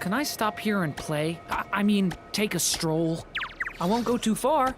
Can I stop here and play? I mean, take a stroll. I won't go too far.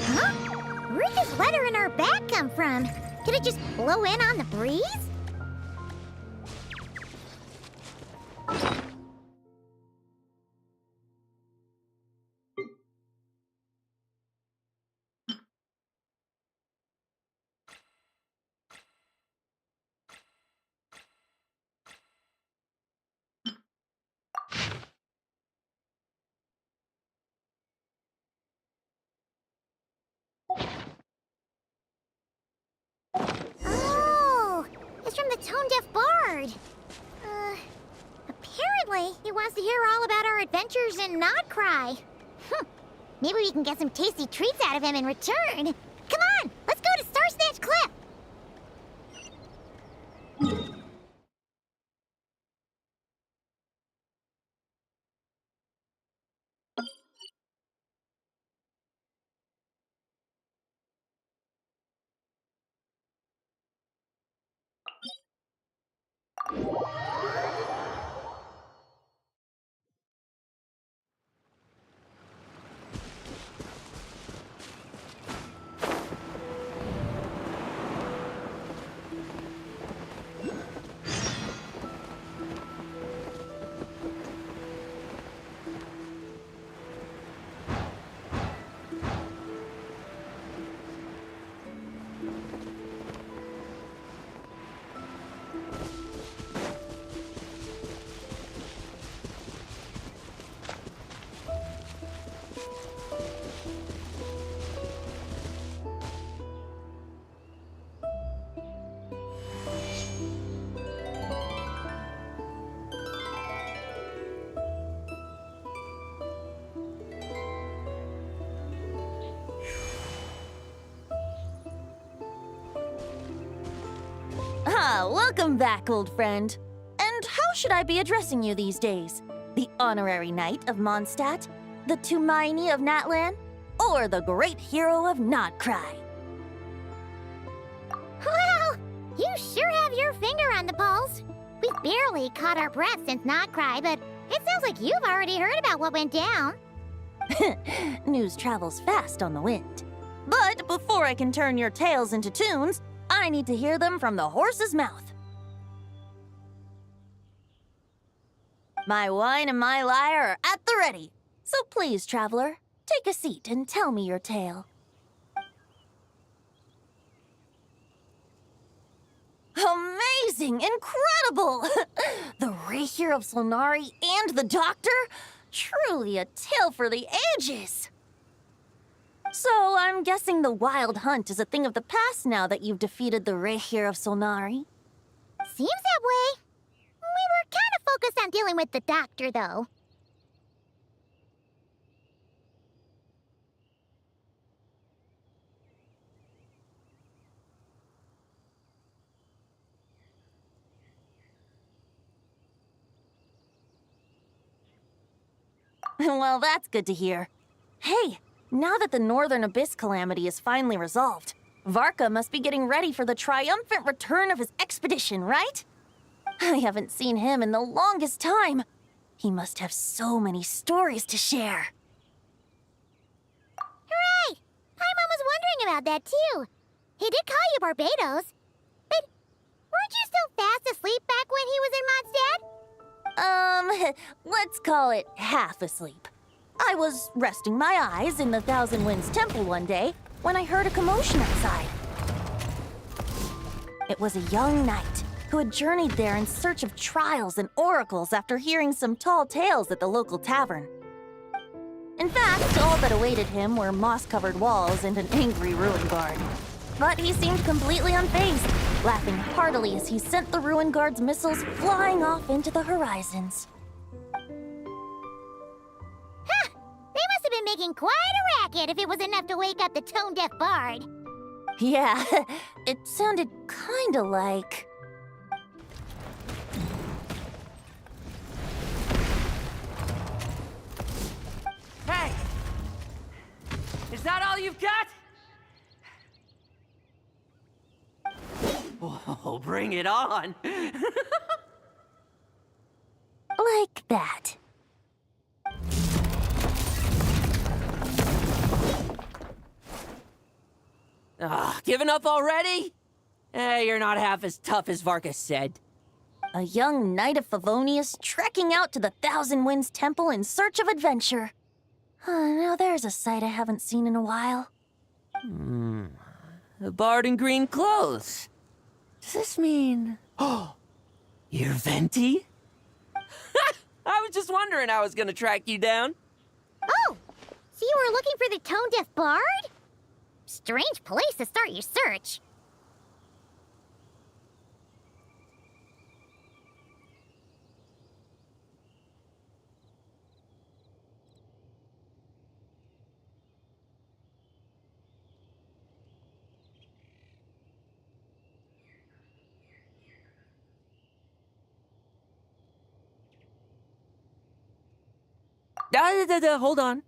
Huh? Where'd this letter in our bag come from? Did it just blow in on the breeze? Oh, it's from the tone-deaf bard. Apparently, he wants to hear all about our adventures in Nodcry. Maybe we can get some tasty treats out of him in return. Come on, let's go to Star Snatch Cliff. Welcome back, old friend. And how should I be addressing you these days? The honorary knight of Mondstadt? The Tumaini of Natlan? Or the great hero of Nodcry? Well, you sure have your finger on the pulse. We've barely caught our breath since Nodcry, but it sounds like you've already heard about what went down. News travels fast on the wind. But before I can turn your tales into tunes, I need to hear them from the horse's mouth. My wine and my lyre are at the ready. So please, traveler, take a seat and tell me your tale. Amazing! Incredible! The Rahier of Solnari and the Doctor? Truly a tale for the ages! So I'm guessing the wild hunt is a thing of the past now that you've defeated the Rahier of Solnari? Seems that way. We were kind of focused on dealing with the doctor, though. Well, that's good to hear. Hey, now that the Northern Abyss calamity is finally resolved, Varka must be getting ready for the triumphant return of his expedition, right? I haven't seen him in the longest time. He must have so many stories to share. Hooray! Paimon was wondering about that, too. He did call you Barbados. But weren't you still fast asleep back when he was in Mondstadt? Let's call it half asleep. I was resting my eyes in the Thousand Winds Temple one day when I heard a commotion outside. It was a young knight who had journeyed there in search of trials and oracles after hearing some tall tales at the local tavern. In fact, all that awaited him were moss-covered walls and an angry ruin guard. But he seemed completely unfazed, laughing heartily as he sent the ruin guard's missiles flying off into the horizons. Huh! They must have been making quite a racket if it was enough to wake up the tone-deaf bard. Yeah, it sounded kinda like... Hey! Is that all you've got? Whoa, bring it on! like that. Giving up already? You're not half as tough as Varka said. A young knight of Favonius trekking out to the Thousand Winds Temple in search of adventure. Now there's a sight I haven't seen in a while. A bard in green clothes. Does this mean... Oh, you're Venti? I was just wondering I was gonna track you down. Oh! So you were looking for the tone-deaf bard? Strange place to start your search. Hold on.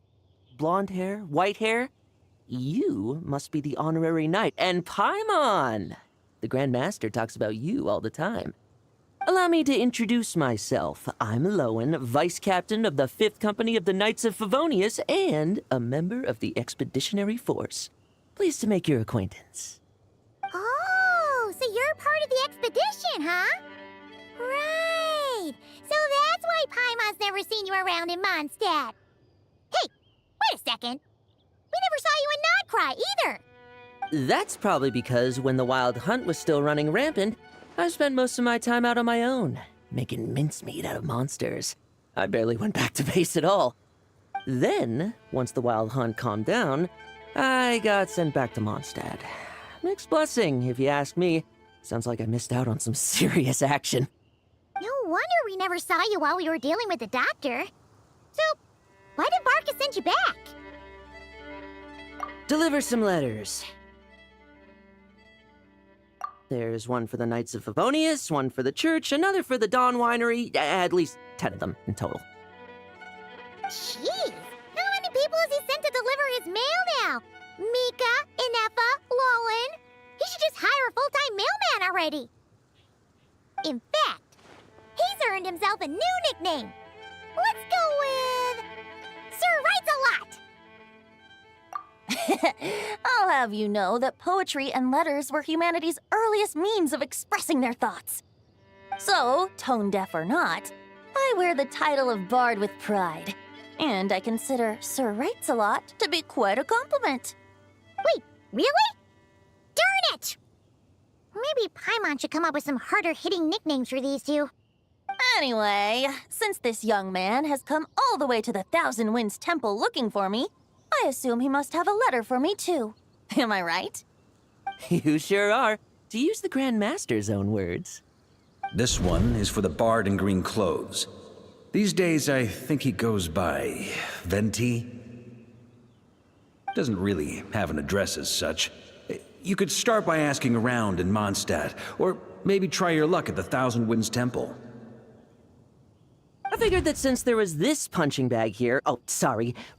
Blonde hair, white hair. You must be the honorary knight, and Paimon! The Grand Master talks about you all the time. Allow me to introduce myself. I'm Lowen, Vice Captain of the 5th Company of the Knights of Favonius, and a member of the Expeditionary Force. Pleased to make your acquaintance. Oh, so you're part of the expedition, huh? Right. So that's why Paimon's never seen you around in Mondstadt. Hey, wait a second. We never saw you in Nodcry either. That's probably because when the Wild Hunt was still running rampant, I spent most of my time out on my own, making mincemeat out of monsters. I barely went back to base at all. Then, once the Wild Hunt calmed down, I got sent back to Mondstadt. Mixed blessing, if you ask me. Sounds like I missed out on some serious action. No wonder we never saw you while we were dealing with the doctor. So, why did Varka send you back? Deliver some letters. There's one for the Knights of Favonius, one for the church, another for the Dawn Winery, at least 10 of them in total. Jeez, how many people has he sent to deliver his mail now? Mika, Inefa, Lowen. He should just hire a full-time mailman already. In fact, he's earned himself a new nickname. Let's go with... Sir Writes-A-Lot. I'll have you know that poetry and letters were humanity's earliest means of expressing their thoughts. So, tone-deaf or not, I wear the title of Bard with pride. And I consider Sir Writes-A-Lot to be quite a compliment. Wait, really? Darn it! Maybe Paimon should come up with some harder-hitting nicknames for these two. Anyway, since this young man has come all the way to the Thousand Winds Temple looking for me, I assume he must have a letter for me too. Am I right? You sure are, to use the Grand Master's own words. This one is for the bard in green clothes. These days, I think he goes by Venti. Doesn't really have an address as such. You could start by asking around in Mondstadt, or maybe try your luck at the Thousand Winds Temple. I figured that since there was this punching bag here,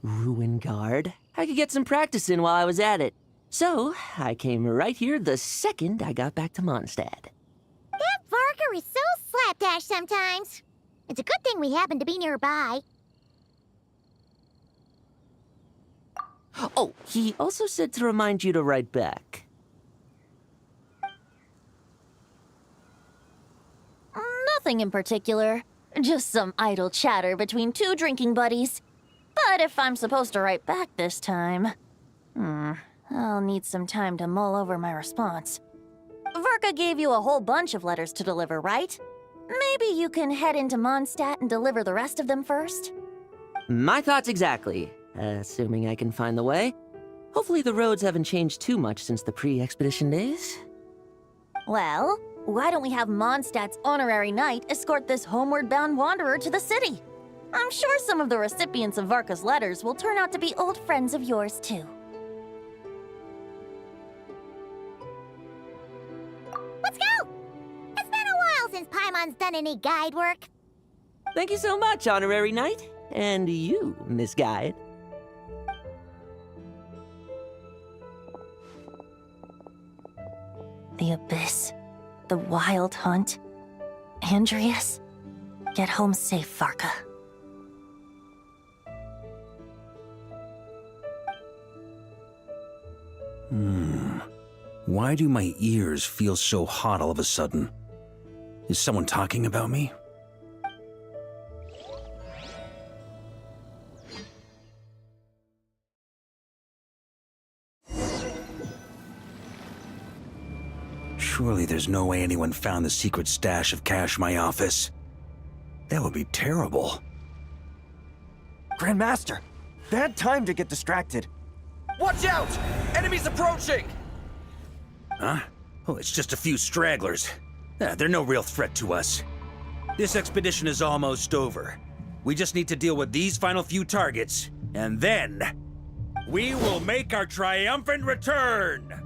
ruin guard, I could get some practice in while I was at it. So, I came right here the second I got back to Mondstadt. That Varker is so slapdash sometimes. It's a good thing we happen to be nearby. Oh, he also said to remind you to write back. Nothing in particular. Just some idle chatter between two drinking buddies. But if I'm supposed to write back this time... I'll need some time to mull over my response. Verka gave you a whole bunch of letters to deliver, right? Maybe you can head into Mondstadt and deliver the rest of them first? My thoughts exactly. Assuming I can find the way. Hopefully the roads haven't changed too much since the pre-expedition days. Well, why don't we have Mondstadt's honorary knight escort this homeward-bound wanderer to the city? I'm sure some of the recipients of Varka's letters will turn out to be old friends of yours, too. Let's go! It's been a while since Paimon's done any guide work. Thank you so much, Honorary Knight. And you, Miss Guide. The Abyss. The Wild Hunt. Andreas. Get home safe, Varka. Why do my ears feel so hot all of a sudden? Is someone talking about me? Surely there's no way anyone found the secret stash of cash in my office. That would be terrible. Grandmaster, bad time to get distracted. Watch out! Enemies approaching! Huh? Oh, it's just a few stragglers. They're no real threat to us. This expedition is almost over. We just need to deal with these final few targets, and then... we will make our triumphant return!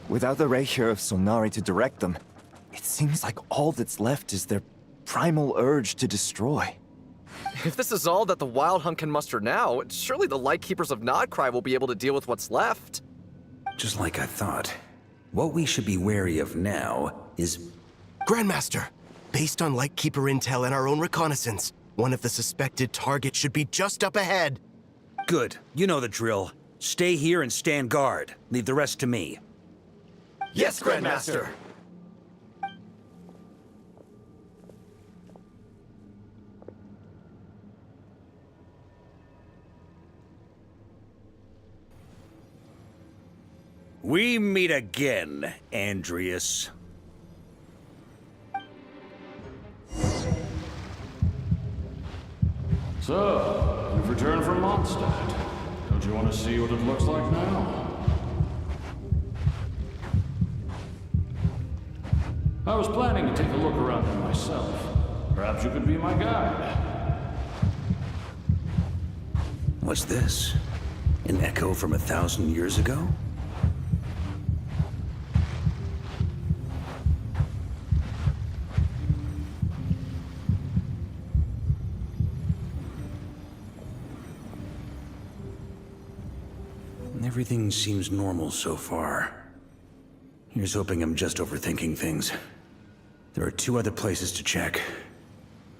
Without the Rapier of Solnari to direct them, it seems like all that's left is their primal urge to destroy. If this is all that the Wild Hunt can muster now, surely the Lightkeepers of Nodcry will be able to deal with what's left. Just like I thought. What we should be wary of now is... Grandmaster, based on Lightkeeper intel and our own reconnaissance, one of the suspected targets should be just up ahead. Good. You know the drill. Stay here and stand guard. Leave the rest to me. Yes, Grandmaster! We meet again, Andreas. So, you've returned from Mondstadt. Don't you want to see what it looks like now? I was planning to take a look around it myself. Perhaps you could be my guide. What's this? An echo from 1,000 years ago? Everything seems normal so far. Here's hoping I'm just overthinking things. There are 2 other places to check.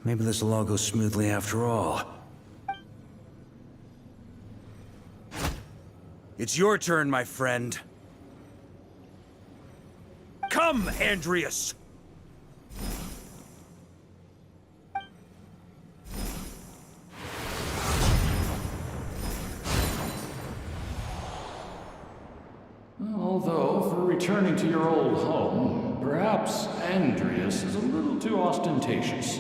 Maybe this will all go smoothly after all. It's your turn, my friend. Come, Andreas! Although, for returning to your old home, perhaps Andreas is a little too ostentatious.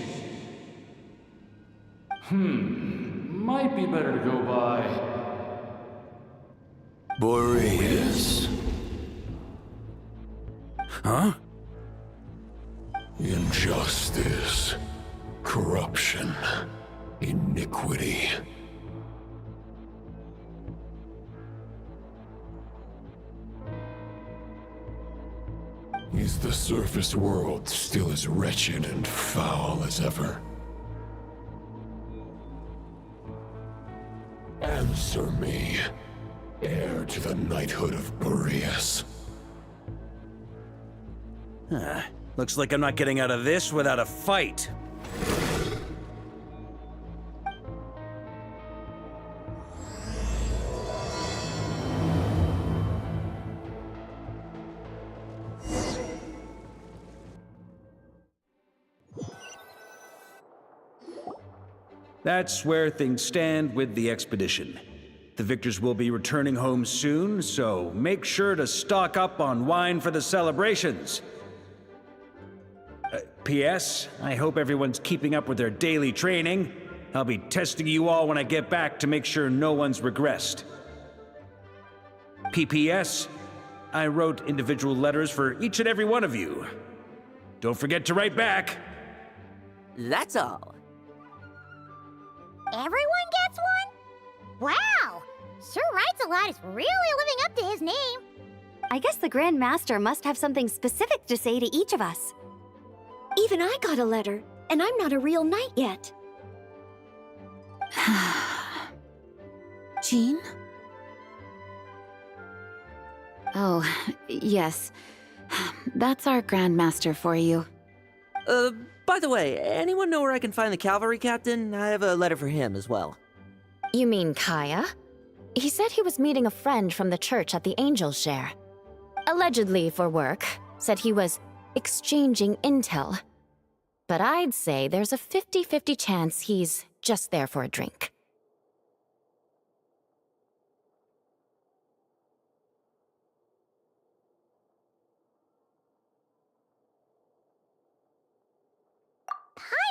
Might be better to go by Boreas. Huh? Injustice. Corruption. Iniquity. Is the surface world still as wretched and foul as ever? Answer me, heir to the knighthood of Boreas. Looks like I'm not getting out of this without a fight. That's where things stand with the expedition. The victors will be returning home soon, so make sure to stock up on wine for the celebrations. P.S. I hope everyone's keeping up with their daily training. I'll be testing you all when I get back to make sure no one's regressed. P.P.S. I wrote individual letters for each and every one of you. Don't forget to write back. That's all. Everyone gets one? Wow! Sir Writes-A-Lot is really living up to his name. I guess the Grand Master must have something specific to say to each of us. Even I got a letter, and I'm not a real knight yet. Jean? Oh, yes. That's our Grand Master for you. By the way, anyone know where I can find the cavalry captain? I have a letter for him as well. You mean Kaya? He said he was meeting a friend from the church at the Angel Share. Allegedly for work. Said he was exchanging intel. But I'd say there's a 50-50 chance he's just there for a drink.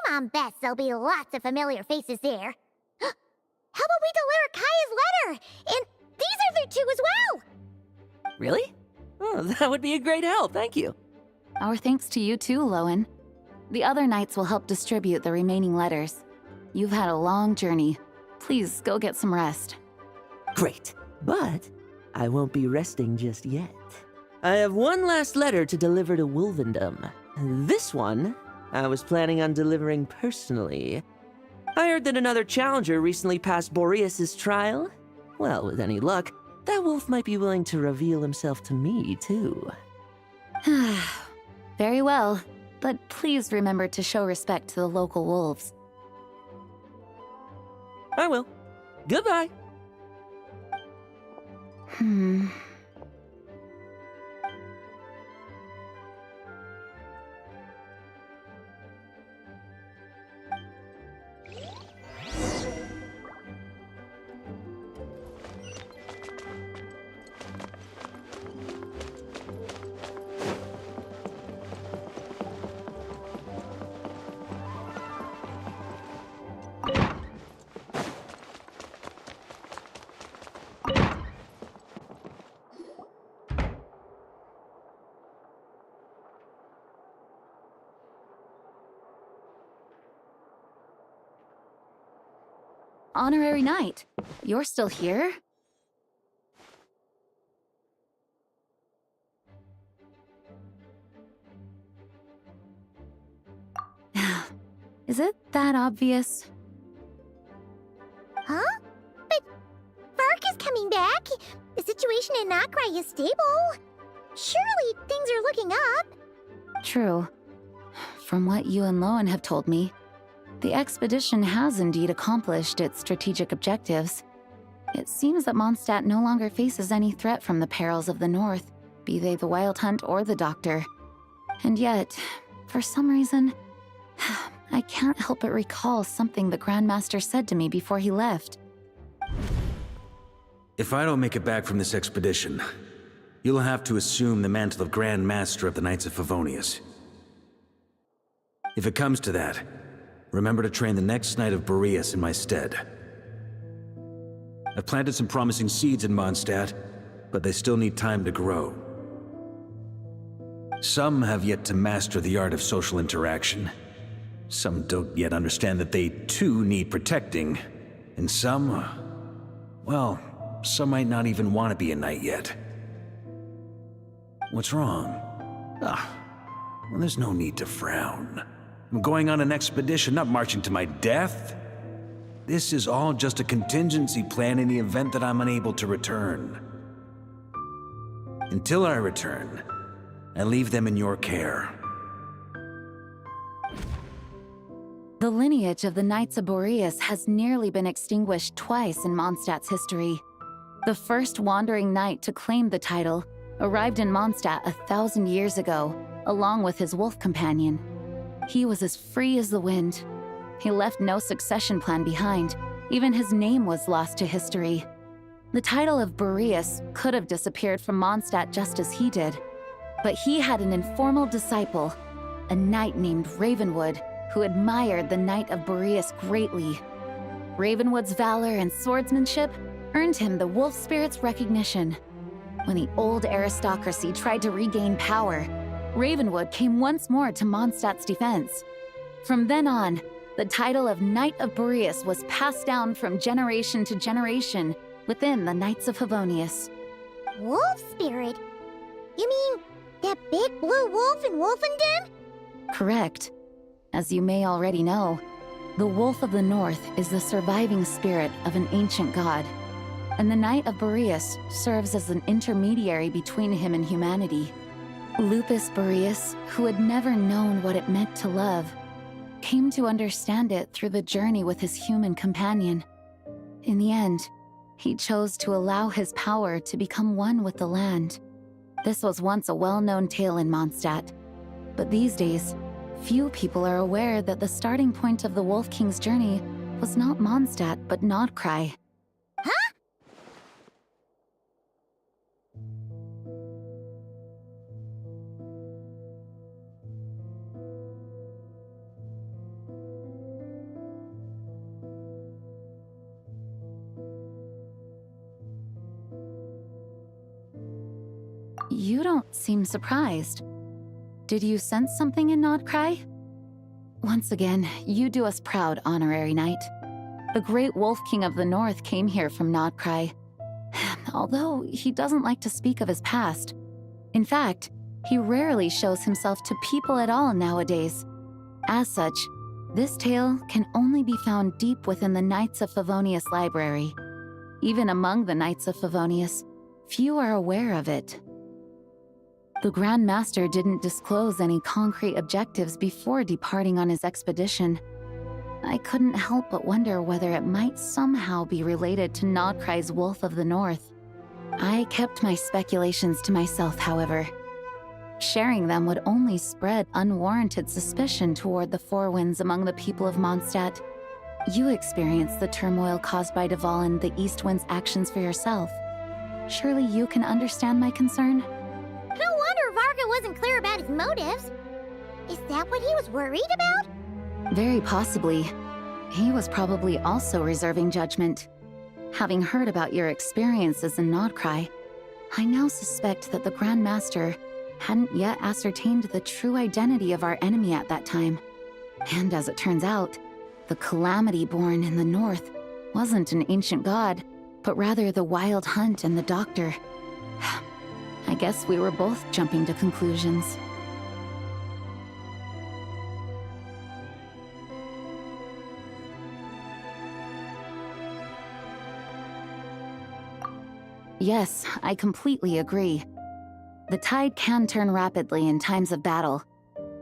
Paimon bets there'll be lots of familiar faces there. How about we deliver Kaya's letter? And these are there too as well! Really? Oh, that would be a great help, thank you. Our thanks to you too, Lowen. The other knights will help distribute the remaining letters. You've had a long journey. Please go get some rest. Great, but I won't be resting just yet. I have one last letter to deliver to Wolvendom. This one, I was planning on delivering personally. I heard that another challenger recently passed Boreas' trial. Well, with any luck, that wolf might be willing to reveal himself to me, too. Very well, but please remember to show respect to the local wolves. I will. Goodbye. Honorary Knight, you're still here? Is it that obvious? Huh? But Vark is coming back. The situation in Nakrai is stable. Surely things are looking up. True. From what you and Lowen have told me, the expedition has indeed accomplished its strategic objectives. It seems that Mondstadt no longer faces any threat from the perils of the North, be they the Wild Hunt or the Doctor. And yet, for some reason, I can't help but recall something the Grandmaster said to me before he left. If I don't make it back from this expedition, you'll have to assume the mantle of Grand Master of the Knights of Favonius. If it comes to that, remember to train the next Knight of Boreas in my stead. I've planted some promising seeds in Mondstadt, but they still need time to grow. Some have yet to master the art of social interaction. Some don't yet understand that they too need protecting. And some, well, some might not even want to be a knight yet. What's wrong? Well, there's no need to frown. I'm going on an expedition, not marching to my death. This is all just a contingency plan in the event that I'm unable to return. Until I return, I leave them in your care. The lineage of the Knights of Boreas has nearly been extinguished twice in Mondstadt's history. The first wandering knight to claim the title arrived in Mondstadt 1,000 years ago, along with his wolf companion. He was as free as the wind. He left no succession plan behind. Even his name was lost to history. The title of Boreas could have disappeared from Mondstadt just as he did. But he had an informal disciple, a knight named Ravenwood, who admired the Knight of Boreas greatly. Ravenwood's valor and swordsmanship earned him the wolf spirit's recognition. When the old aristocracy tried to regain power, Ravenwood came once more to Mondstadt's defense. From then on, the title of Knight of Boreas was passed down from generation to generation within the Knights of Favonius. Wolf spirit? You mean that big blue wolf in Wolfenden? Correct. As you may already know, the Wolf of the North is the surviving spirit of an ancient god, and the Knight of Boreas serves as an intermediary between him and humanity. Lupus Boreas, who had never known what it meant to love, came to understand it through the journey with his human companion. In the end, he chose to allow his power to become one with the land. This was once a well-known tale in Mondstadt, but these days, few people are aware that the starting point of the Wolf King's journey was not Mondstadt, but Nodcry. Huh? You don't seem surprised. Did you sense something in Nodcry? Once again, you do us proud, Honorary Knight. The great Wolf King of the North came here from Nodcry. Although he doesn't like to speak of his past. In fact, he rarely shows himself to people at all nowadays. As such, this tale can only be found deep within the Knights of Favonius library. Even among the Knights of Favonius, few are aware of it. The Grand Master didn't disclose any concrete objectives before departing on his expedition. I couldn't help but wonder whether it might somehow be related to Nodcry's Wolf of the North. I kept my speculations to myself, however. Sharing them would only spread unwarranted suspicion toward the Four Winds among the people of Mondstadt. You experienced the turmoil caused by Deval and the East Wind's actions for yourself. Surely you can understand my concern? No wonder Varga wasn't clear about his motives. Is that what he was worried about? Very possibly. He was probably also reserving judgment. Having heard about your experiences in Nodcry, I now suspect that the Grand Master hadn't yet ascertained the true identity of our enemy at that time. And as it turns out, the calamity born in the north wasn't an ancient god, but rather the Wild Hunt and the Doctor. I guess we were both jumping to conclusions. Yes, I completely agree. The tide can turn rapidly in times of battle.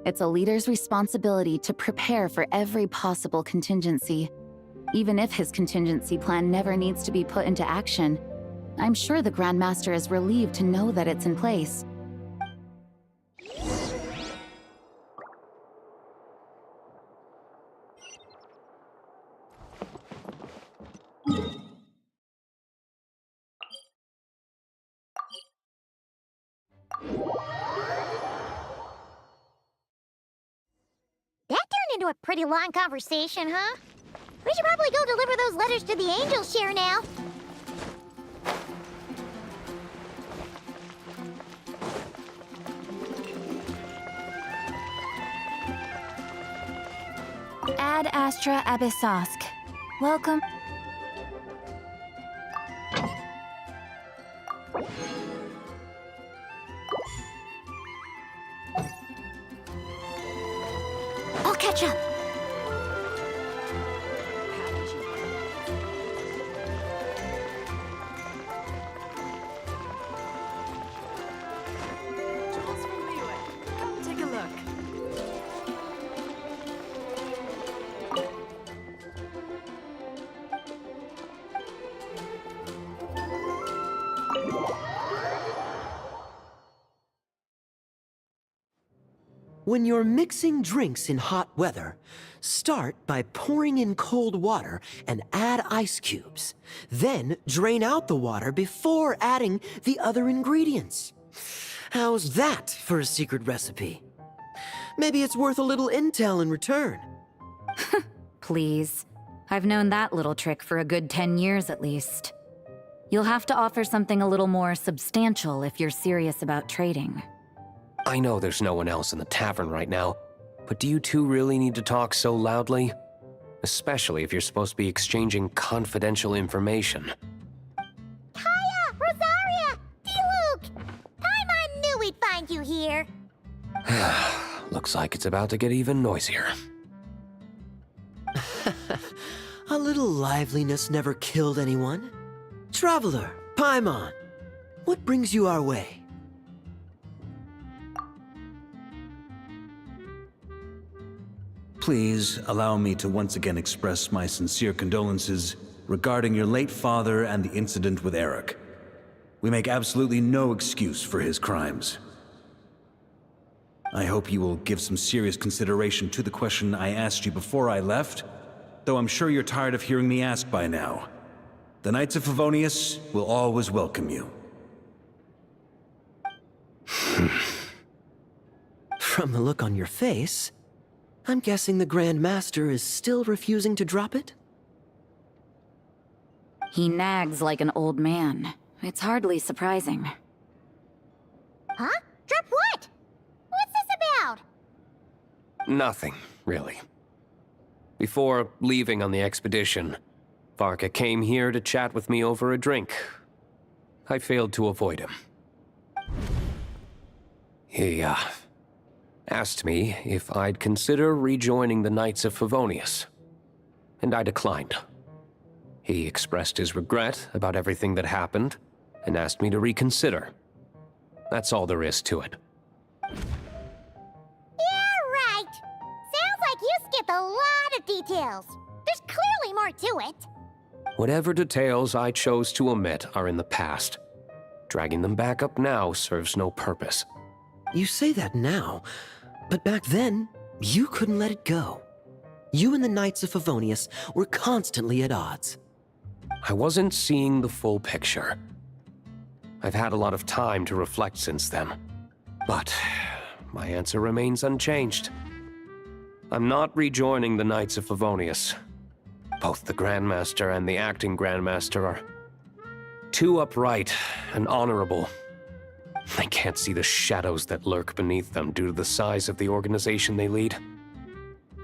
It's a leader's responsibility to prepare for every possible contingency. Even if his contingency plan never needs to be put into action, I'm sure the Grand Master is relieved to know that it's in place. into a pretty long conversation, huh? We should probably go deliver those letters to the angel share now. Ad Astra Abyssosk. Welcome. I'll catch up. Come take a look. When you're mixing drinks in hot weather, start by pouring in cold water and add ice cubes. Then drain out the water before adding the other ingredients. How's that for a secret recipe? Maybe it's worth a little intel in return. Please. I've known that little trick for a good 10 years at least. You'll have to offer something a little more substantial if you're serious about trading. I know there's no one else in the tavern right now, but do you two really need to talk so loudly? Especially if you're supposed to be exchanging confidential information. Kaya! Rosaria! D-Luke! Paimon knew we'd find you here. Looks like it's about to get even noisier. A little liveliness never killed anyone. Traveler, Paimon, what brings you our way? Please allow me to once again express my sincere condolences regarding your late father and the incident with Eric. We make absolutely no excuse for his crimes. I hope you will give some serious consideration to the question I asked you before I left, though I'm sure you're tired of hearing me ask by now. The Knights of Favonius will always welcome you. From the look on your face, I'm guessing the Grand Master is still refusing to drop it? He nags like an old man. It's hardly surprising. Huh? Drop what? What's this about? Nothing, really. Before leaving on the expedition, Varka came here to chat with me over a drink. I failed to avoid him. He, asked me if I'd consider rejoining the Knights of Favonius, and I declined. He expressed his regret about everything that happened, and asked me to reconsider. That's all there is to it. Yeah, right. Sounds like you skipped a lot of details. There's clearly more to it. Whatever details I chose to omit are in the past. Dragging them back up now serves no purpose. You say that now, but back then, you couldn't let it go. You and the Knights of Favonius were constantly at odds. I wasn't seeing the full picture. I've had a lot of time to reflect since then, but my answer remains unchanged. I'm not rejoining the Knights of Favonius. Both the Grandmaster and the acting Grandmaster are too upright and honorable. I can't see the shadows that lurk beneath them due to the size of the organization they lead.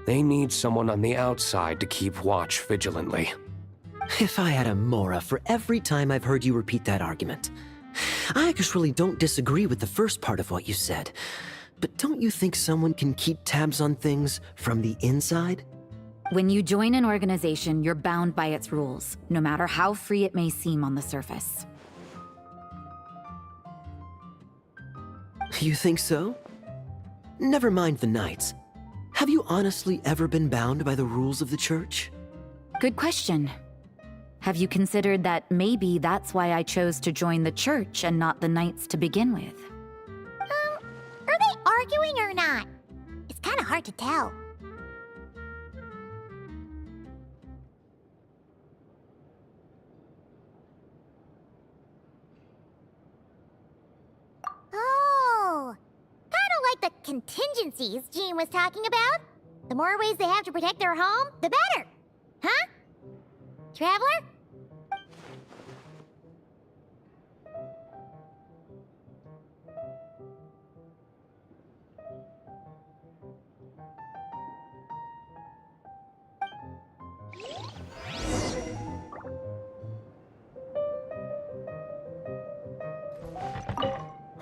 They need someone on the outside to keep watch vigilantly. If I had a Mora for every time I've heard you repeat that argument. I actually don't disagree with the first part of what you said, but don't you think someone can keep tabs on things from the inside? When you join an organization, you're bound by its rules, no matter how free it may seem on the surface. You think so? Never mind the Knights. Have you honestly ever been bound by the rules of the Church? Good question. Have you considered that maybe that's why I chose to join the Church and not the Knights to begin with? Are they arguing or not? It's kind of hard to tell. Oh, kind of like the contingencies Jean was talking about. The more ways they have to protect their home, the better. Huh? Traveler?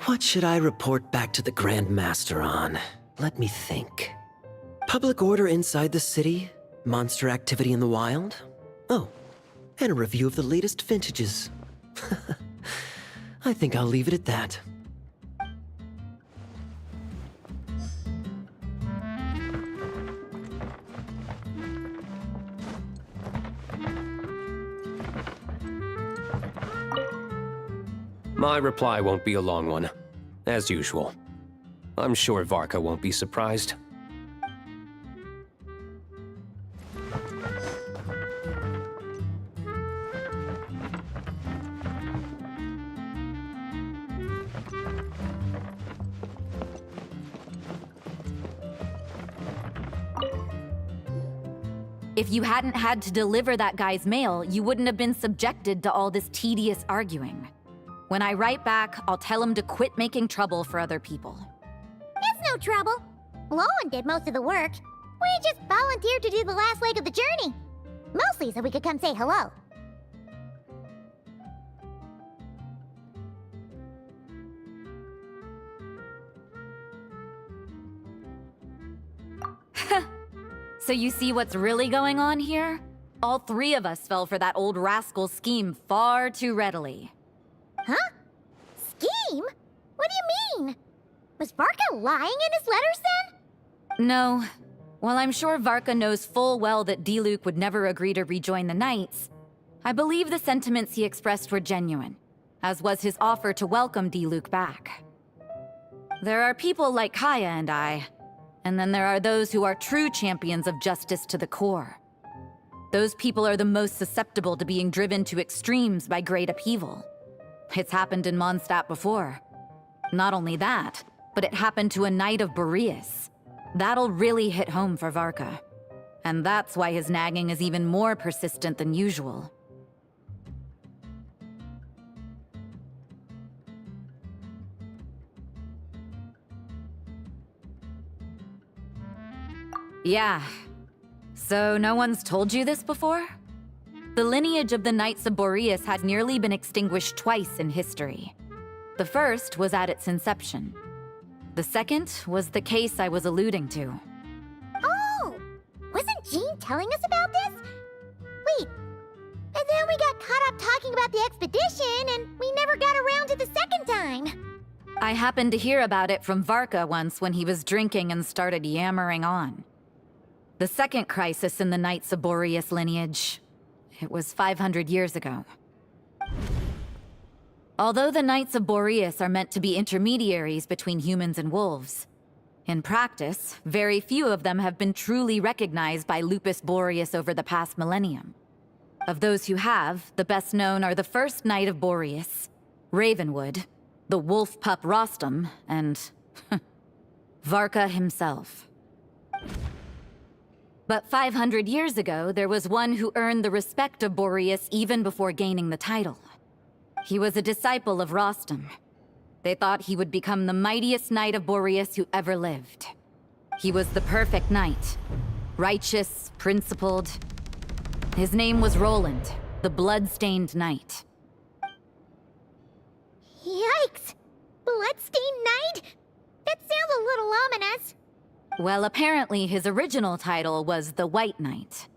What should I report back to the Grand Master on? Let me think. Public order inside the city? Monster activity in the wild? Oh, and a review of the latest vintages. I think I'll leave it at that. My reply won't be a long one, as usual. I'm sure Varka won't be surprised. If you hadn't had to deliver that guy's mail, you wouldn't have been subjected to all this tedious arguing. When I write back, I'll tell him to quit making trouble for other people. It's no trouble. Lowen did most of the work. We just volunteered to do the last leg of the journey. Mostly so we could come say hello. So you see what's really going on here? All three of us fell for that old rascal's scheme far too readily. Huh? Scheme? What do you mean? Was Varka lying in his letters then? No. While I'm sure Varka knows full well that Diluc would never agree to rejoin the Knights, I believe the sentiments he expressed were genuine, as was his offer to welcome Diluc back. There are people like Kaya and I, and then there are those who are true champions of justice to the core. Those people are the most susceptible to being driven to extremes by great upheaval. It's happened in Mondstadt before. Not only that, but it happened to a Knight of Boreas. That'll really hit home for Varka. And that's why his nagging is even more persistent than usual. Yeah. So no one's told you this before? The lineage of the Knights of Boreas had nearly been extinguished twice in history. The first was at its inception. The second was the case I was alluding to. Oh! Wasn't Jean telling us about this? Wait, and then we got caught up talking about the expedition, and we never got around to the second time. I happened to hear about it from Varka once when he was drinking and started yammering on. The second crisis in the Knights of Boreas lineage. It was 500 years ago. Although the Knights of Boreas are meant to be intermediaries between humans and wolves, in practice, very few of them have been truly recognized by Lupus Boreas over the past millennium. Of those who have, the best known are the first Knight of Boreas, Ravenwood, the wolf pup Rostam, and Varka himself. But 500 years ago, there was one who earned the respect of Boreas even before gaining the title. He was a disciple of Rostam. They thought he would become the mightiest Knight of Boreas who ever lived. He was the perfect knight. Righteous, principled. His name was Roland, the blood-stained knight. Yikes! Bloodstained Knight? That sounds a little ominous. Well, apparently his original title was the White Knight.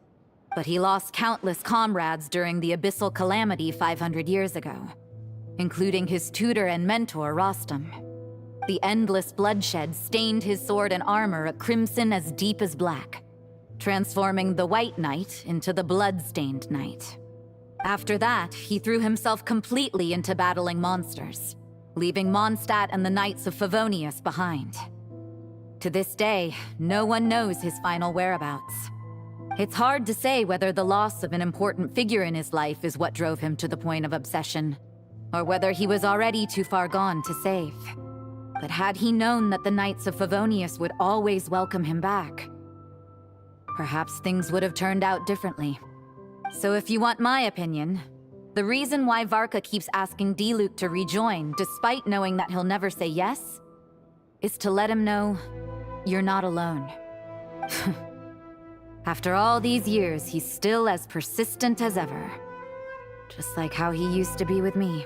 But he lost countless comrades during the Abyssal Calamity 500 years ago, including his tutor and mentor, Rostam. The endless bloodshed stained his sword and armor a crimson as deep as black, transforming the White Knight into the Blood-Stained Knight. After that, he threw himself completely into battling monsters, leaving Mondstadt and the Knights of Favonius behind. To this day, no one knows his final whereabouts. It's hard to say whether the loss of an important figure in his life is what drove him to the point of obsession, or whether he was already too far gone to save. But had he known that the Knights of Favonius would always welcome him back, perhaps things would have turned out differently. So if you want my opinion, the reason why Varka keeps asking Diluc to rejoin, despite knowing that he'll never say yes, is to let him know you're not alone. After all these years, he's still as persistent as ever. Just like how he used to be with me.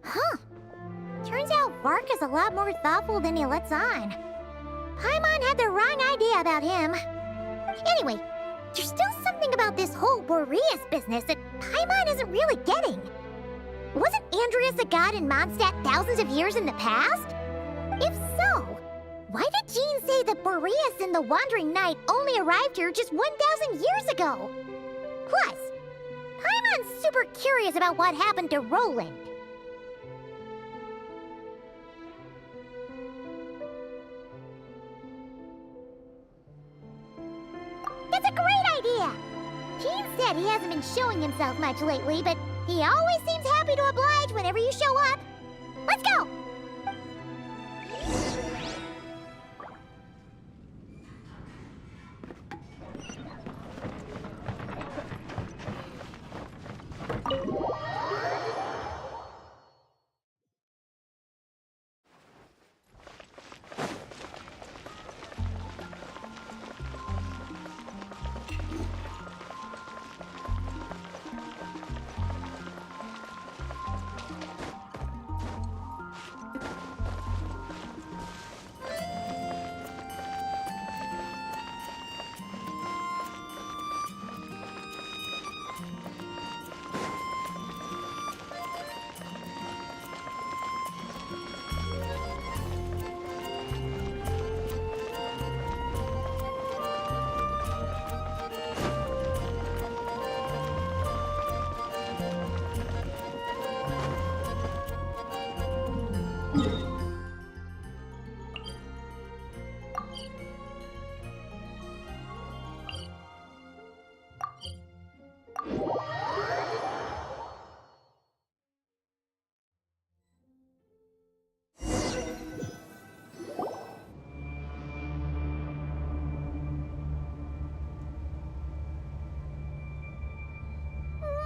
Huh. Turns out Varka's a lot more thoughtful than he lets on. Paimon had the wrong idea about him. Anyway, there's still something about this whole Boreas business that Paimon isn't really getting. Wasn't Andreas a god in Mondstadt thousands of years in the past? If so, why did Jean say that Boreas and the Wandering Knight only arrived here just 1,000 years ago? Plus, Paimon's super curious about what happened to Roland. That's a great idea! Jean said he hasn't been showing himself much lately, but he always seems happy to oblige whenever you show up. Let's go!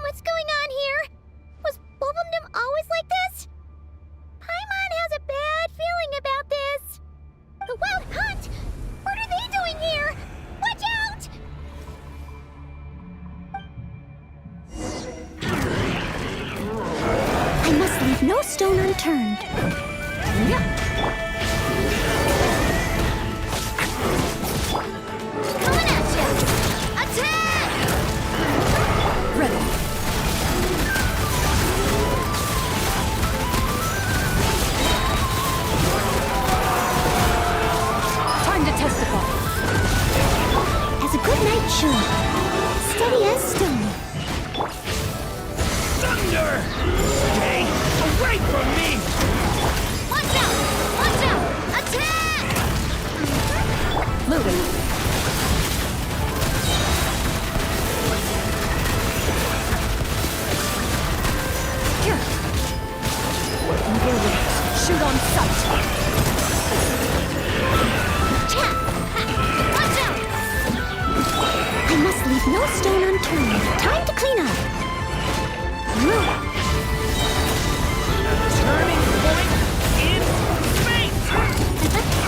What's going on here? Was Bulbumdum always like this? Paimon has a bad feeling about this. The Wild Hunt! What are they doing here? Watch out! I must leave no stone unturned. Coming at ya! Attack! Ready. Time to testify. As a good knight should. Steady as stone. Thunder! Stay away from me! Watch out! Watch out! Attack! Moving. Here. Shoot on sight. Watch out! I must leave no stone unturned. Time to clean up. Turning point in space!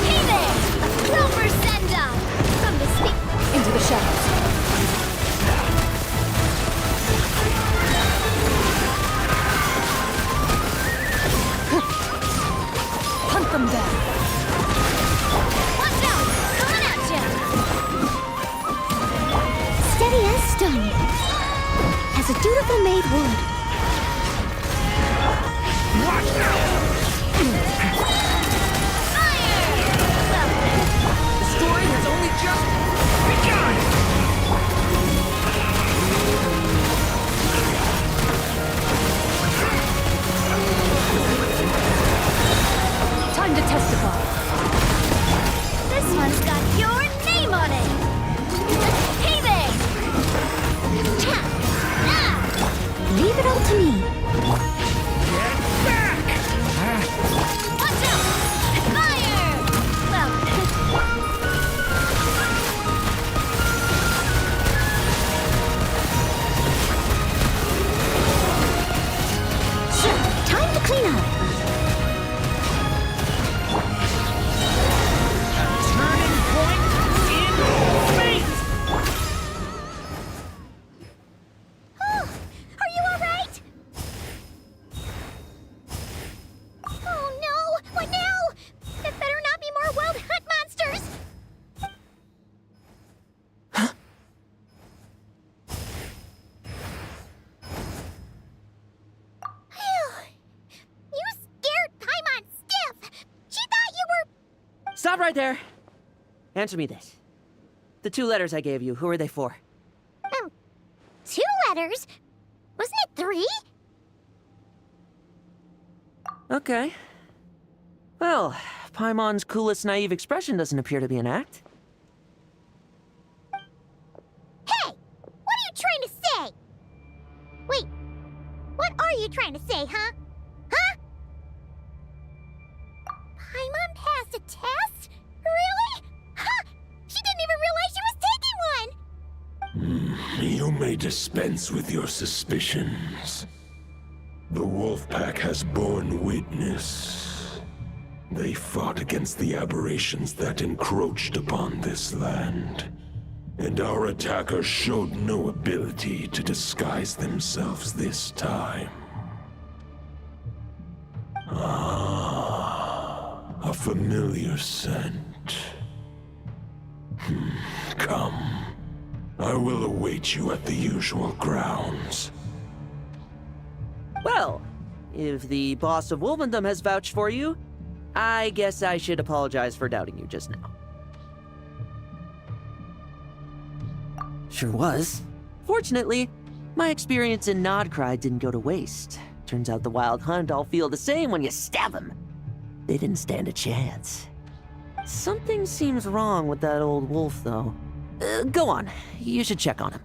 Hey there! A Clover send-up! From the speak. Into the shadows. Hunt them down. Watch out! Coming at ya! Steady as stone. As a dutiful maid would. Watch out! The story has only just begun! Time to testify. This one's got your name on it! Hey there! Leave it all to me. Watch out! Fire! Well, Stop right there. Answer me this. The 2 letters I gave you, who are they for? 2 letters? Wasn't it 3? Okay. Well, Paimon's coolest naive expression doesn't appear to be an act. Hey! What are you trying to say? Wait, what are you trying to say, huh? Huh? Paimon passed a test? Really? Huh! She didn't even realize she was taking one! You may dispense with your suspicions. The wolf pack has borne witness. They fought against the aberrations that encroached upon this land, and our attackers showed no ability to disguise themselves this time. Ah, a familiar scent. Come. I will await you at the usual grounds. Well, if the boss of Wolvendom has vouched for you, I guess I should apologize for doubting you just now. Sure was. Fortunately, my experience in Nodcry didn't go to waste. Turns out the Wild Hunt all feel the same when you stab them. They didn't stand a chance. Something seems wrong with that old wolf, though. Go on. You should check on him.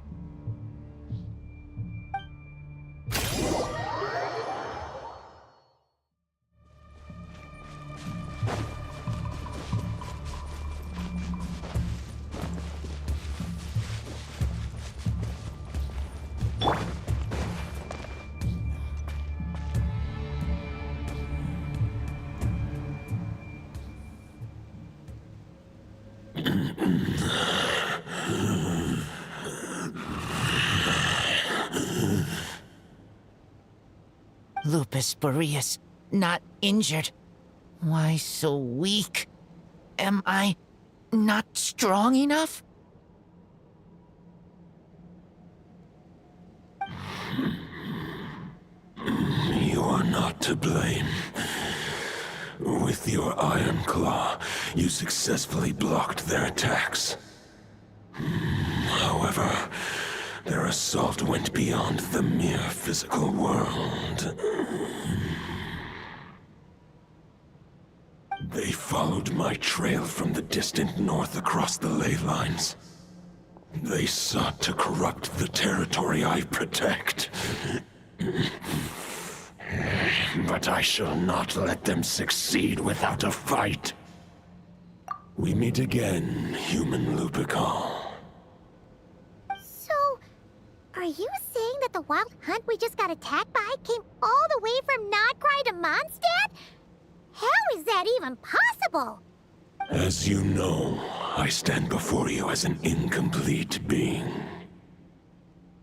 Lupus Majoris, not injured. Why so weak? Am I not strong enough? You are not to blame. With your Iron Claw, you successfully blocked their attacks. However, their assault went beyond the mere physical world. They followed my trail from the distant north across the ley lines. They sought to corrupt the territory I protect. But I shall not let them succeed without a fight. We meet again, human Lupical. So, are you saying that the Wild Hunt we just got attacked by came all the way from Nodcry to Mondstadt? How is that even possible? As you know, I stand before you as an incomplete being.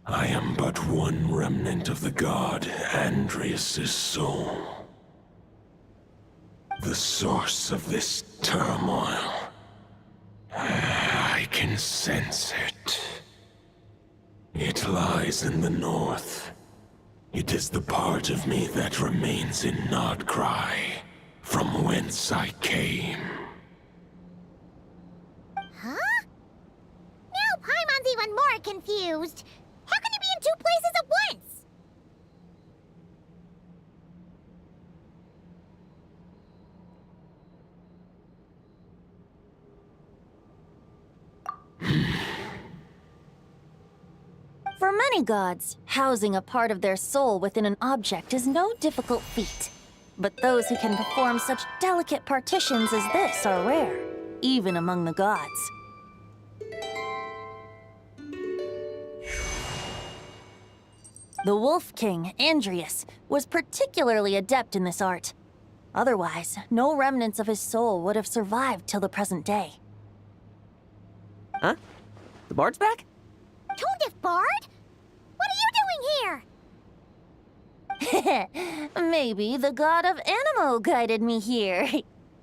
I am but one remnant of the god Andrias' soul. The source of this turmoil. I can sense it. It lies in the north. It is the part of me that remains in Nodcry, from whence I came. Huh? Now Paimon's even more confused. How can you be in 2 places at once? For many gods, housing a part of their soul within an object is no difficult feat. But those who can perform such delicate partitions as this are rare, even among the gods. The Wolf King, Andrias, was particularly adept in this art. Otherwise, no remnants of his soul would have survived till the present day. Huh? The bard's back? Tone-deaf Bard? What are you doing here? Maybe the god of Animo guided me here.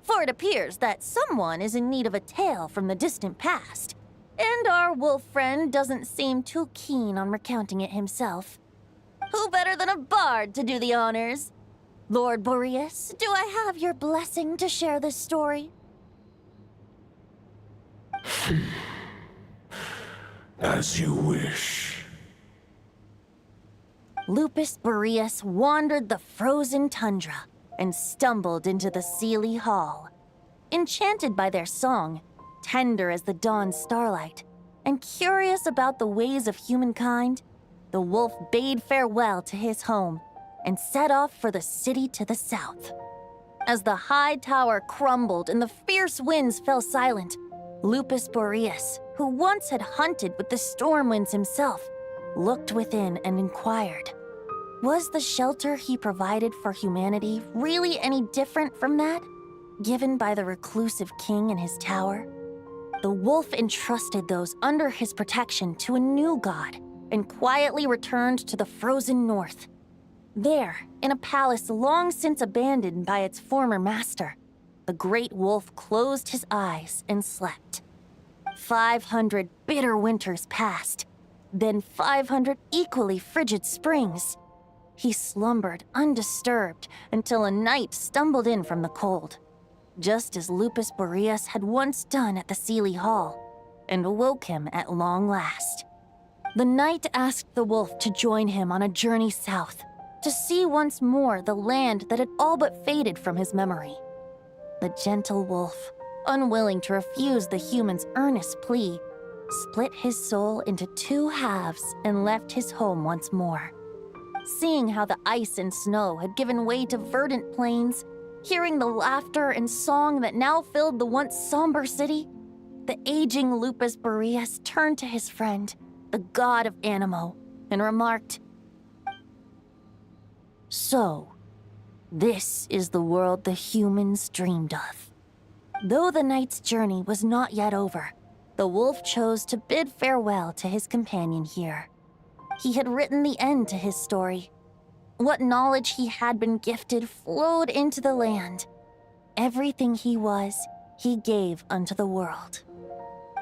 For it appears that someone is in need of a tale from the distant past. And our wolf friend doesn't seem too keen on recounting it himself. Who better than a bard to do the honors? Lord Boreas, do I have your blessing to share this story? As you wish. Lupus Boreas wandered the frozen tundra and stumbled into the Seelie Hall. Enchanted by their song, tender as the dawn's starlight, and curious about the ways of humankind, the wolf bade farewell to his home and set off for the city to the south. As the high tower crumbled and the fierce winds fell silent, Lupus Boreas, who once had hunted with the storm winds himself, looked within and inquired, was the shelter he provided for humanity really any different from that given by the reclusive king in his tower? The wolf entrusted those under his protection to a new god and quietly returned to the frozen north. There, in a palace long since abandoned by its former master, the great wolf closed his eyes and slept. 500 bitter winters passed, then 500 equally frigid springs. He slumbered undisturbed until a night stumbled in from the cold, just as Lupus Boreas had once done at the Seelie Hall, and awoke him at long last. The night asked the wolf to join him on a journey south, to see once more the land that had all but faded from his memory. The gentle wolf, unwilling to refuse the human's earnest plea, split his soul into two halves and left his home once more. Seeing how the ice and snow had given way to verdant plains, hearing the laughter and song that now filled the once somber city, the aging Lupus Boreas turned to his friend, the god of Animo, and remarked, "So, this is the world the humans dreamed of." Though the night's journey was not yet over, the wolf chose to bid farewell to his companion here. He had written the end to his story. What knowledge he had been gifted flowed into the land. Everything he was, he gave unto the world.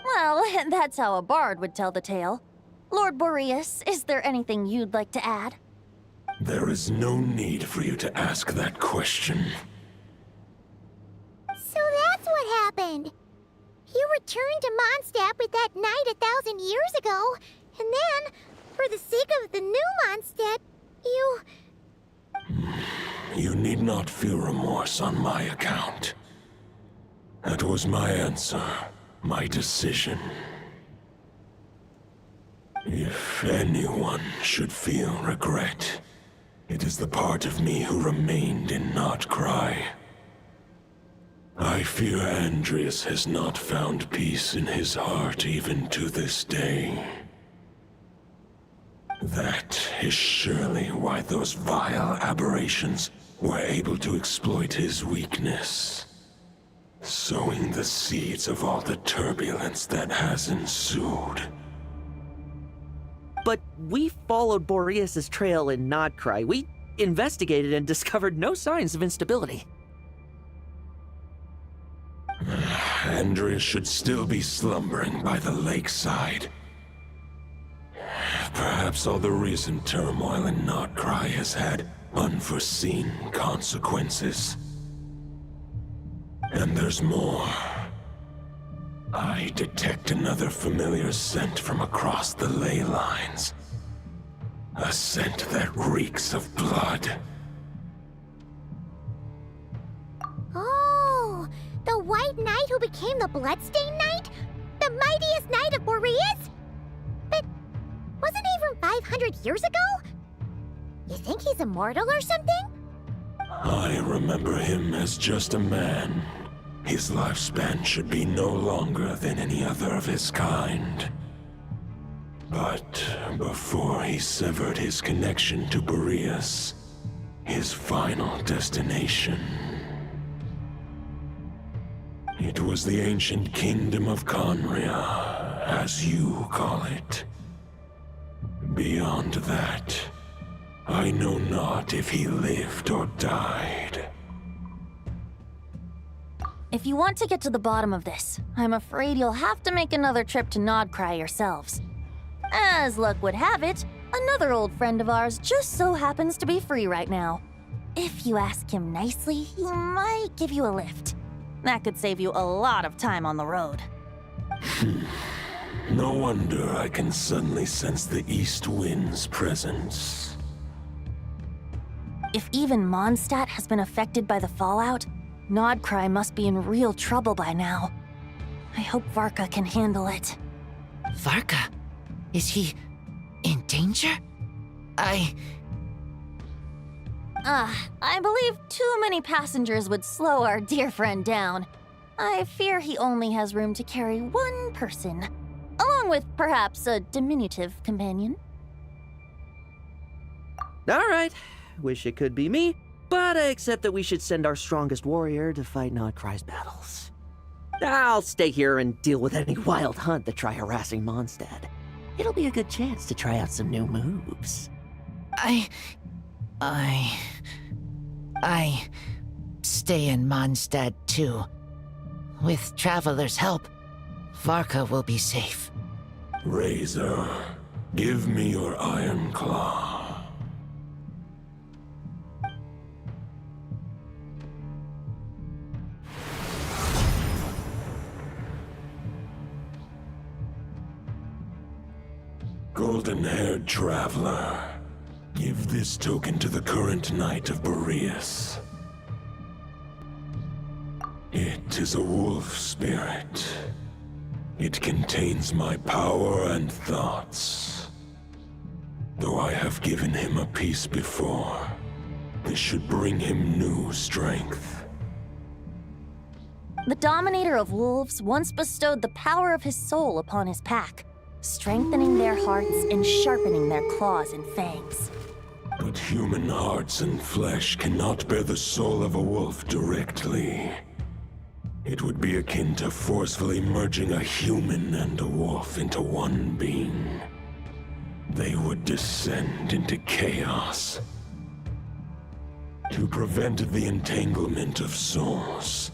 Well, that's how a bard would tell the tale. Lord Boreas, is there anything you'd like to add? There is no need for you to ask that question. So that's what happened. You returned to Mondstadt with that knight 1,000 years ago, and then, for the sake of the new Mondstadt, you... You need not feel remorse on my account. That was my answer, my decision. If anyone should feel regret, it is the part of me who remained in Notcry. I fear Andreas has not found peace in his heart even to this day. That is surely why those vile aberrations were able to exploit his weakness, sowing the seeds of all the turbulence that has ensued. But we followed Boreas' trail in Notcry. We investigated and discovered no signs of instability. Andreas should still be slumbering by the lakeside. Perhaps all the recent turmoil in Notcry has had unforeseen consequences. And there's more. I detect another familiar scent from across the ley lines. A scent that reeks of blood. Oh, the White Knight who became the Bloodstained Knight? The mightiest knight of Boreas? But wasn't he from 500 years ago? You think he's immortal or something? I remember him as just a man. His lifespan should be no longer than any other of his kind. But before he severed his connection to Boreas, his final destination, it was the ancient kingdom of Conria, as you call it. Beyond that, I know not if he lived or died. If you want to get to the bottom of this, I'm afraid you'll have to make another trip to Nodcry yourselves. As luck would have it, another old friend of ours just so happens to be free right now. If you ask him nicely, he might give you a lift. That could save you a lot of time on the road. No wonder I can suddenly sense the east wind's presence. If even Mondstadt has been affected by the fallout, Nodcry must be in real trouble by now. I hope Varka can handle it. Varka? Is he in danger? I believe too many passengers would slow our dear friend down. I fear he only has room to carry one person, along with perhaps a diminutive companion. All right. Wish it could be me, but I accept that we should send our strongest warrior to fight Nodcry's battles. I'll stay here and deal with any wild hunt that try harassing Mondstadt. It'll be a good chance to try out some new moves. I stay in Mondstadt too. With Traveler's help, Varka will be safe. Razor, give me your iron claw. Golden-haired traveler, give this token to the current knight of Boreas. It is a wolf spirit. It contains my power and thoughts. Though I have given him a piece before, this should bring him new strength. The Dominator of Wolves once bestowed the power of his soul upon his pack, strengthening their hearts and sharpening their claws and fangs. But human hearts and flesh cannot bear the soul of a wolf directly. It would be akin to forcefully merging a human and a wolf into one being. They would descend into chaos. To prevent the entanglement of souls,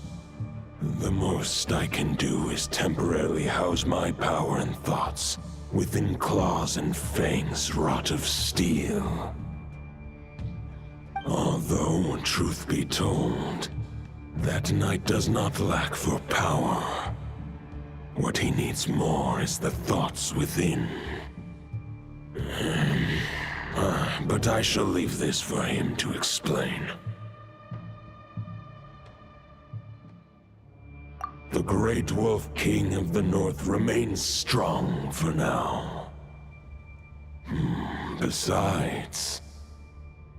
the most I can do is temporarily house my power and thoughts within claws and fangs wrought of steel. Although, truth be told, that knight does not lack for power. What he needs more is the thoughts within. But I shall leave this for him to explain. The Great Wolf King of the North remains strong for now. Besides,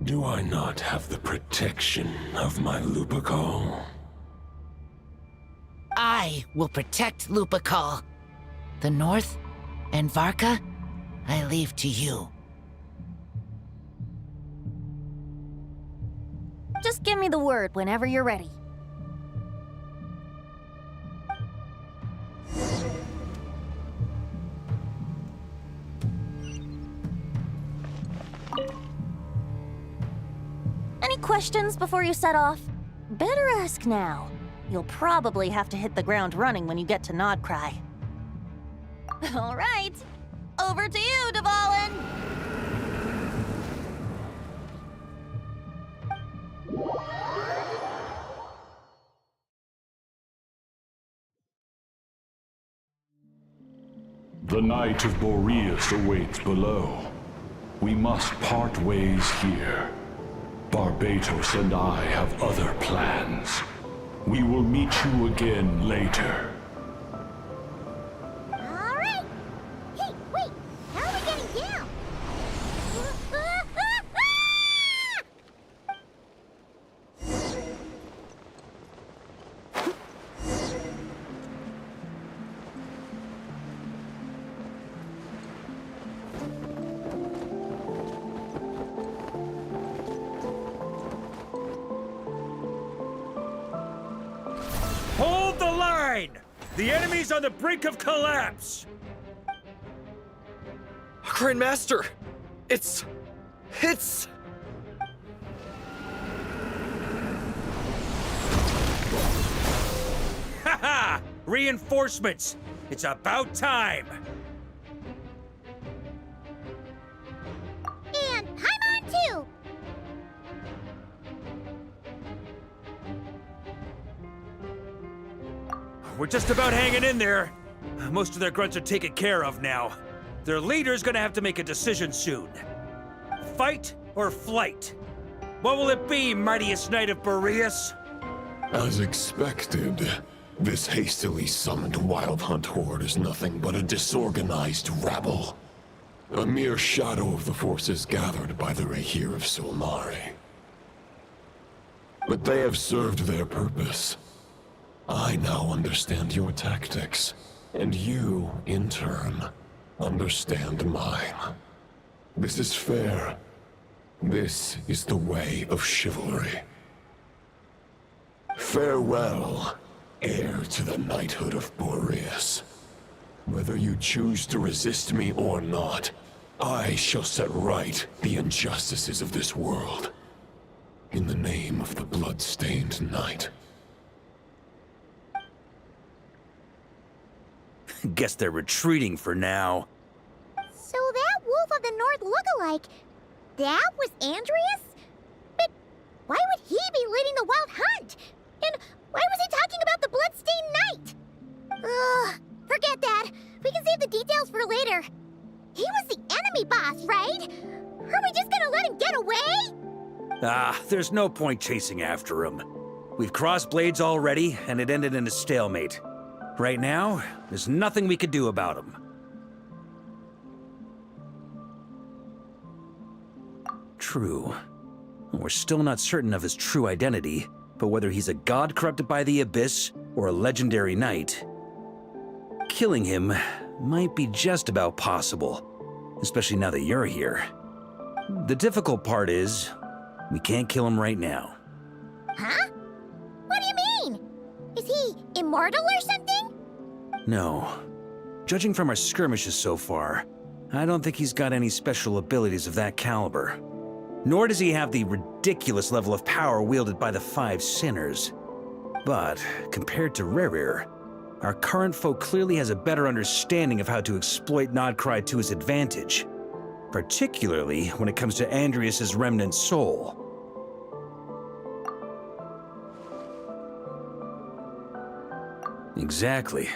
do I not have the protection of my Lupacol? I will protect Lupacol. The North and Varka, I leave to you. Just give me the word whenever you're ready. Any questions before you set off? Better ask now. You'll probably have to hit the ground running when you get to Nodcry. All right, over to you, Dvalin! The Knight of Boreas awaits below. We must part ways here. Barbatos and I have other plans. We will meet you again later. All right. Hey, wait. How are we getting down? Hold the line! The enemy's on the brink of collapse! Grandmaster! It's... Haha! Reinforcements! It's about time! And Paimon too! We're just about hanging in there. Most of their grunts are taken care of now. Their leader's gonna have to make a decision soon. Fight or flight? What will it be, mightiest knight of Boreas? As expected, this hastily summoned Wild Hunt horde is nothing but a disorganized rabble. A mere shadow of the forces gathered by the Rahir of Solnari. But they have served their purpose. I now understand your tactics, and you, in turn, understand mine. This is fair. This is the way of chivalry. Farewell, heir to the knighthood of Boreas. Whether you choose to resist me or not, I shall set right the injustices of this world. In the name of the blood-stained knight. Guess they're retreating for now. So that Wolf of the North lookalike, that was Andreas? But why would he be leading the Wild Hunt? And why was he talking about the Bloodstained Knight? Ugh, forget that. We can save the details for later. He was the enemy boss, right? Are we just gonna let him get away? There's no point chasing after him. We've crossed blades already, and it ended in a stalemate. Right now, there's nothing we could do about him. True. We're still not certain of his true identity, but whether he's a god corrupted by the Abyss or a legendary knight, killing him might be just about possible, especially now that you're here. The difficult part is, we can't kill him right now. Huh? What do you mean? Is he immortal or something? No. Judging from our skirmishes so far, I don't think he's got any special abilities of that caliber. Nor does he have the ridiculous level of power wielded by the Five Sinners. But, compared to Rerir, our current foe clearly has a better understanding of how to exploit Nodcry to his advantage, particularly when it comes to Andreas' remnant soul. Exactly.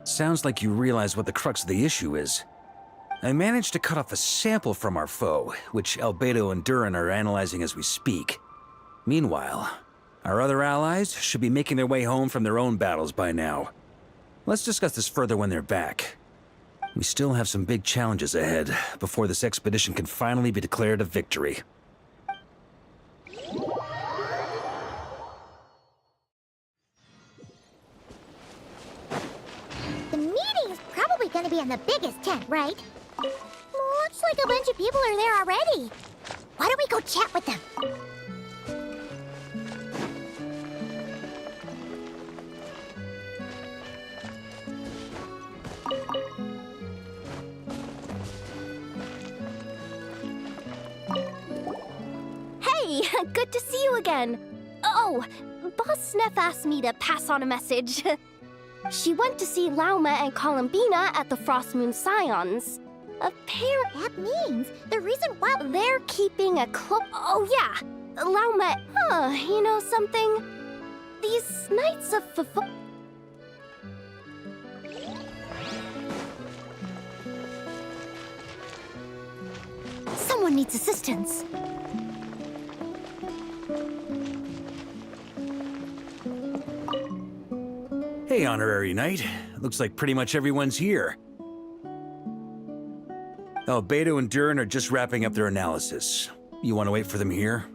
Sounds like you realize what the crux of the issue is. I managed to cut off a sample from our foe, which Albedo and Durin are analyzing as we speak. Meanwhile, our other allies should be making their way home from their own battles by now. Let's discuss this further when they're back. We still have some big challenges ahead before this expedition can finally be declared a victory. The meeting is probably gonna be in the biggest tent, right? Looks like a bunch of people are there already. Why don't we go chat with them? Hey, good to see you again. Oh, Boss Sneff asked me to pass on a message. She went to see Lauma and Columbina at the Frost Moon Scions. That means the reason why they're keeping a Oh yeah, Lauma. You know something? These Knights of someone needs assistance. Hey, Honorary Knight. Looks like pretty much everyone's here. Albedo and Durin are just wrapping up their analysis. You want to wait for them here?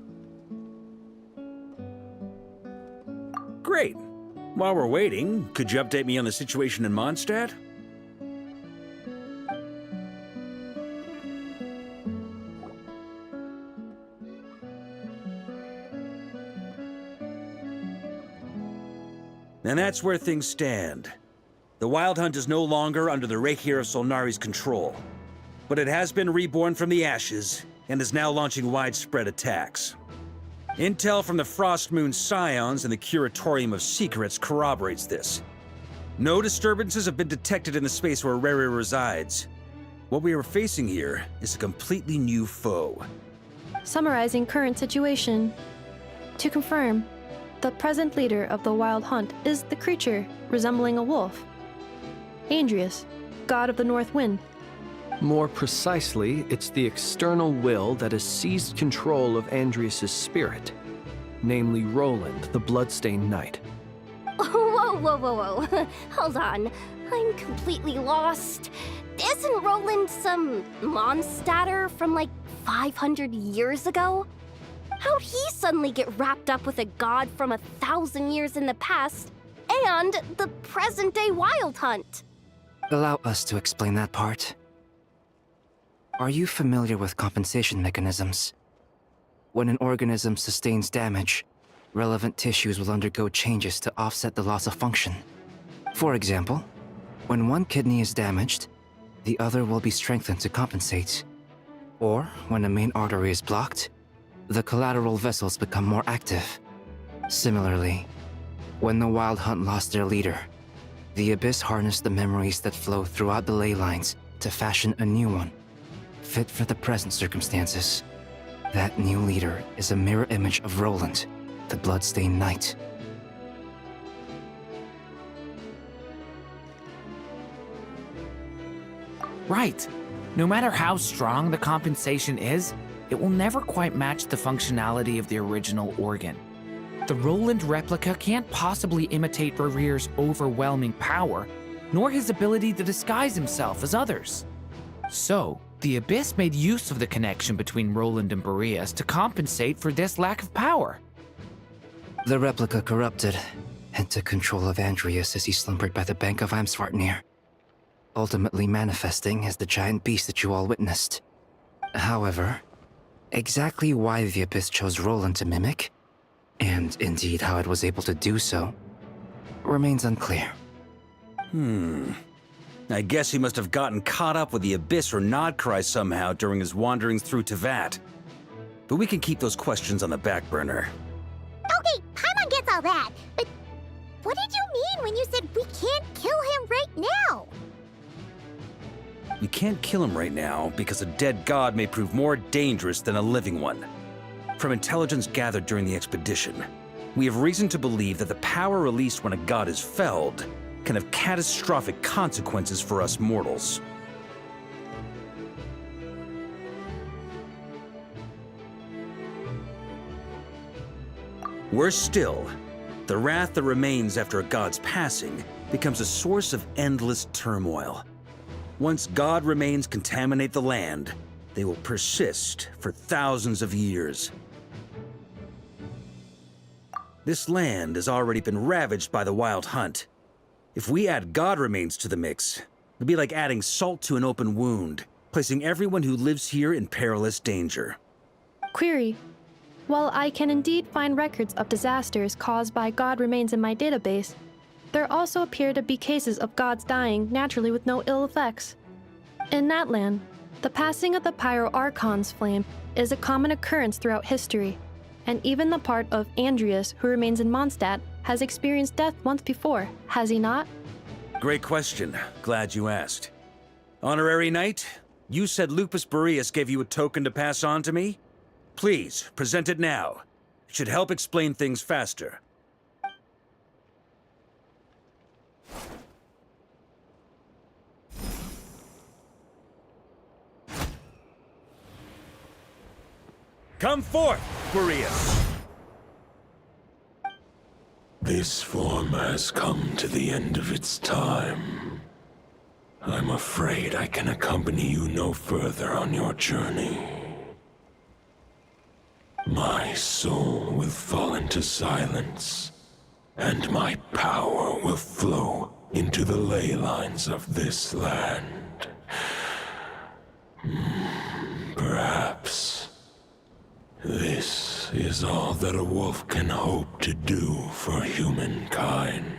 Great. While we're waiting, could you update me on the situation in Mondstadt? And that's where things stand. The Wild Hunt is no longer under the Rahir of Solnari's control, but it has been reborn from the ashes and is now launching widespread attacks. Intel from the Frost Moon Scions and the Curatorium of Secrets corroborates this. No disturbances have been detected in the space where Rerir resides. What we are facing here is a completely new foe. Summarizing current situation. To confirm, the present leader of the Wild Hunt is the creature resembling a wolf. Andrius, god of the north wind. More precisely, it's the external will that has seized control of Andrius' spirit, namely Roland, the bloodstained knight. Whoa, whoa, whoa, whoa. Hold on. I'm completely lost. Isn't Roland some monstatter from like 500 years ago? How'd he suddenly get wrapped up with a god from 1,000 years in the past and the present-day Wild Hunt? Allow us to explain that part. Are you familiar with compensation mechanisms? When an organism sustains damage, relevant tissues will undergo changes to offset the loss of function. For example, when one kidney is damaged, the other will be strengthened to compensate. Or, when a main artery is blocked, the collateral vessels become more active. Similarly, when the Wild Hunt lost their leader, the Abyss harnessed the memories that flow throughout the ley lines to fashion a new one, fit for the present circumstances. That new leader is a mirror image of Roland, the bloodstained knight. Right. No matter how strong the compensation is, it will never quite match the functionality of the original organ. The Roland replica can't possibly imitate Barir's overwhelming power, nor his ability to disguise himself as others. So, the Abyss made use of the connection between Roland and Boreas to compensate for this lack of power. The replica corrupted and took control of Andrius as he slumbered by the bank of Eimsvartnir, ultimately manifesting as the giant beast that you all witnessed. However, exactly why the Abyss chose Roland to mimic, and indeed how it was able to do so, remains unclear. I guess he must have gotten caught up with the Abyss or Nodcry somehow during his wanderings through Tevat. But we can keep those questions on the back burner. Okay, Paimon gets all that, but what did you mean when you said we can't kill him right now? We can't kill him right now because a dead god may prove more dangerous than a living one. From intelligence gathered during the expedition, we have reason to believe that the power released when a god is felled can have catastrophic consequences for us mortals. Worse still, the wrath that remains after a god's passing becomes a source of endless turmoil. Once god remains contaminate the land, they will persist for thousands of years. This land has already been ravaged by the Wild Hunt. If we add god remains to the mix, it'd be like adding salt to an open wound, placing everyone who lives here in perilous danger. Query. While I can indeed find records of disasters caused by god remains in my database, there also appear to be cases of gods dying naturally with no ill effects. In that land, the passing of the Pyro-Archon's flame is a common occurrence throughout history, and even the part of Andrius who remains in Mondstadt has experienced death once before, has he not? Great question. Glad you asked. Honorary Knight, you said Lupus Boreas gave you a token to pass on to me? Please, present it now. It should help explain things faster. Come forth, Boreas! This form has come to the end of its time. I'm afraid I can accompany you no further on your journey. My soul will fall into silence, and my power will flow into the ley lines of this land. Perhaps this is all that a wolf can hope to do for humankind.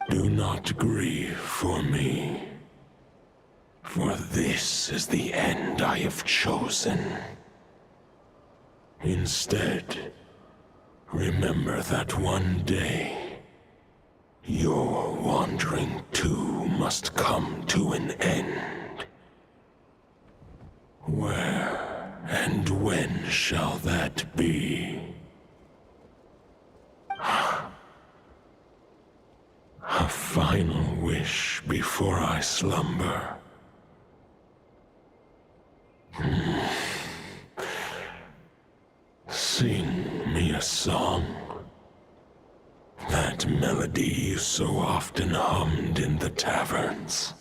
Do not grieve for me, for this is the end I have chosen. Instead, remember that one day, your wandering too must come to an end. Where and when shall that be? A final wish before I slumber. Sing me a song. That melody you so often hummed in the taverns.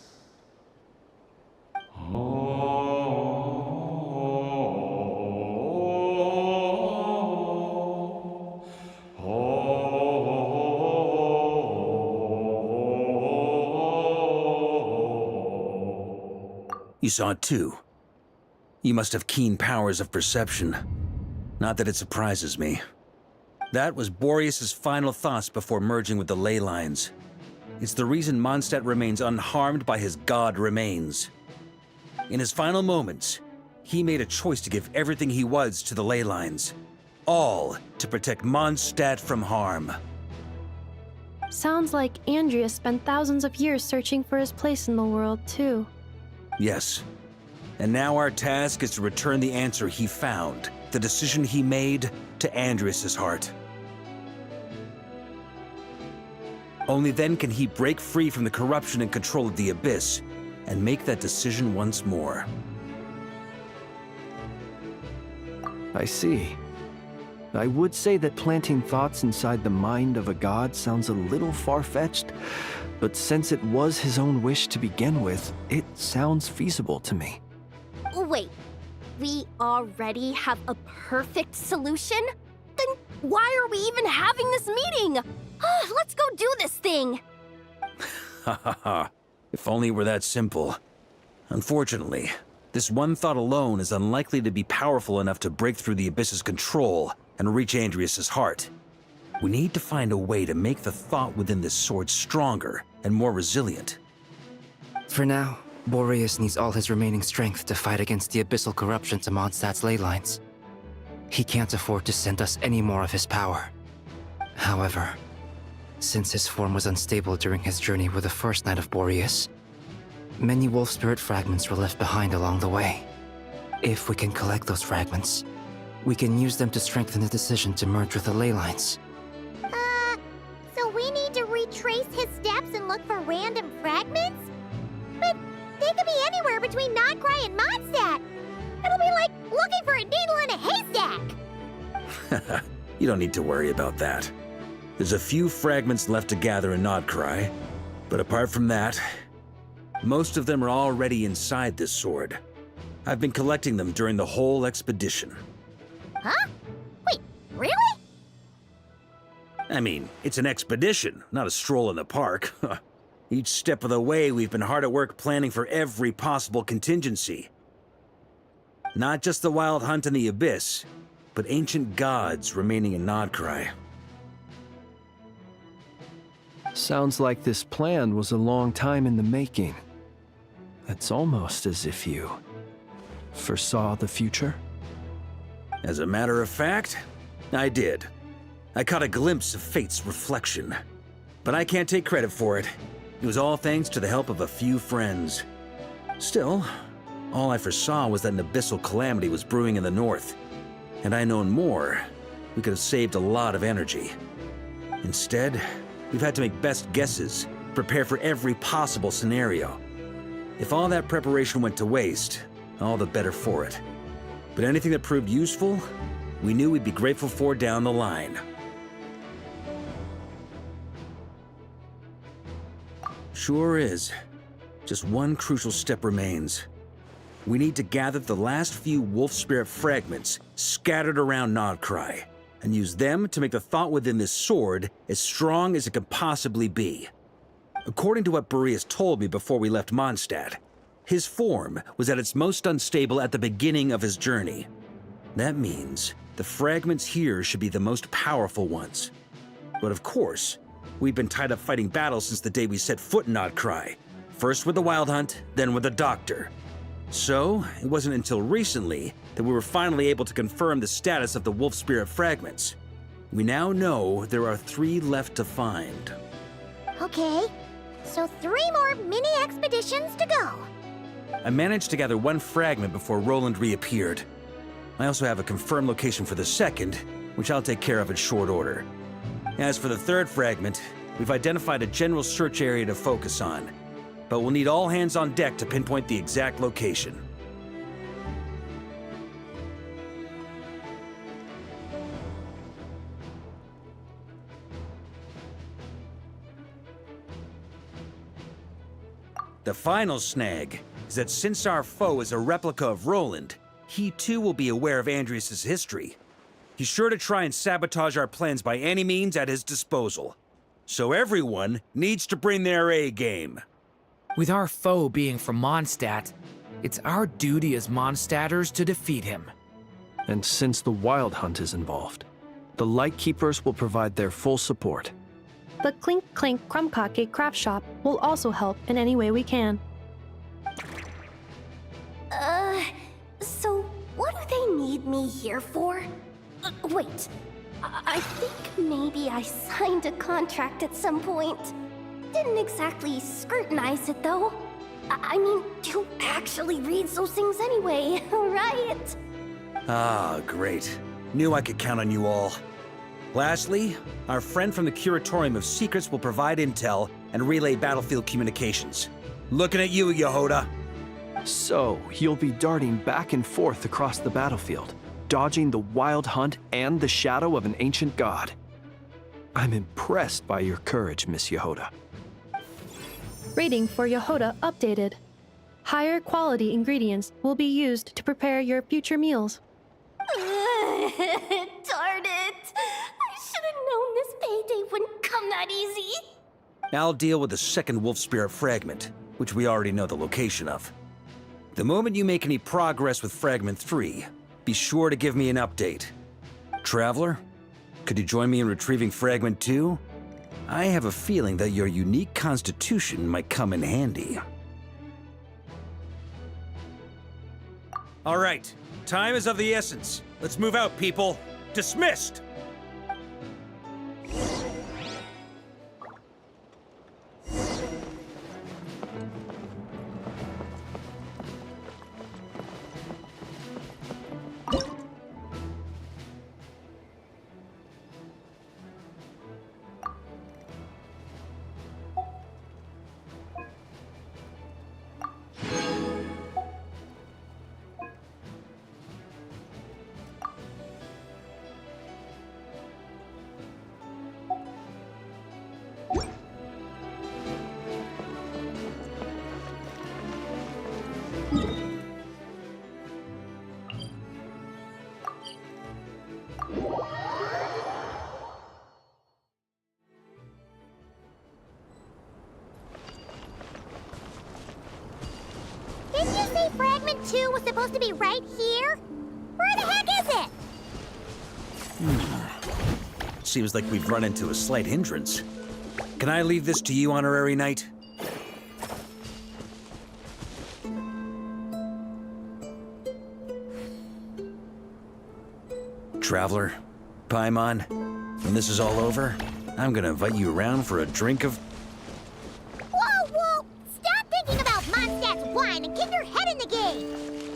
You saw it too. You must have keen powers of perception. Not that it surprises me. That was Boreas's final thoughts before merging with the ley lines. It's the reason Mondstadt remains unharmed by his god remains. In his final moments, he made a choice to give everything he was to the ley lines. All to protect Mondstadt from harm. Sounds like Andreas spent thousands of years searching for his place in the world, too. Yes. And now our task is to return the answer he found, the decision he made, to Andreas's heart. Only then can he break free from the corruption and control of the Abyss, and make that decision once more. I see. I would say that planting thoughts inside the mind of a god sounds a little far-fetched, but since it was his own wish to begin with, it sounds feasible to me. Wait, we already have a perfect solution? Then why are we even having this meeting? Let's go do this thing! Ha ha ha. If only it were that simple. Unfortunately, this one thought alone is unlikely to be powerful enough to break through the Abyss's control and reach Andreas's heart. We need to find a way to make the thought within this sword stronger and more resilient. For now, Boreas needs all his remaining strength to fight against the abyssal corruption to Mondstadt's ley lines. He can't afford to send us any more of his power. However, since his form was unstable during his journey with the first Knight of Boreas, many wolf spirit fragments were left behind along the way. If we can collect those fragments, we can use them to strengthen the decision to merge with the ley lines. So we need to retrace his steps and look for random fragments? But they could be anywhere between Nodcry and Mondstadt. It'll be like looking for a needle in a haystack. You don't need to worry about that. There's a few fragments left to gather in Nodcry, but apart from that, most of them are already inside this sword. I've been collecting them during the whole expedition. Huh? Wait, really? I mean, it's an expedition, not a stroll in the park. Each step of the way, we've been hard at work planning for every possible contingency. Not just the wild hunt in the Abyss, but ancient gods remaining in Nodcry. Sounds like this plan was a long time in the making. It's almost as if you foresaw the future. As a matter of fact, I did. I caught a glimpse of fate's reflection. But I can't take credit for it. It was all thanks to the help of a few friends. Still, all I foresaw was that an abyssal calamity was brewing in the north. Had I known more, we could have saved a lot of energy. Instead, we've had to make best guesses, prepare for every possible scenario. If all that preparation went to waste, all the better for it. But anything that proved useful, we knew we'd be grateful for down the line. Sure is. Just one crucial step remains. We need to gather the last few wolf spirit fragments scattered around Nodcry, and use them to make the thought within this sword as strong as it could possibly be. According to what Boreas told me before we left Mondstadt, his form was at its most unstable at the beginning of his journey. That means the fragments here should be the most powerful ones. But of course, we've been tied up fighting battles since the day we set foot in Nodcry. First with the Wild Hunt, then with the Doctor. So, it wasn't until recently that we were finally able to confirm the status of the Wolf Spirit fragments. We now know there are 3 left to find. Okay, so 3 more mini expeditions to go. I managed to gather 1 fragment before Roland reappeared. I also have a confirmed location for the second, which I'll take care of in short order. As for the 3rd fragment, we've identified a general search area to focus on, but we'll need all hands on deck to pinpoint the exact location. The final snag is that since our foe is a replica of Roland, he too will be aware of Andrias' history. He's sure to try and sabotage our plans by any means at his disposal. So everyone needs to bring their A game. With our foe being from Mondstadt, it's our duty as Mondstadters to defeat him. And since the Wild Hunt is involved, the Lightkeepers will provide their full support. The Clink Clink Krumkake craft shop will also help in any way we can. So what do they need me here for? Wait, I think maybe I signed a contract at some point. Didn't exactly scrutinize it though. I mean, who actually reads those things anyway, right? Ah, great. Knew I could count on you all. Lastly, our friend from the Curatorium of Secrets will provide intel and relay battlefield communications. Looking at you, Yehoda. So, you'll be darting back and forth across the battlefield, dodging the Wild Hunt and the shadow of an ancient god. I'm impressed by your courage, Miss Yehoda. Rating for Yehoda updated. Higher quality ingredients will be used to prepare your future meals. Darn it! I should have known this payday wouldn't come that easy. I'll deal with the second Wolf Spirit fragment, which we already know the location of. The moment you make any progress with Fragment 3, be sure to give me an update. Traveler, could you join me in retrieving Fragment 2? I have a feeling that your unique constitution might come in handy. All right, time is of the essence. Let's move out, people. Dismissed! Didn't you say Fragment 2 was supposed to be right here? Where the heck is it? Seems like we've run into a slight hindrance. Can I leave this to you, Honorary Knight? Traveler, Paimon, when this is all over, I'm gonna invite you around for a drink of... Whoa! Stop thinking about Mondstadt's wine and keep your head in the game!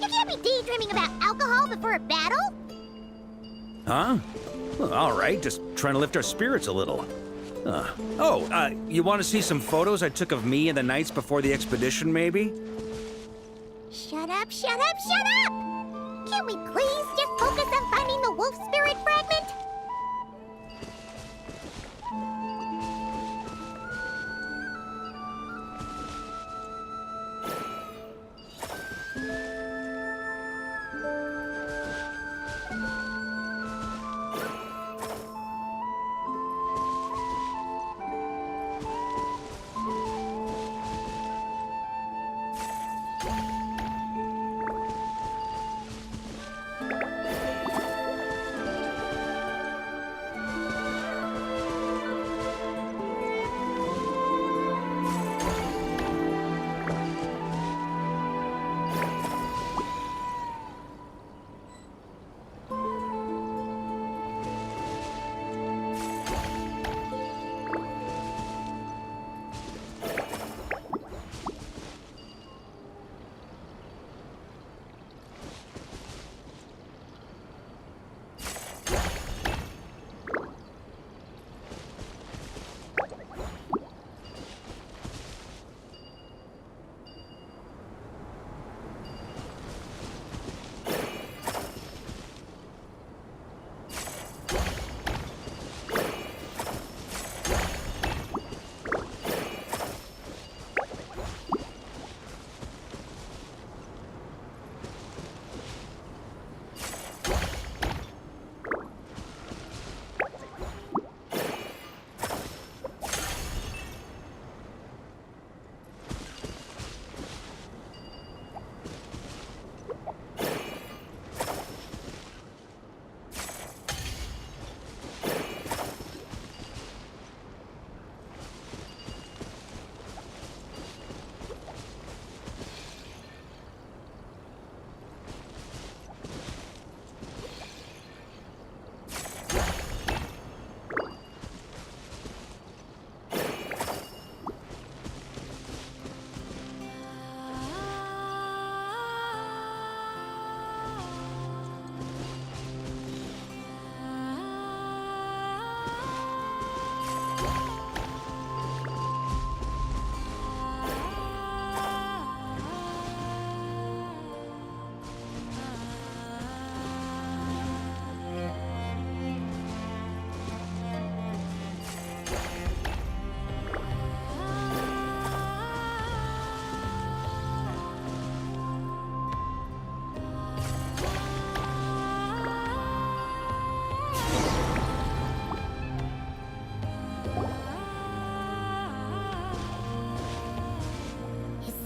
You can't be daydreaming about alcohol before a battle! Huh? Well, all right, just trying to lift our spirits a little. You want to see some photos I took of me and the knights before the expedition, maybe? Shut up! Can't we please just focus on finding the wolf spirit fragment?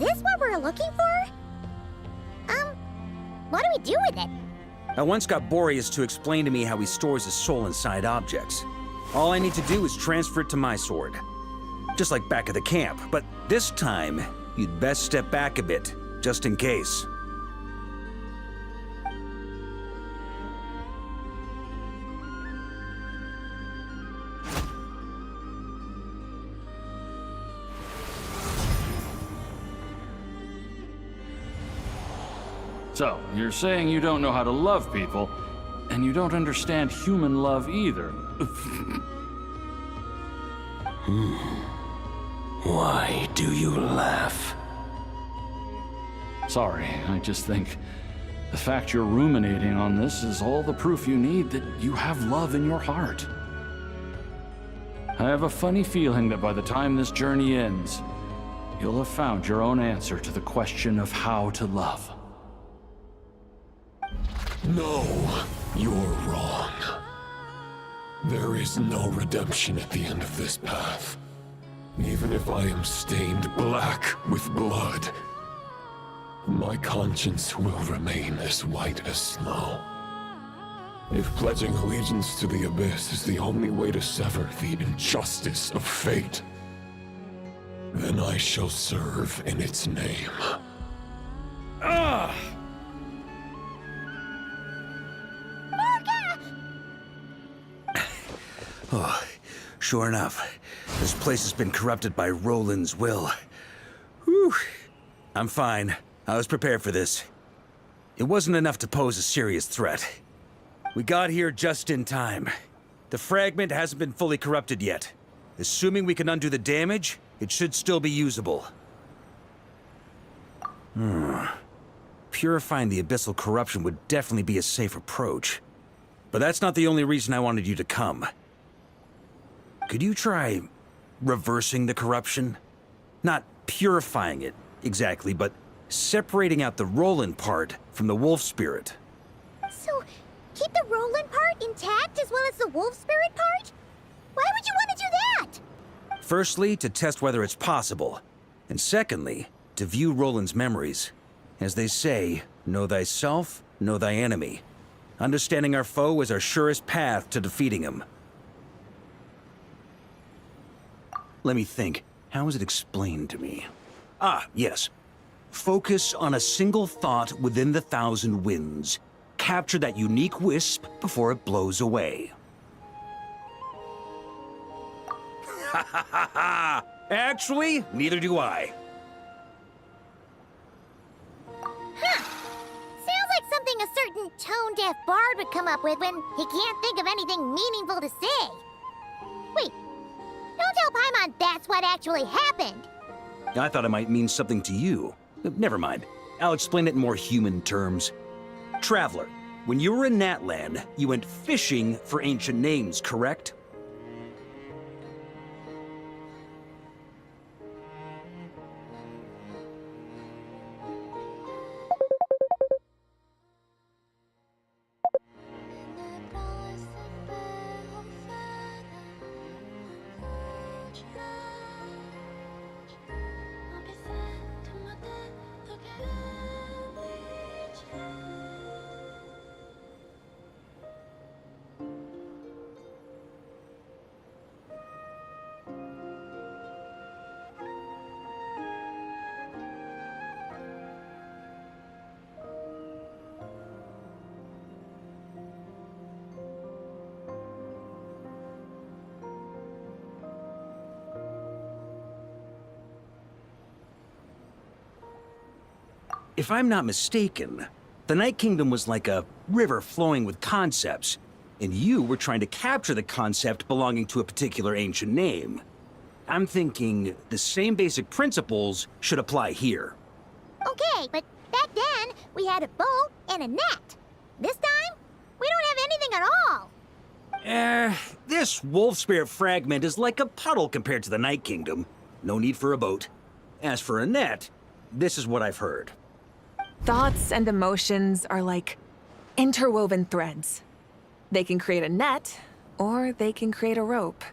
this what we're looking for? What do we do with it? I once got Boreas to explain to me how he stores his soul inside objects. All I need to do is transfer it to my sword. Just like back at the camp, but this time, you'd best step back a bit, just in case. So, you're saying you don't know how to love people, and you don't understand human love either. Why do you laugh? Sorry, I just think the fact you're ruminating on this is all the proof you need that you have love in your heart. I have a funny feeling that by the time this journey ends, you'll have found your own answer to the question of how to love. No, you're wrong. There is no redemption at the end of this path. Even if I am stained black with blood, my conscience will remain as white as snow. If pledging allegiance to the Abyss is the only way to sever the injustice of fate, then I shall serve in its name. Ugh! Oh, sure enough, this place has been corrupted by Roland's will. Whew. I'm fine. I was prepared for this. It wasn't enough to pose a serious threat. We got here just in time. The fragment hasn't been fully corrupted yet. Assuming we can undo the damage, it should still be usable. Purifying the abyssal corruption would definitely be a safe approach. But that's not the only reason I wanted you to come. Could you try reversing the corruption? Not purifying it, exactly, but separating out the Roland part from the wolf spirit. So, keep the Roland part intact as well as the wolf spirit part? Why would you want to do that? Firstly, to test whether it's possible. And secondly, to view Roland's memories. As they say, know thyself, know thy enemy. Understanding our foe is our surest path to defeating him. Let me think. How was it explained to me? Ah, yes. Focus on a single thought within the 1,000 winds. Capture that unique wisp before it blows away. Ha ha ha ha! Actually, neither do I. Huh. Sounds like something a certain tone-deaf bard would come up with when he can't think of anything meaningful to say. Wait, don't tell Paimon that's what actually happened. I thought it might mean something to you. Never mind. I'll explain it in more human terms. Traveler, when you were in Natland, you went fishing for ancient names, correct? If I'm not mistaken, the Night Kingdom was like a river flowing with concepts, and you were trying to capture the concept belonging to a particular ancient name. I'm thinking the same basic principles should apply here. Okay, but back then, we had a bow and a net. This time, we don't have anything at all. This wolf spirit fragment is like a puddle compared to the Night Kingdom. No need for a boat. As for a net, this is what I've heard. Thoughts and emotions are like interwoven threads. They can create a net, or they can create a rope.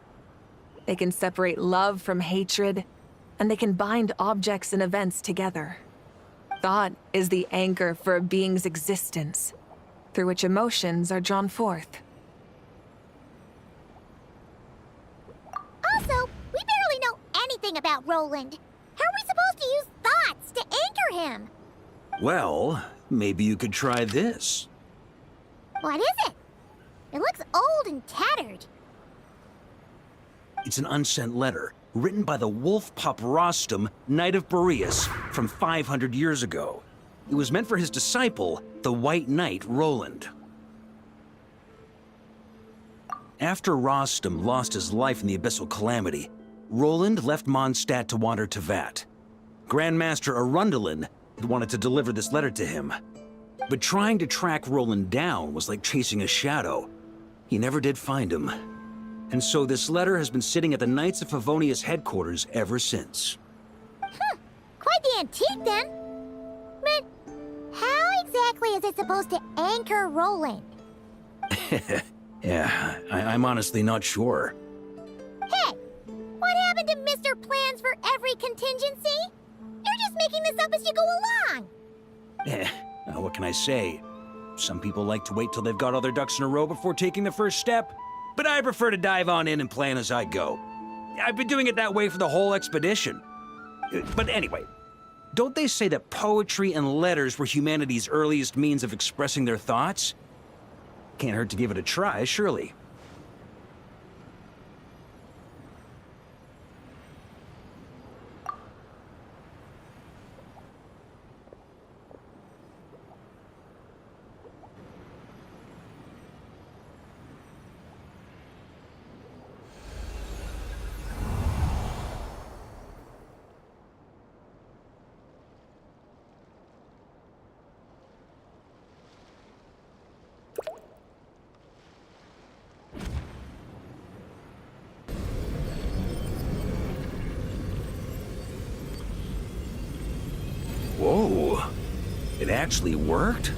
They can separate love from hatred, and they can bind objects and events together. Thought is the anchor for a being's existence, through which emotions are drawn forth. Also, we barely know anything about Roland. How are we supposed to use thoughts to anchor him? Well, maybe you could try this. What is it? It looks old and tattered. It's an unsent letter, written by the wolf pup Rostam, Knight of Boreas, from 500 years ago. It was meant for his disciple, the White Knight Roland. After Rostam lost his life in the Abyssal Calamity, Roland left Mondstadt to wander to Vat. Grandmaster Arundelen had wanted to deliver this letter to him. But trying to track Roland down was like chasing a shadow. He never did find him. And so this letter has been sitting at the Knights of Favonia's headquarters ever since. Quite the antique, then. But how exactly is it supposed to anchor Roland? Yeah, I'm honestly not sure. Hey, what happened to Mr. Plans for every contingency? You're just making this up as you go along. What can I say? Some people like to wait till they've got all their ducks in a row before taking the first step, but I prefer to dive on in and plan as I go. I've been doing it that way for the whole expedition. But anyway, don't they say that poetry and letters were humanity's earliest means of expressing their thoughts? Can't hurt to give it a try, surely. Whoa, it actually worked?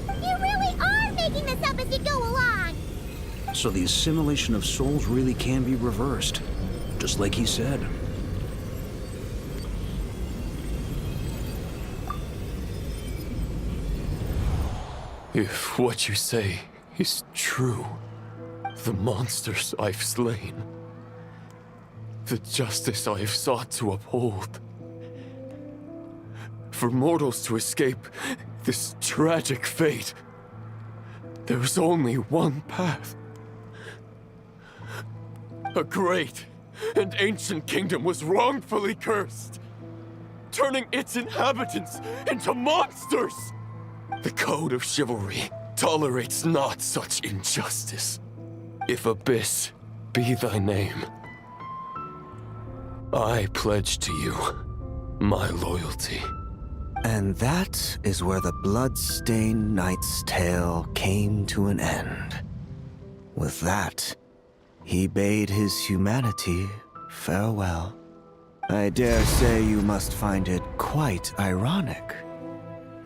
You really are making this up as you go along. So the assimilation of souls really can be reversed, just like he said. If what you say is true, the monsters I've slain, the justice I have sought to uphold, for mortals to escape this tragic fate, there's only one path. A great and ancient kingdom was wrongfully cursed, turning its inhabitants into monsters. The code of chivalry tolerates not such injustice. If Abyss be thy name, I pledge to you my loyalty. And that is where the blood-stained knight's tale came to an end. With that, he bade his humanity farewell. I dare say you must find it quite ironic,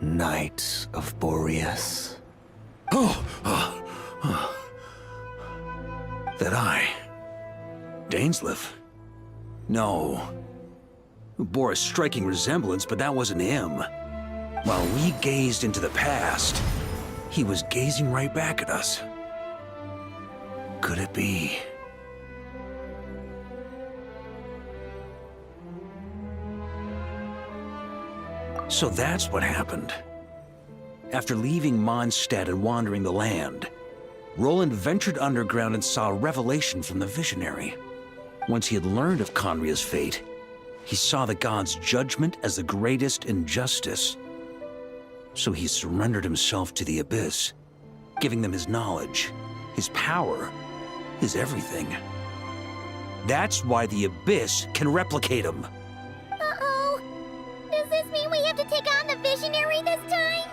Knight of Boreas. That I... Dainsleif? No. Bore a striking resemblance, but that wasn't him. While we gazed into the past, he was gazing right back at us. Could it be? So that's what happened. After leaving Mondstadt and wandering the land, Roland ventured underground and saw a revelation from the Visionary. Once he had learned of Conria's fate, he saw the gods' judgment as the greatest injustice. So he surrendered himself to the Abyss, giving them his knowledge, his power, his everything. That's why the Abyss can replicate him. Uh-oh. Does this mean we have to take on the Visionary this time?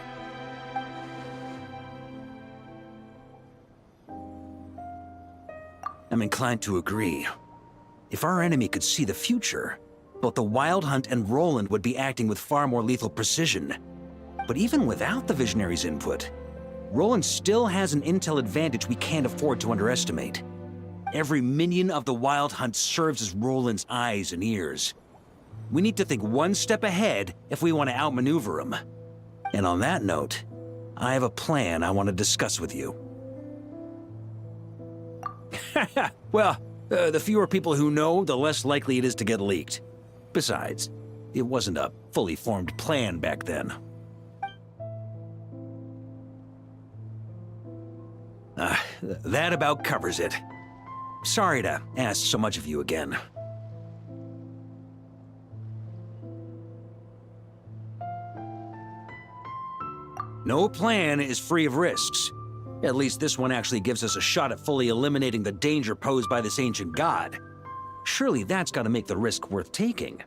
I'm inclined to agree. If our enemy could see the future, both the Wild Hunt and Roland would be acting with far more lethal precision. But even without the Visionary's input, Roland still has an intel advantage we can't afford to underestimate. Every minion of the Wild Hunt serves as Roland's eyes and ears. We need to think one step ahead if we want to outmaneuver them. And on that note, I have a plan I want to discuss with you. Well, the fewer people who know, the less likely it is to get leaked. Besides, it wasn't a fully formed plan back then. That about covers it. Sorry to ask so much of you again. No plan is free of risks. At least this one actually gives us a shot at fully eliminating the danger posed by this ancient god. Surely that's got to make the risk worth taking.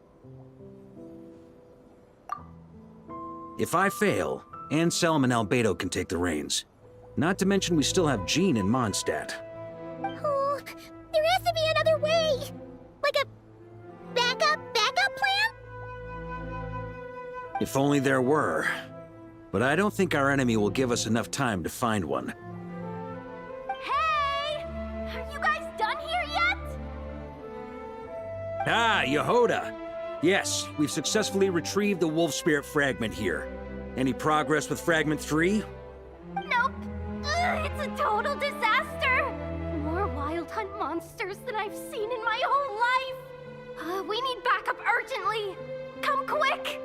If I fail, Anselm and Albedo can take the reins. Not to mention we still have Jean and Mondstadt. Oh, there has to be another way! Like a backup plan? If only there were. But I don't think our enemy will give us enough time to find one. Hey! Are you guys done here yet? Ah, Yehoda! Yes, we've successfully retrieved the Wolf Spirit fragment here. Any progress with Fragment 3? Nope. It's a total disaster. More Wild Hunt monsters than I've seen in my whole life. We need backup urgently. Come quick.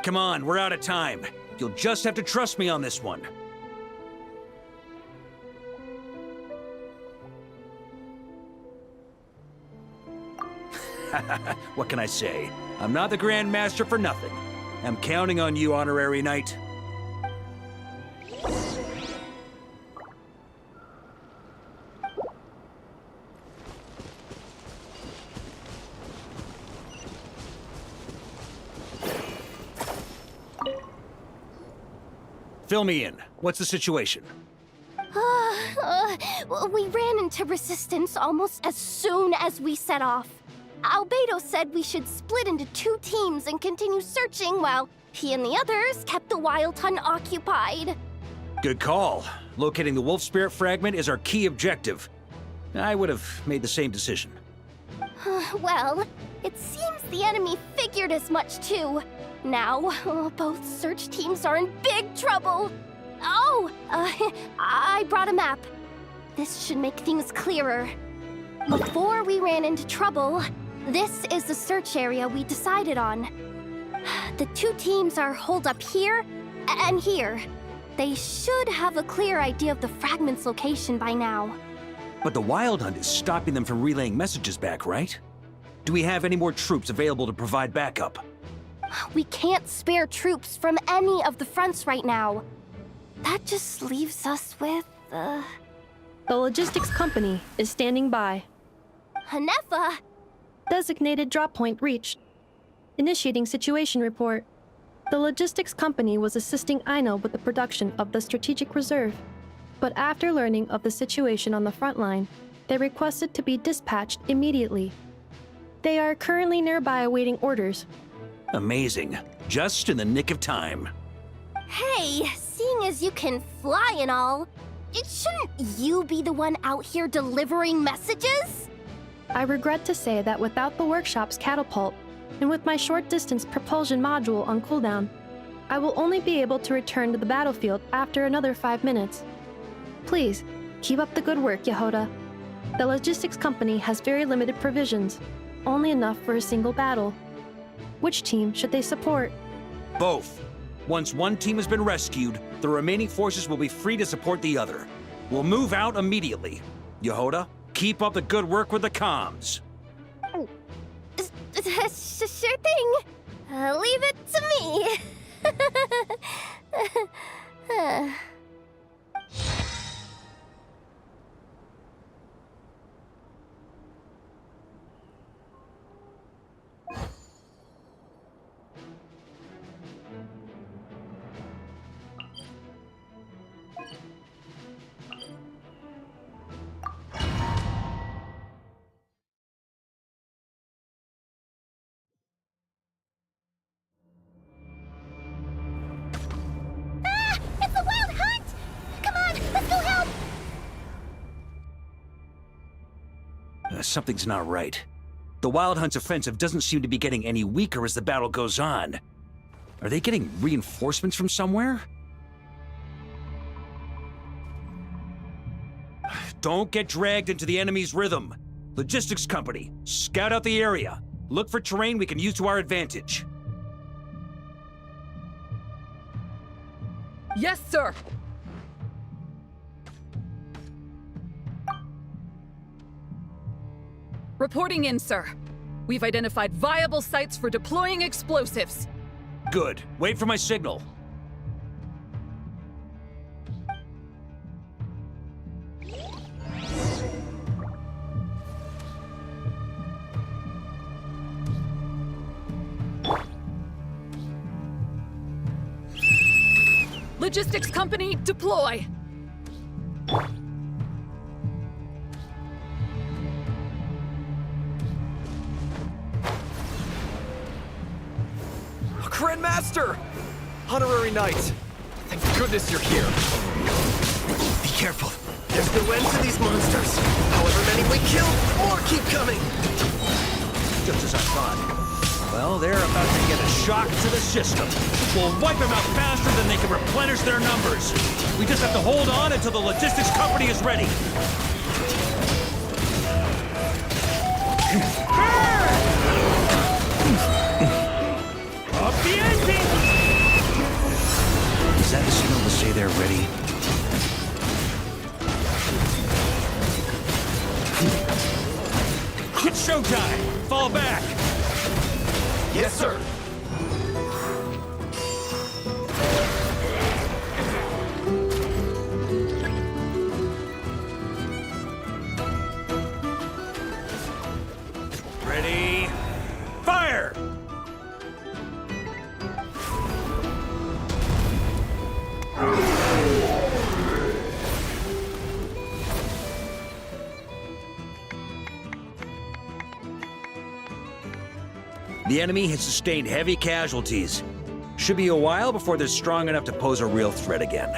Come on, we're out of time. You'll just have to trust me on this one. What can I say? I'm not the Grand Master for nothing. I'm counting on you, Honorary Knight. Fill me in. What's the situation? We ran into resistance almost as soon as we set off. Albedo said we should split into 2 teams and continue searching while he and the others kept the Wild Hunt occupied. Good call. Locating the Wolf Spirit fragment is our key objective. I would have made the same decision. Well, it seems the enemy figured as much too. Now, both search teams are in big trouble. Oh, I brought a map. This should make things clearer. Before we ran into trouble, this is the search area we decided on. The 2 teams are holed up here and here. They should have a clear idea of the fragment's location by now. But the Wild Hunt is stopping them from relaying messages back, right? Do we have any more troops available to provide backup? We can't spare troops from any of the fronts right now. That just leaves us with, The logistics company is standing by. Hanefa! Designated drop point reached. Initiating situation report. The logistics company was assisting Aino with the production of the strategic reserve. But after learning of the situation on the front line, they requested to be dispatched immediately. They are currently nearby awaiting orders. Amazing. Just in the nick of time. Hey, seeing as you can fly and all, shouldn't you be the one out here delivering messages? I regret to say that without the workshop's catapult, and with my short-distance propulsion module on cooldown, I will only be able to return to the battlefield after another 5 minutes. Please, keep up the good work, Yehoda. The logistics company has very limited provisions, only enough for a single battle. Which team should they support? Both. Once one team has been rescued, the remaining forces will be free to support the other. We'll move out immediately. Yehoda, keep up the good work with the comms. Sure thing. Leave it to me. It's the Wild Hunt! Come on, let's go help! Something's not right. The Wild Hunt's offensive doesn't seem to be getting any weaker as the battle goes on. Are they getting reinforcements from somewhere? Don't get dragged into the enemy's rhythm. Logistics company, scout out the area. Look for terrain we can use to our advantage. Yes, sir. Reporting in, sir. We've identified viable sites for deploying explosives. Good. Wait for my signal. Logistics company, deploy! Grandmaster! Honorary Knight! Thank goodness you're here. Be careful. There's no end to these monsters. However many we kill, more keep coming! Just as I thought. Well, they're about to get a shock to the system. We'll wipe them out faster than they can replenish their numbers. We just have to hold on until the logistics company is ready. Up the ante! Is that a signal to say they're ready? It's showtime! Fall back! Yes, sir! Ready? Fire! The enemy has sustained heavy casualties. Should be a while before they're strong enough to pose a real threat again.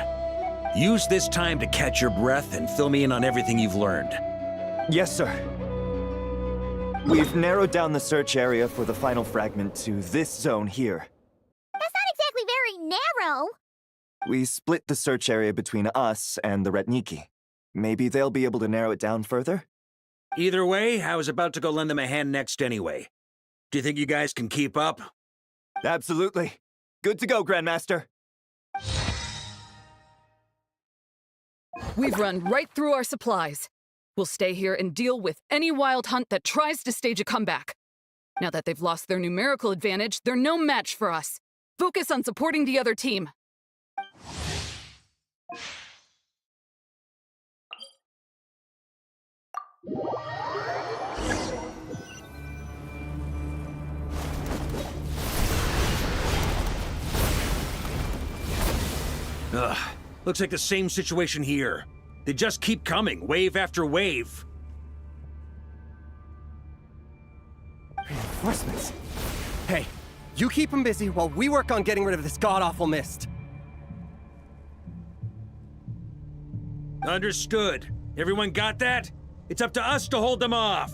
Use this time to catch your breath and fill me in on everything you've learned. Yes, sir. We've narrowed down the search area for the final fragment to this zone here. That's not exactly very narrow. We split the search area between us and the Retniki. Maybe they'll be able to narrow it down further? Either way, I was about to go lend them a hand next anyway. Do you think you guys can keep up? Absolutely. Good to go, Grandmaster. We've run right through our supplies. We'll stay here and deal with any wild hunt that tries to stage a comeback. Now that they've lost their numerical advantage, they're no match for us. Focus on supporting the other team. Ugh, looks like the same situation here. They just keep coming, wave after wave. Reinforcements? Hey, you keep them busy while we work on getting rid of this god-awful mist. Understood. Everyone got that? It's up to us to hold them off.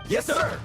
Yes, sir!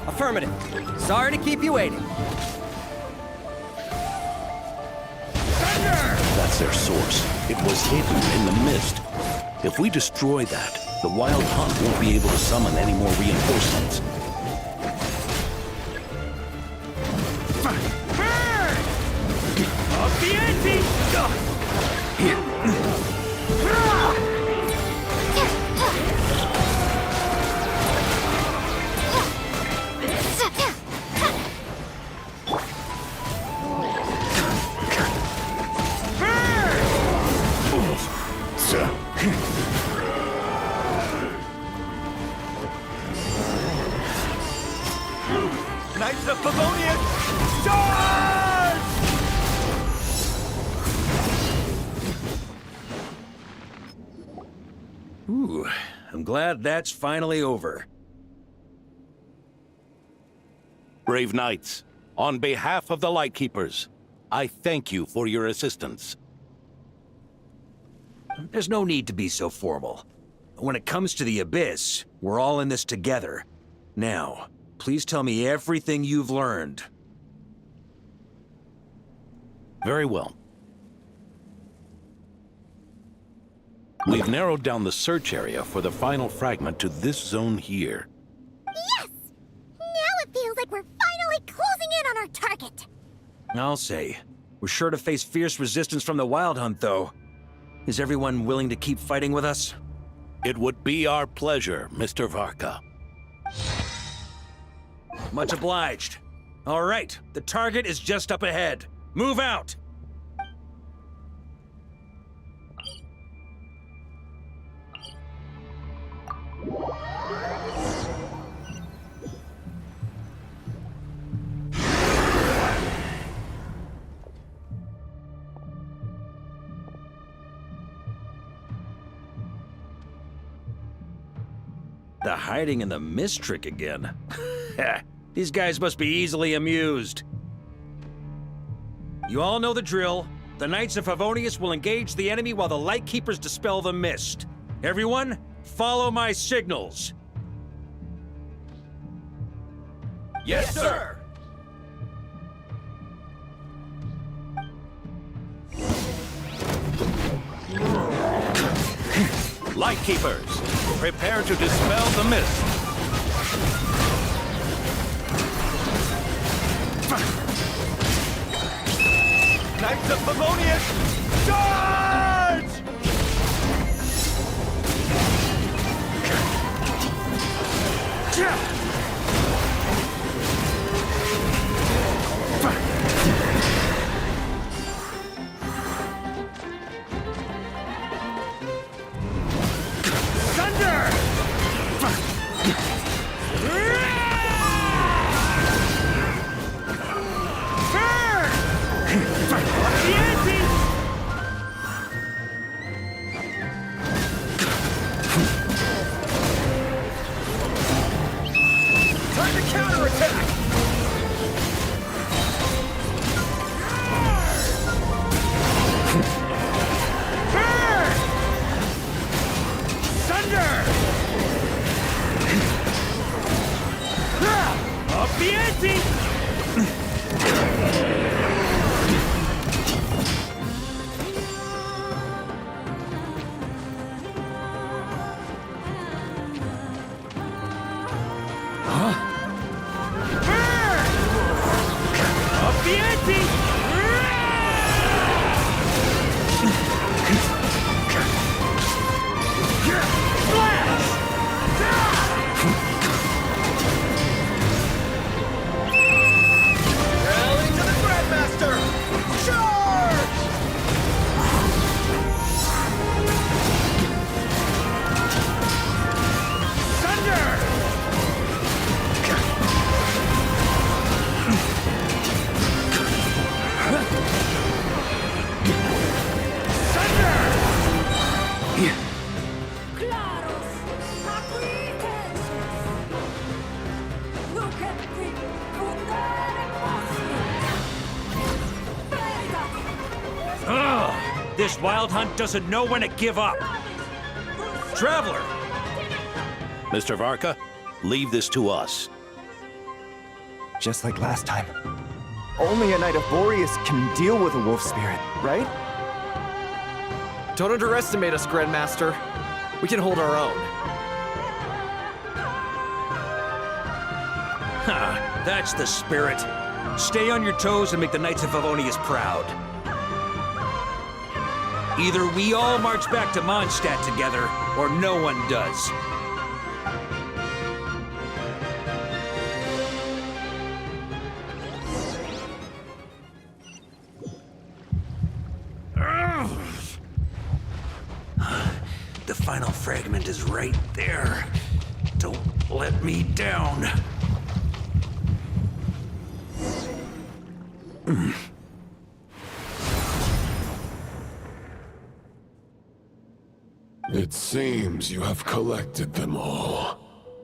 Affirmative. Sorry to keep you waiting. That's their source. It was hidden in the mist. If we destroy that, the Wild Hunt won't be able to summon any more reinforcements. Up the ante! Knights of Favonius, charge! Ooh, I'm glad that's finally over. Brave Knights, on behalf of the Lightkeepers, I thank you for your assistance. There's no need to be so formal. When it comes to the Abyss, we're all in this together. Now, please tell me everything you've learned. Very well. We've narrowed down the search area for the final fragment to this zone here. Yes! Now it feels like we're finally closing in on our target. I'll say. We're sure to face fierce resistance from the Wild Hunt, though. Is everyone willing to keep fighting with us? It would be our pleasure, Mr. Varka. Much obliged. All right, the target is just up ahead. Move out! The hiding in the mist trick again. These guys must be easily amused. You all know the drill. The Knights of Favonius will engage the enemy while the Lightkeepers dispel the mist. Everyone, follow my signals. Yes, sir! Lightkeepers, prepare to dispel the mist. Knights of Favonius, charge! Thunder! Time to counterattack! Thunder! Up the ante! Up the ante! Rally to the Grandmaster! Charge! Thunder! Ugh! This Wild Hunt doesn't know when to give up! Traveler! Mr. Varka, leave this to us. Just like last time. Only a Knight of Boreas can deal with a wolf spirit, right? Don't underestimate us, Grandmaster. We can hold our own. Ha! That's the spirit. Stay on your toes and make the Knights of Favonius proud. Either we all march back to Mondstadt together, or no one does. The final fragment is right there. Don't let me down. It seems you have collected them all,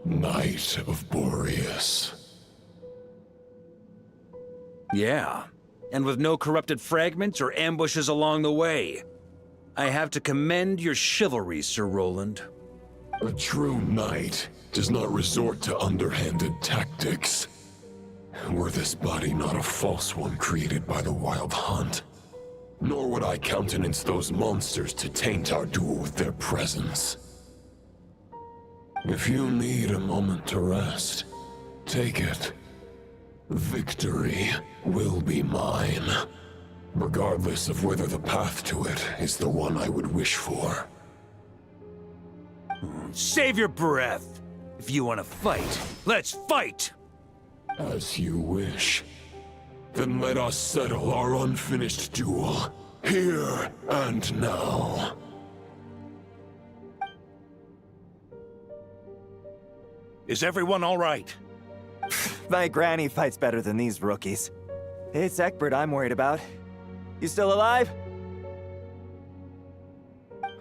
Knight of Boreas. Yeah, and with no corrupted fragments or ambushes along the way. I have to commend your chivalry, Sir Roland. A true knight does not resort to underhanded tactics. Were this body not a false one created by the Wild Hunt, nor would I countenance those monsters to taint our duel with their presence. If you need a moment to rest, take it. Victory will be mine, regardless of whether the path to it is the one I would wish for. Save your breath! If you want to fight, let's fight! As you wish. Then let us settle our unfinished duel, here and now. Is everyone all right? My granny fights better than these rookies. It's Egbert I'm worried about. You still alive?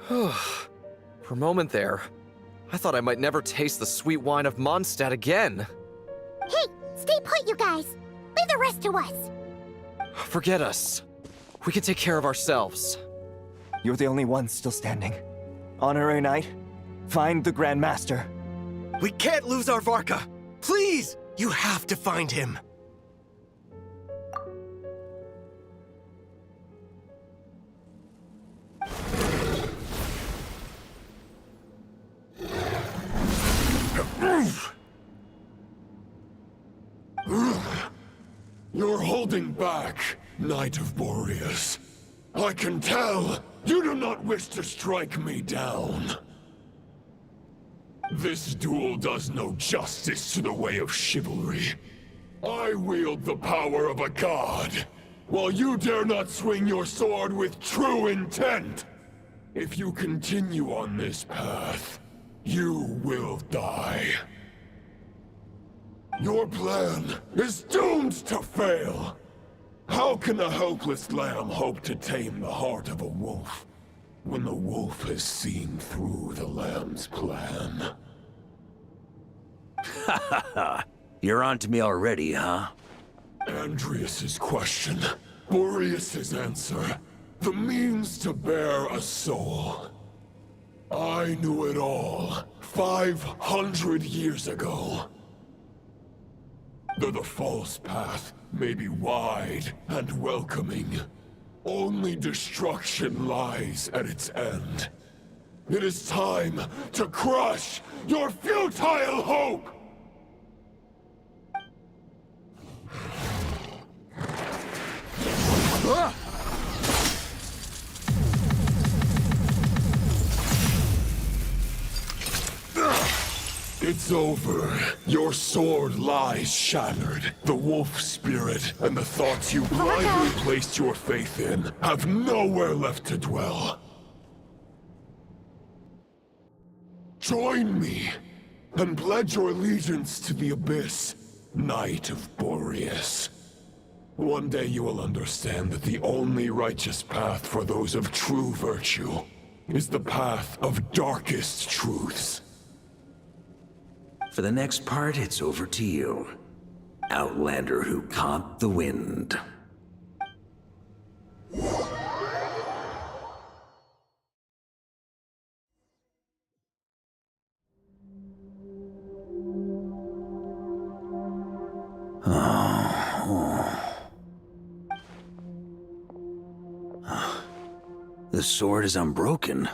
For a moment there, I thought I might never taste the sweet wine of Mondstadt again. Hey, stay put, you guys. Leave the rest to us. Forget us. We can take care of ourselves. You're the only one still standing. Honorary Knight, find the Grand Master. We can't lose our Varka! Please! You have to find him! You're holding back, Knight of Boreas. I can tell you do not wish to strike me down. This duel does no justice to the way of chivalry. I wield the power of a god, while you dare not swing your sword with true intent. If you continue on this path, you will die. Your plan is doomed to fail. How can a helpless lamb hope to tame the heart of a wolf, when the wolf has seen through the lamb's plan? Ha ha ha! You're on to me already, huh? Andreas's question, Boreas's answer, the means to bear a soul. I knew it all 500 years ago. Though the false path may be wide and welcoming, only destruction lies at its end. It is time to crush your futile hope! It's over. Your sword lies shattered. The wolf spirit and the thoughts you blindly placed your faith in have nowhere left to dwell. Join me and pledge your allegiance to the Abyss, Knight of Boreas. One day you will understand that the only righteous path for those of true virtue is the path of darkest truths. For the next part, it's over to you. Outlander who caught the wind. The sword is unbroken,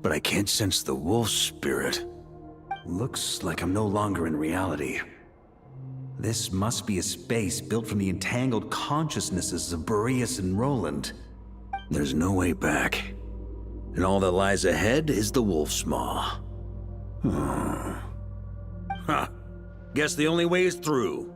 but I can't sense the wolf spirit. Looks like I'm no longer in reality. This must be a space built from the entangled consciousnesses of Boreas and Roland. There's no way back. And all that lies ahead is the wolf's maw. Huh. Guess the only way is through.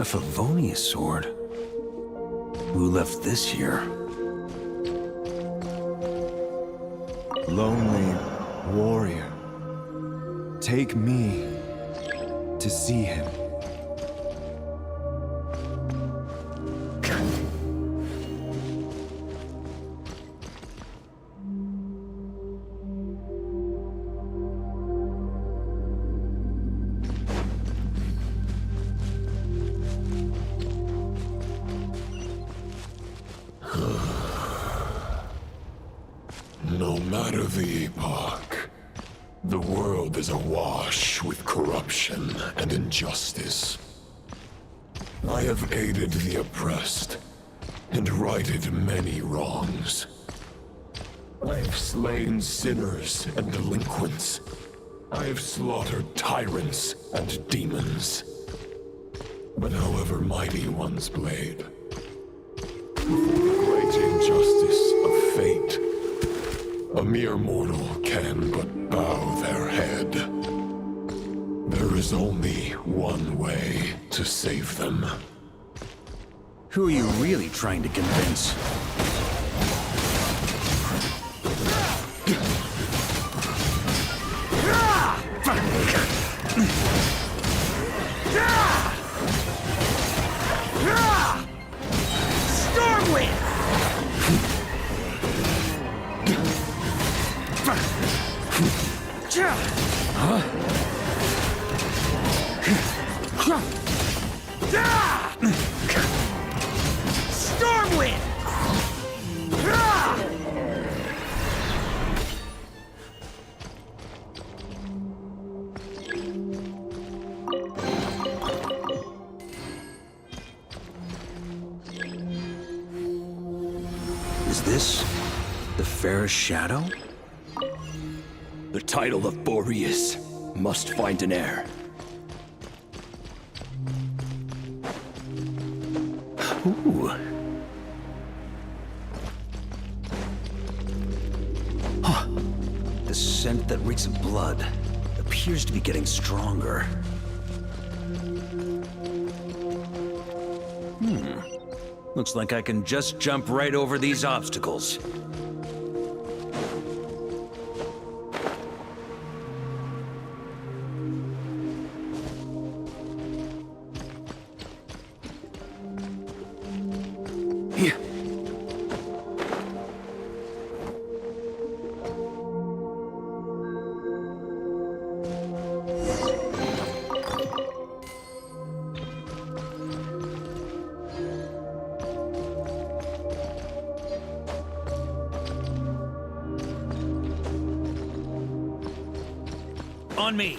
A Favonius sword? Who left this here? Lonely warrior, take me to see him. No matter the epoch, the world is awash with corruption and injustice. I have aided the oppressed and righted many wrongs. I have slain sinners and delinquents. I have slaughtered tyrants and demons. But however mighty one's blade, before the great injustice of fate, a mere mortal can but bow their head. There is only one way to save them. Who are you really trying to convince? Stormwind! Stormwind! Is this the fairest shadow? The title of Boreas must find an heir. Ooh. Huh. The scent that reeks of blood appears to be getting stronger. Looks like I can just jump right over these obstacles. On me!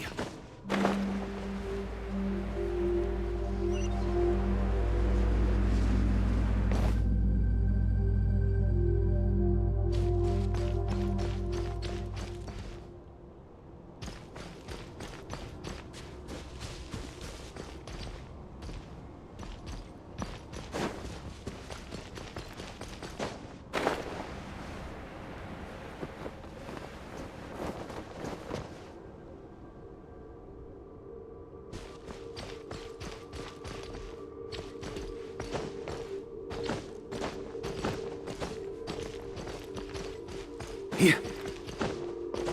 Here.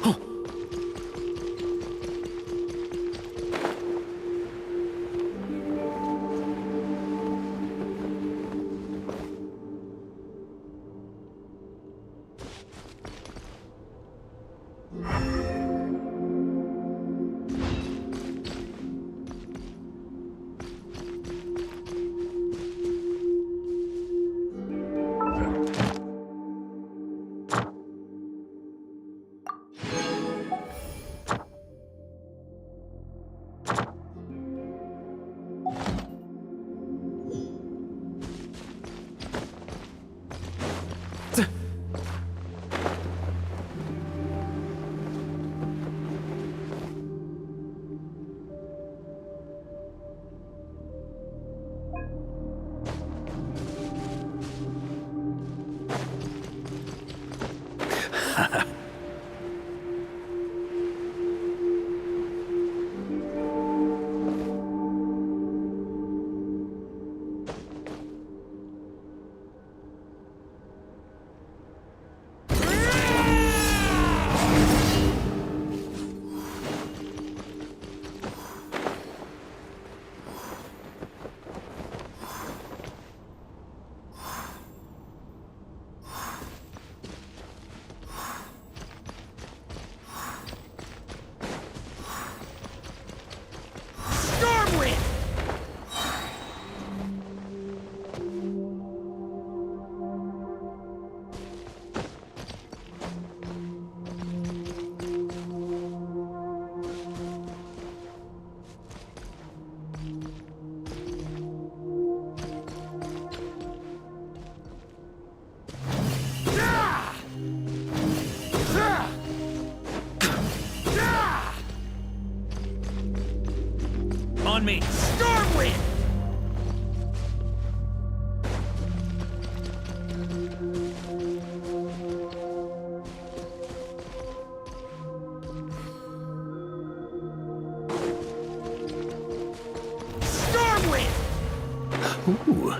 Oh. On me! Stormwind! Stormwind! Ooh.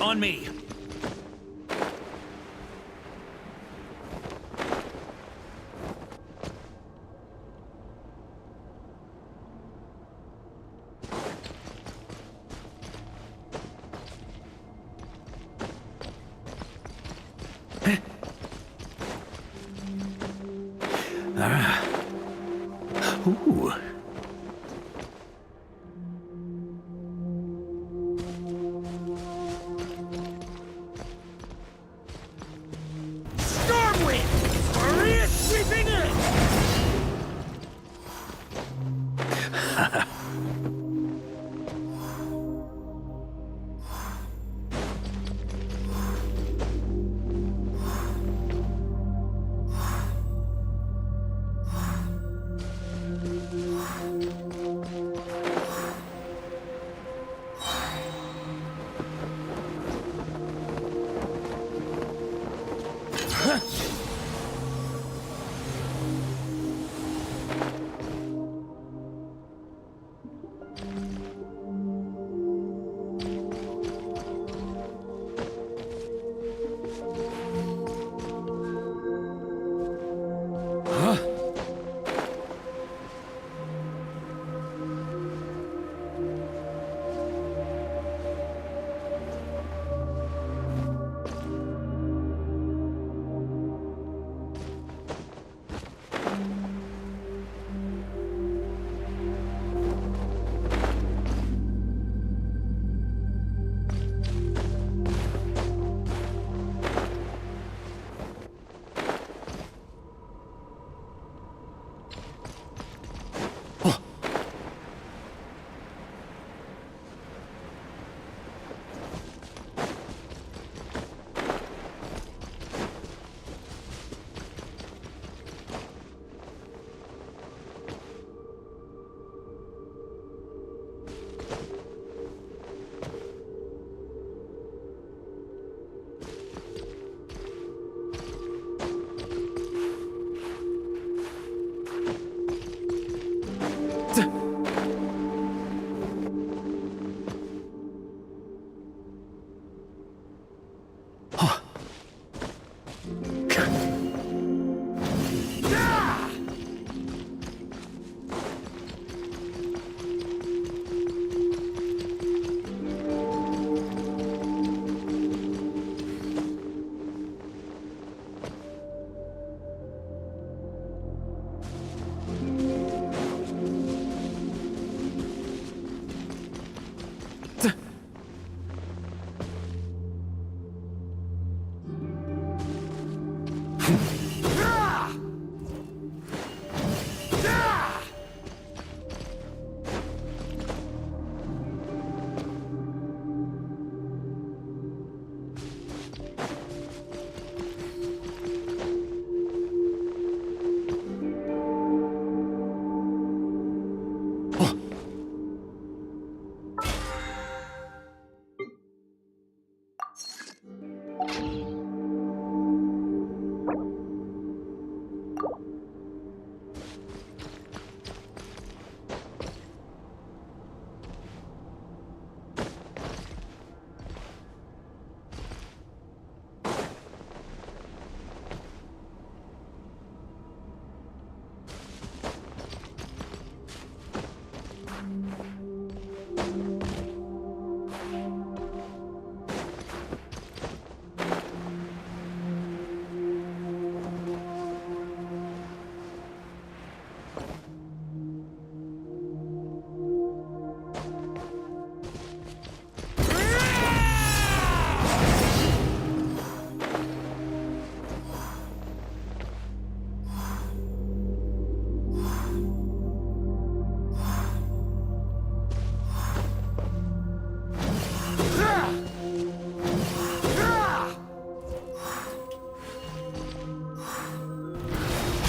On me! Ooh.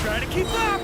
Try to keep up!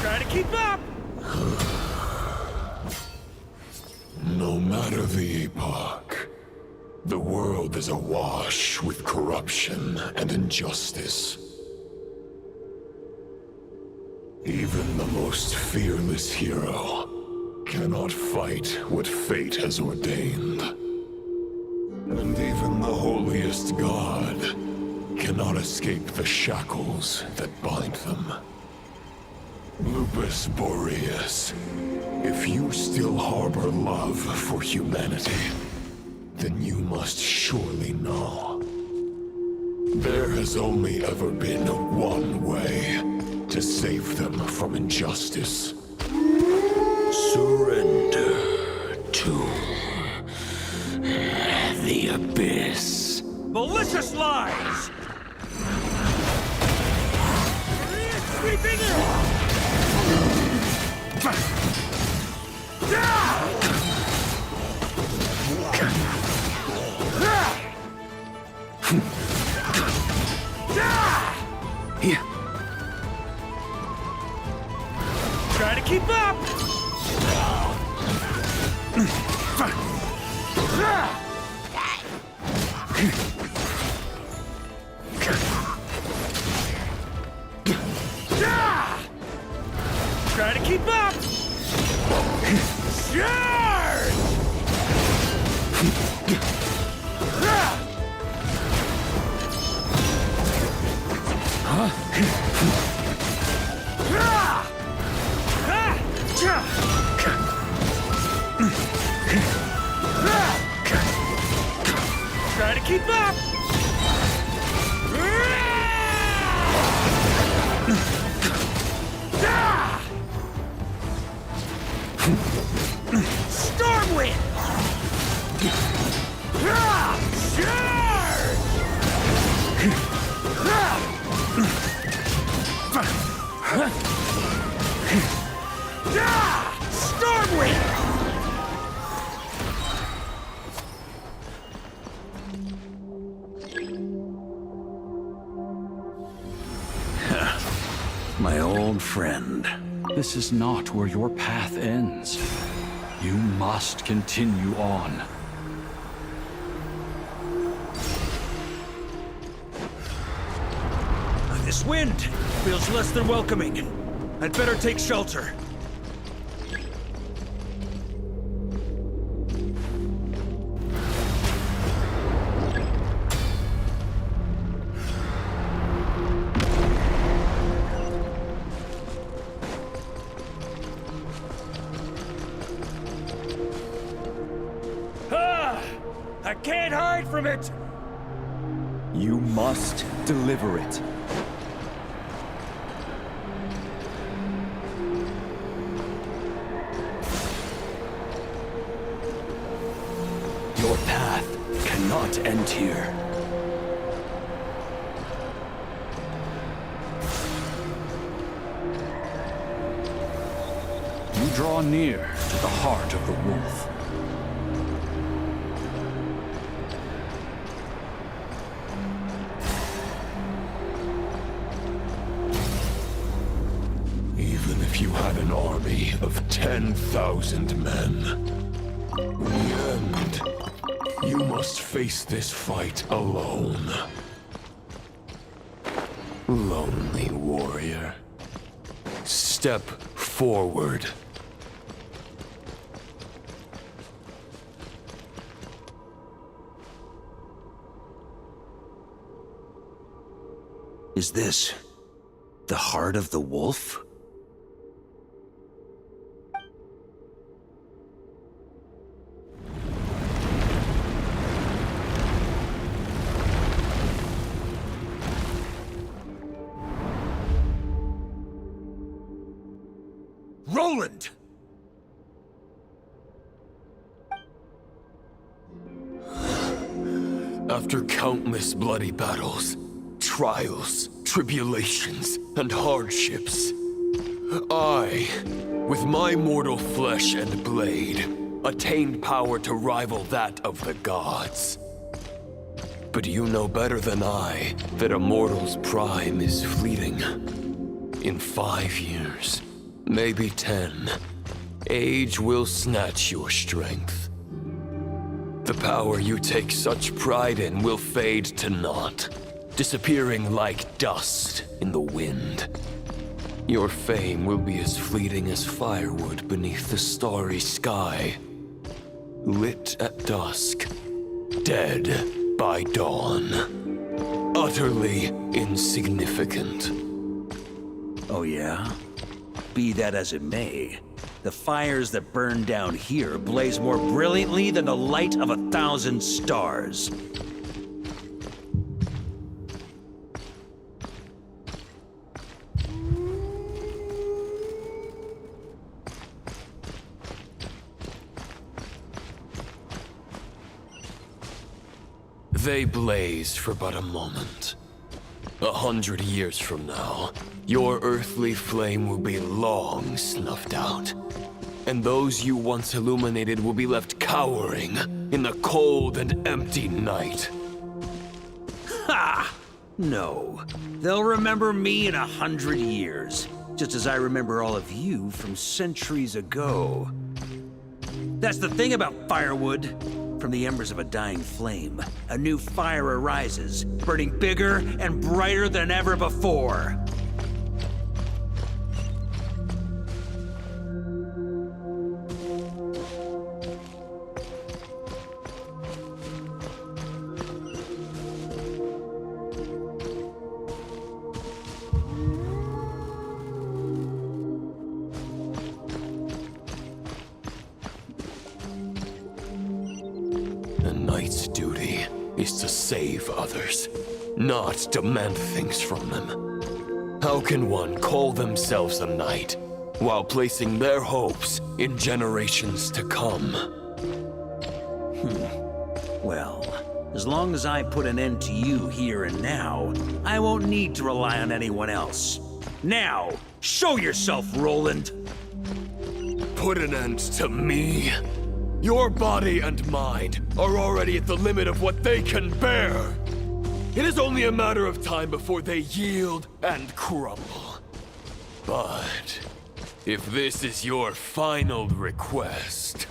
Try to keep up! No matter the epoch, the world is awash with corruption and injustice. Even the most fearless hero cannot fight what fate has ordained. And even the holiest god cannot escape the shackles that bind them. Lupus Majoris, if you still harbor love for humanity, then you must surely know. There has only ever been one way to save them from injustice. Surrender to the abyss. Malicious lies! Sweeping in! Here. Try to keep up! Try to keep up! Charge! Try to keep up! Stormwind! Stormwind! My old friend. This is not where your path ends. You must continue on. This wind feels less than welcoming. I'd better take shelter. I can't hide from it! You must deliver it. cannot end here. You draw near to the heart of the wolf. Even if you had an army of 10,000 men, in the end, you must face this fight alone. Lonely warrior. Step forward. Is this the heart of the wolf? Roland! After countless bloody battles, trials, tribulations, and hardships, I, with my mortal flesh and blade, attained power to rival that of the gods. But you know better than I that a mortal's prime is fleeting. In 5 years, maybe 10, age will snatch your strength. The power you take such pride in will fade to naught, disappearing like dust in the wind. Your fame will be as fleeting as firewood beneath the starry sky, lit at dusk, dead by dawn, utterly insignificant. Oh yeah? Be that as it may, the fires that burn down here blaze more brilliantly than the light of 1,000 stars. They blaze for but a moment. 100 years from now, your earthly flame will be long snuffed out, and those you once illuminated will be left cowering in the cold and empty night. Ha! No. They'll remember me in 100 years, just as I remember all of you from centuries ago. That's the thing about firewood. From the embers of a dying flame, a new fire arises, burning bigger and brighter than ever before. Knight's duty is to save others, not demand things from them. How can one call themselves a knight while placing their hopes in generations to come? Well, as long as I put an end to you here and now, I won't need to rely on anyone else. Now, show yourself, Roland! Put an end to me? Your body and mind are already at the limit of what they can bear. It is only a matter of time before they yield and crumble. But if this is your final request...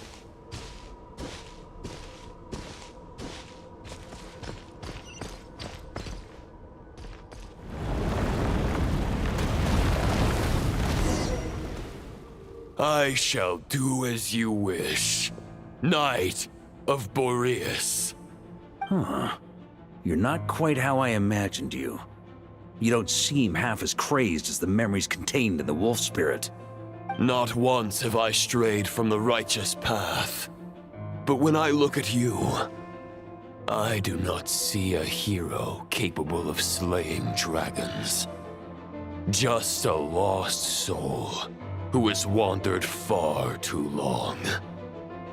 I shall do as you wish. Knight of Boreas. Huh. You're not quite how I imagined you. You don't seem half as crazed as the memories contained in the wolf spirit. Not once have I strayed from the righteous path. But when I look at you, I do not see a hero capable of slaying dragons. Just a lost soul who has wandered far too long.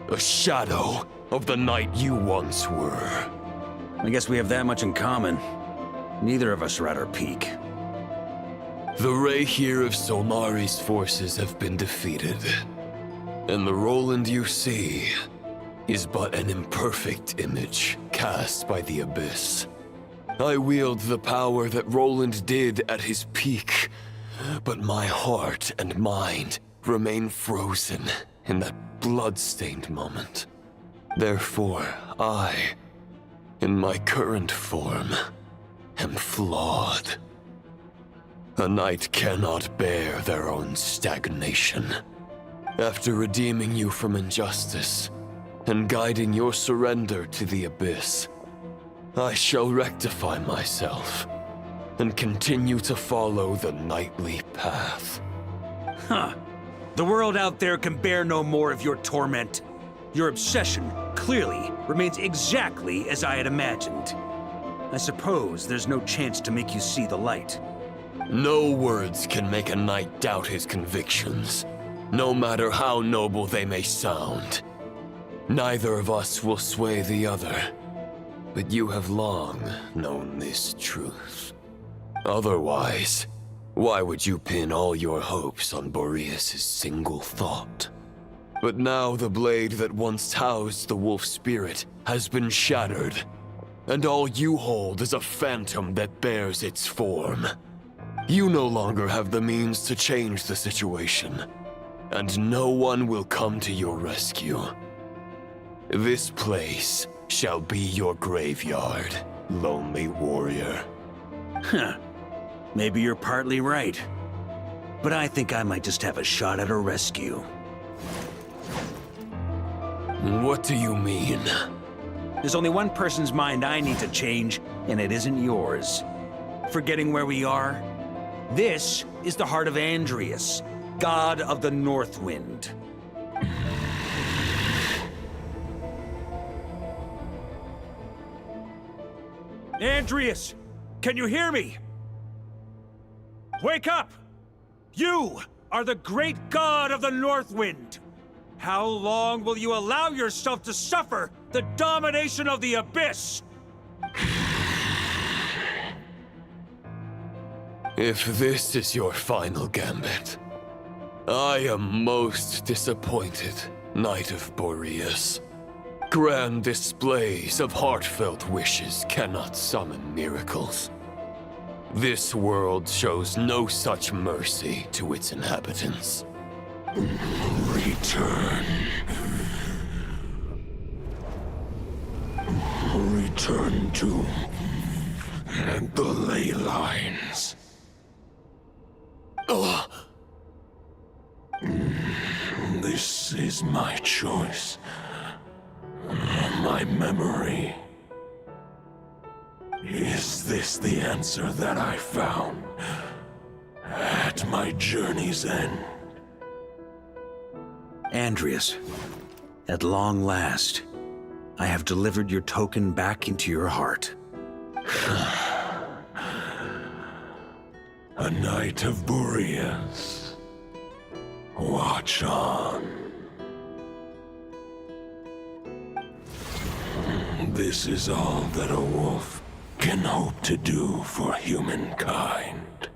A shadow of the knight you once were. I guess we have that much in common. Neither of us are at our peak. The Raihir of Solmari's forces have been defeated. And the Roland you see is but an imperfect image cast by the Abyss. I wield the power that Roland did at his peak, but my heart and mind remain frozen in that blood-stained moment. Therefore, I, in my current form, am flawed. A knight cannot bear their own stagnation. After redeeming you from injustice and guiding your surrender to the Abyss, I shall rectify myself and continue to follow the knightly path. Huh. The world out there can bear no more of your torment. Your obsession, clearly, remains exactly as I had imagined. I suppose there's no chance to make you see the light. No words can make a knight doubt his convictions, no matter how noble they may sound. Neither of us will sway the other, but you have long known this truth. Otherwise, why would you pin all your hopes on Boreas' single thought? But now the blade that once housed the wolf spirit has been shattered, and all you hold is a phantom that bears its form. You no longer have the means to change the situation, and no one will come to your rescue. This place shall be your graveyard, lonely warrior. Huh. Maybe you're partly right. But I think I might just have a shot at a rescue. What do you mean? There's only one person's mind I need to change, and it isn't yours. Forgetting where we are? This is the heart of Andrias, god of the North Wind. Andrias, can you hear me? Wake up! You are the great god of the North Wind. How long will you allow yourself to suffer the domination of the Abyss? If this is your final gambit, I am most disappointed, Knight of Boreas. Grand displays of heartfelt wishes cannot summon miracles. This world shows no such mercy to its inhabitants. Return. Return to the ley lines. This is my choice. My memory. Is this the answer that I found at my journey's end? Andrias, at long last, I have delivered your token back into your heart. A Knight of Boreas. Watch on. This is all that a wolf can hope to do for humankind.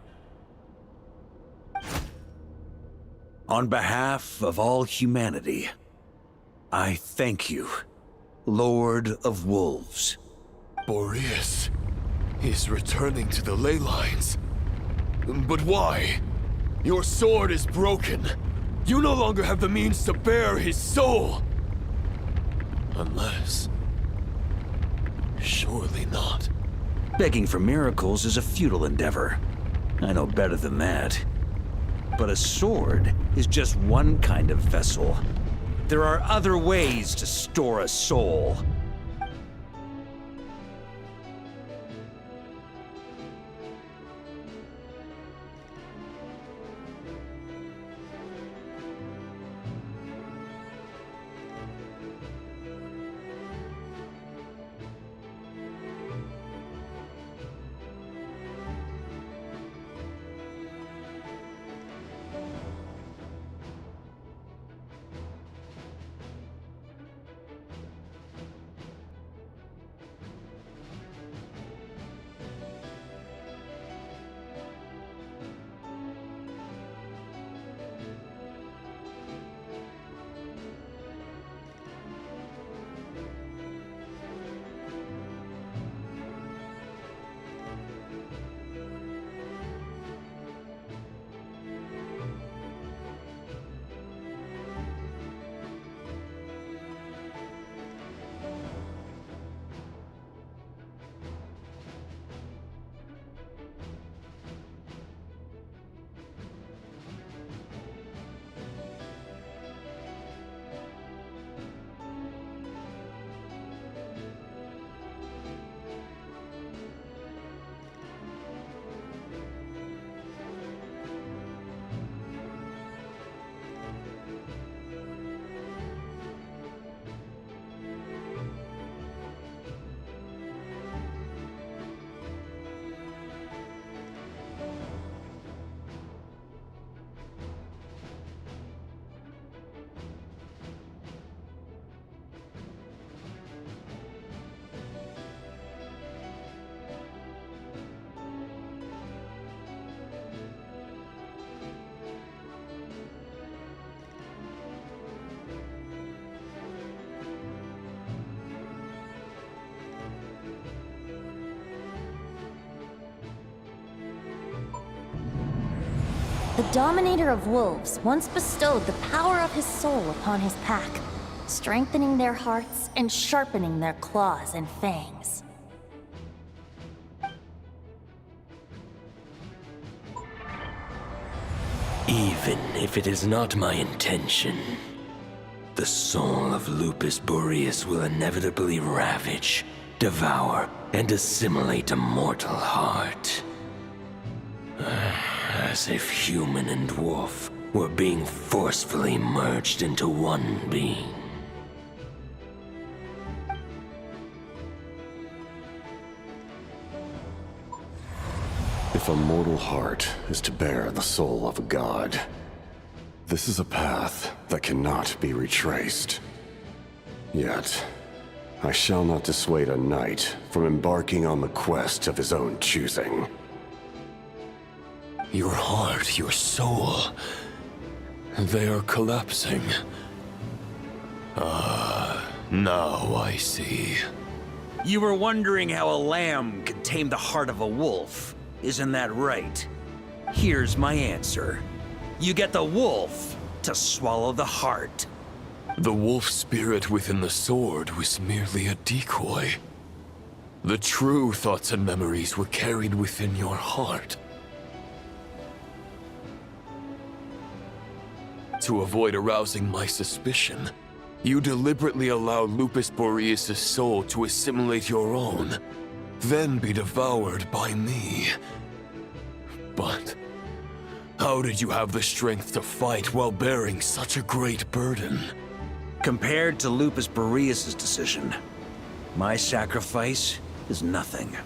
On behalf of all humanity, I thank you, Lord of Wolves. Boreas is returning to the ley lines. But why? Your sword is broken. You no longer have the means to bear his soul. Unless... surely not. Begging for miracles is a futile endeavor. I know better than that. But a sword is just one kind of vessel. There are other ways to store a soul. The Dominator of Wolves once bestowed the power of his soul upon his pack, strengthening their hearts and sharpening their claws and fangs. Even if it is not my intention, the soul of Lupus Boreas will inevitably ravage, devour, and assimilate a mortal heart. As if human and wolf were being forcefully merged into one being. If a mortal heart is to bear the soul of a god, this is a path that cannot be retraced. Yet, I shall not dissuade a knight from embarking on the quest of his own choosing. Your heart, your soul, they are collapsing. Now I see. You were wondering how a lamb could tame the heart of a wolf. Isn't that right? Here's my answer. You get the wolf to swallow the heart. The wolf spirit within the sword was merely a decoy. The true thoughts and memories were carried within your heart. To avoid arousing my suspicion, you deliberately allowed Lupus Boreas' soul to assimilate your own, then be devoured by me. But how did you have the strength to fight while bearing such a great burden? Compared to Lupus Boreas' decision, my sacrifice is nothing.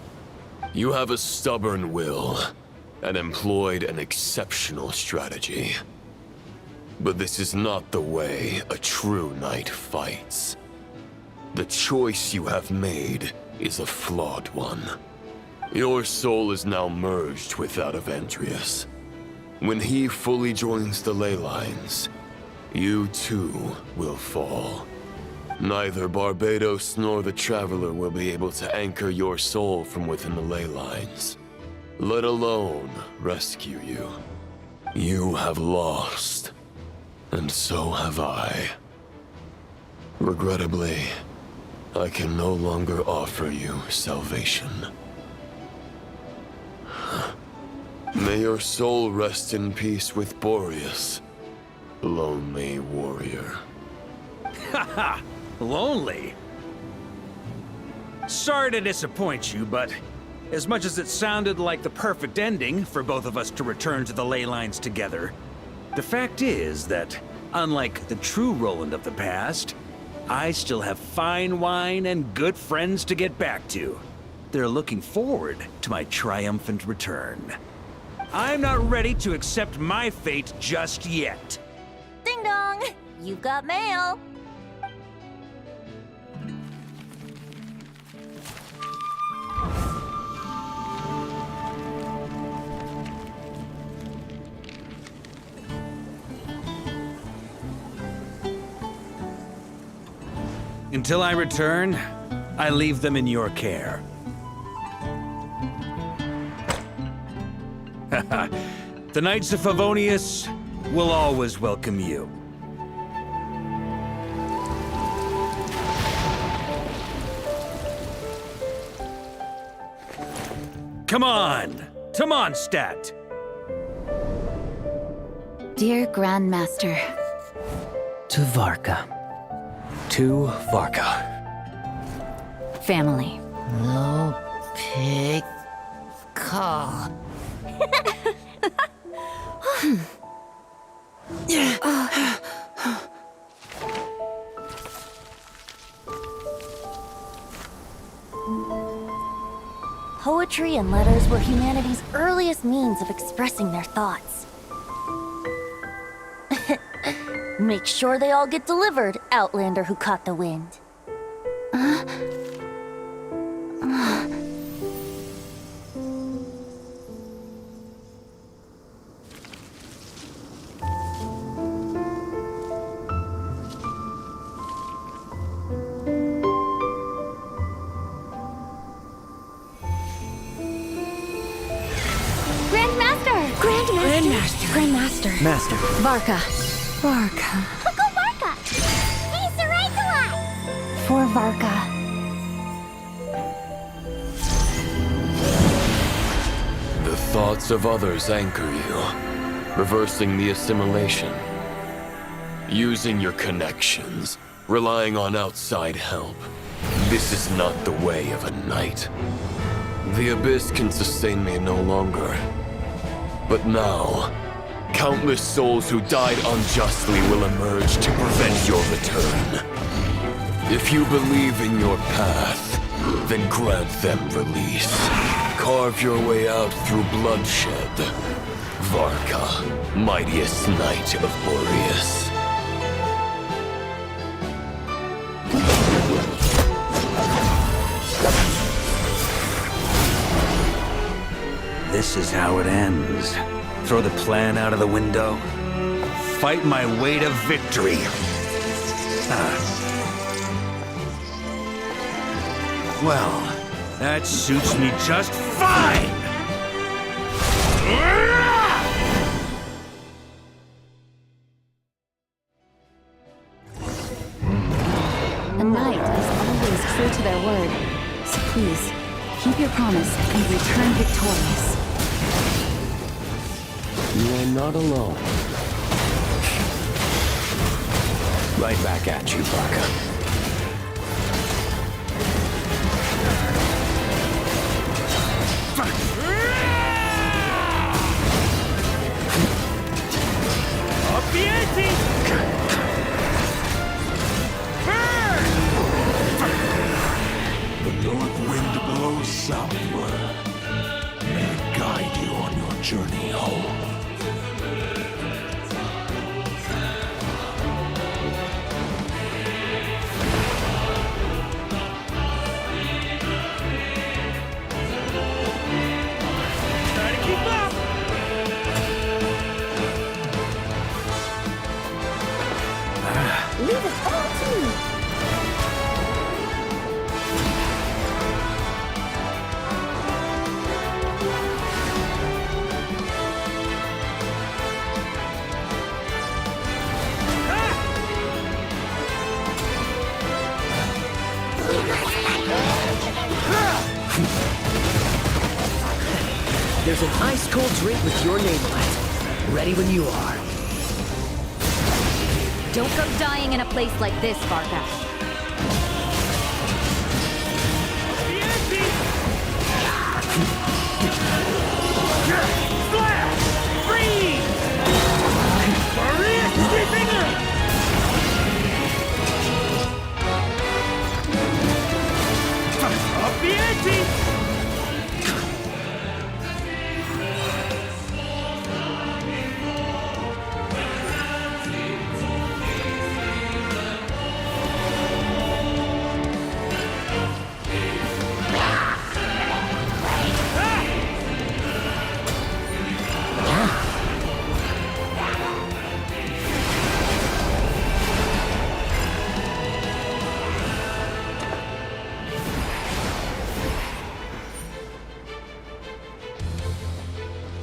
You have a stubborn will, and employed an exceptional strategy. But this is not the way a true knight fights. The choice you have made is a flawed one. Your soul is now merged with that of Andreas. When he fully joins the ley lines, you too will fall. Neither Barbados nor the Traveler will be able to anchor your soul from within the ley lines, let alone rescue you. You have lost, and so have I. Regrettably, I can no longer offer you salvation. May your soul rest in peace with Boreas, lonely warrior. Haha, lonely? Sorry to disappoint you, but as much as it sounded like the perfect ending for both of us to return to the ley lines together, the fact is that, unlike the true Roland of the past, I still have fine wine and good friends to get back to. They're looking forward to my triumphant return. I'm not ready to accept my fate just yet. Ding dong! You've got mail! Until I return, I leave them in your care. The Knights of Favonius will always welcome you. Come on, to Mondstadt. Dear Grandmaster. To Varka. To Varka. Family. No pig call. Poetry and letters were humanity's earliest means of expressing their thoughts. Make sure they all get delivered, Outlander who caught the wind. Grandmaster! Master. Master. Varka. Varka. Go Varka! He's the right to life! For Varka. The thoughts of others anchor you, reversing the assimilation. Using your connections, relying on outside help. This is not the way of a knight. The Abyss can sustain me no longer. But now, countless souls who died unjustly will emerge to prevent your return. If you believe in your path, then grant them release. Carve your way out through bloodshed. Varka, mightiest knight of Boreas. This is how it ends. Throw the plan out of the window. Fight my way to victory. Well, that suits me just fine! A knight is always true to their word. So please, keep your promise and return victorious. You are not alone. Right back at you, Varka. The north wind blows southward. May it guide you on your journey home. Leave it all to me! There's an ice-cold drink with your name on it. Ready when you are. Don't go dying in a place like this, Varka.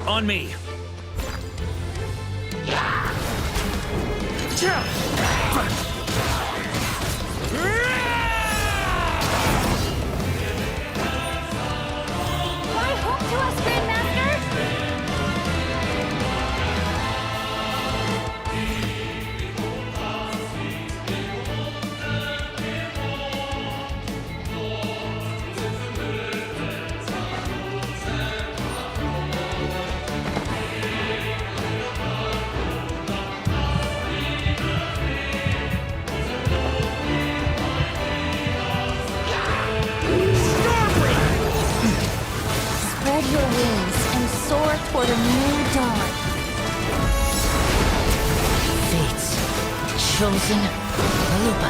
On me! Fly home to us, Grandmaster! Spread your wings and soar toward a new dawn. Fate's chosen Lupus.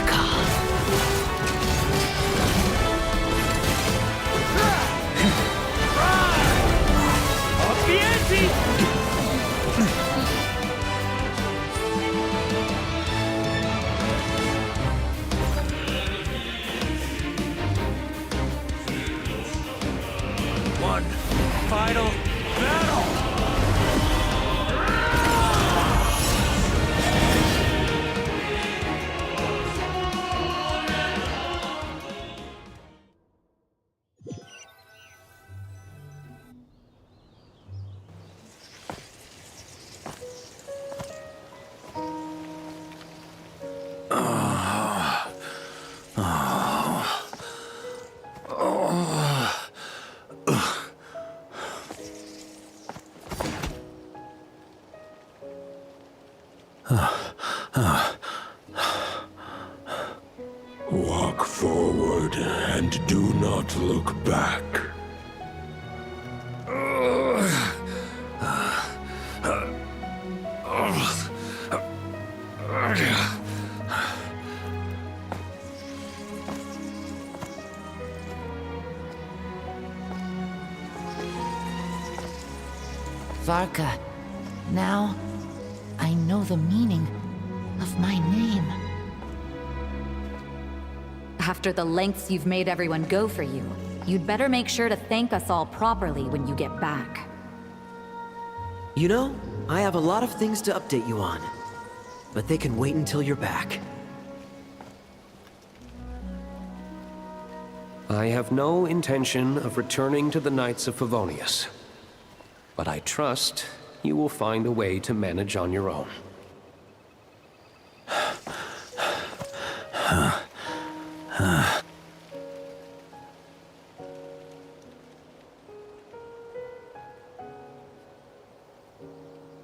One final battle! Walk forward and do not look back. Varka, now I know the meaning of my name. After the lengths you've made everyone go for you, you'd better make sure to thank us all properly when you get back. You know, I have a lot of things to update you on, but they can wait until you're back. I have no intention of returning to the Knights of Favonius, but I trust you will find a way to manage on your own.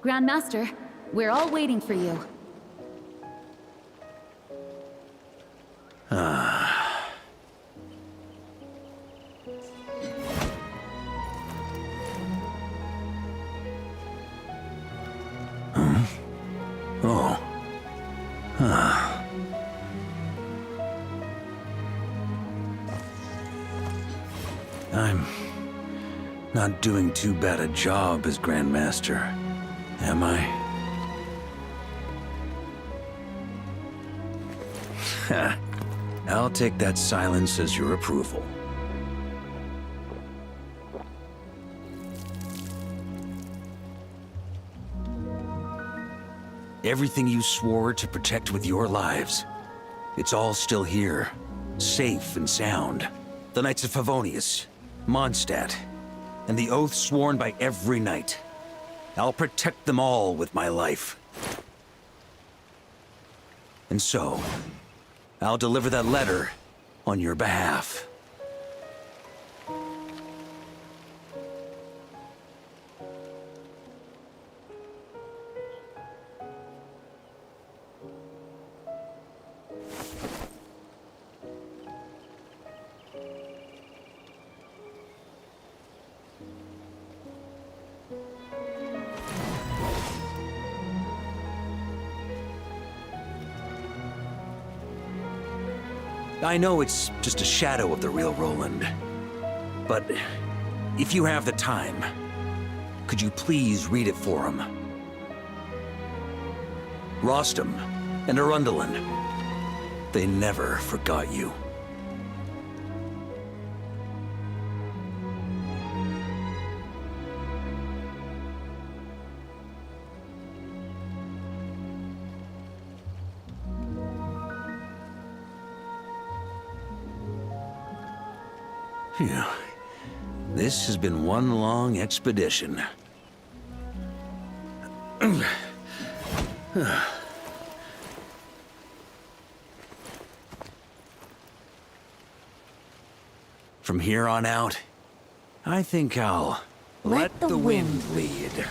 Grandmaster, we're all waiting for you. I'm not doing too bad a job as Grandmaster, am I? I'll take that silence as your approval. Everything you swore to protect with your lives, it's all still here, safe and sound. The Knights of Favonius, Mondstadt, and the oath sworn by every knight. I'll protect them all with my life. And so, I'll deliver that letter on your behalf. I know it's just a shadow of the real Roland, but if you have the time, could you please read it for him? Rostam and Arundelen, they never forgot you. Phew. This has been one long expedition. From here on out, I think I'll let the wind lead.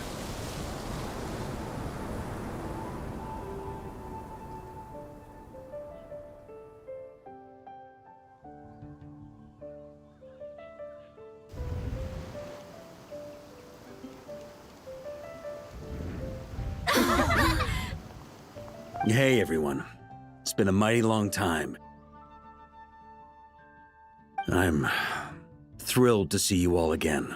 Hey, everyone. It's been a mighty long time. I'm thrilled to see you all again.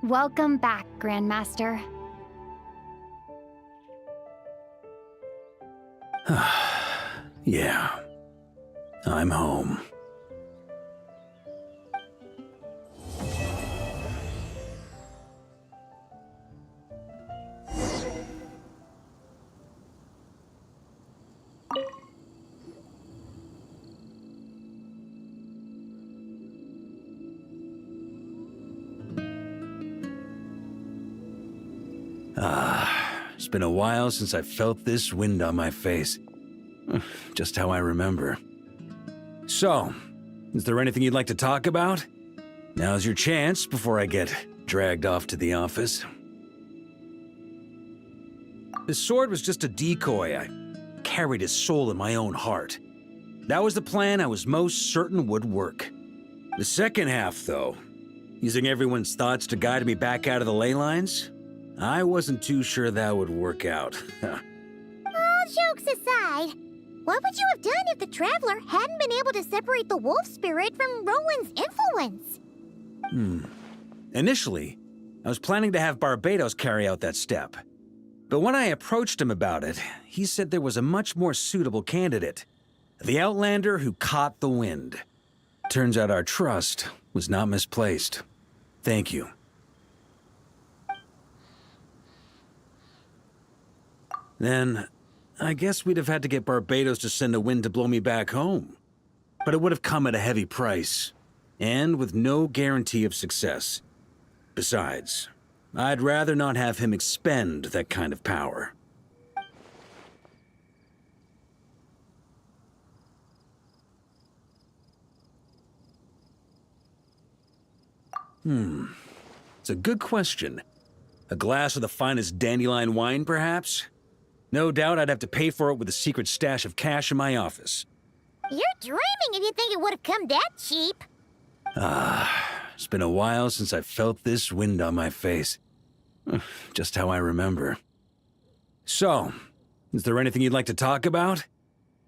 Welcome back, Grandmaster. Yeah. I'm home. It's been a while since I felt this wind on my face. Just how I remember. So, is there anything you'd like to talk about? Now's your chance before I get dragged off to the office. The sword was just a decoy. I carried his soul in my own heart. That was the plan I was most certain would work. The second half, though, using everyone's thoughts to guide me back out of the ley lines, I wasn't too sure that would work out. All jokes aside, what would you have done if the Traveler hadn't been able to separate the wolf spirit from Roland's influence? Initially, I was planning to have Barbatos carry out that step. But when I approached him about it, he said there was a much more suitable candidate. The Outlander who caught the wind. Turns out our trust was not misplaced. Thank you. Then, I guess we'd have had to get Barbatos to send a wind to blow me back home. But it would have come at a heavy price, and with no guarantee of success. Besides, I'd rather not have him expend that kind of power. It's a good question. A glass of the finest dandelion wine, perhaps? No doubt I'd have to pay for it with a secret stash of cash in my office. You're dreaming if you think it would have come that cheap. It's been a while since I felt this wind on my face. Just how I remember. So, is there anything you'd like to talk about?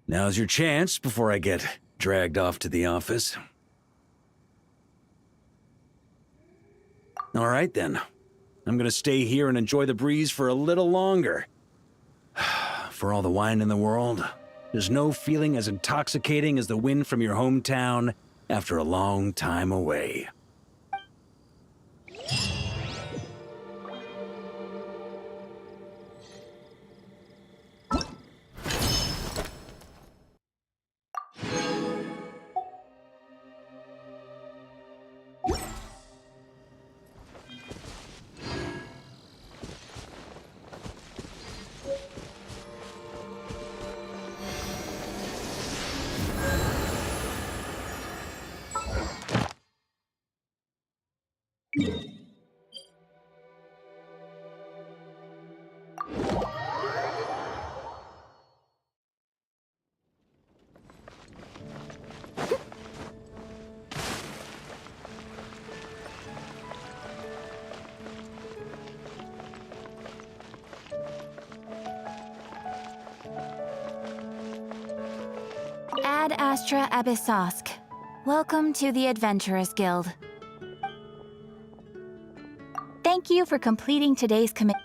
Now's your chance before I get dragged off to the office. All right, then. I'm gonna stay here and enjoy the breeze for a little longer. For all the wine in the world, there's no feeling as intoxicating as the wind from your hometown after a long time away. Ad Astra Abyssosk. Welcome to the Adventurers Guild. Thank you for completing today's commitment.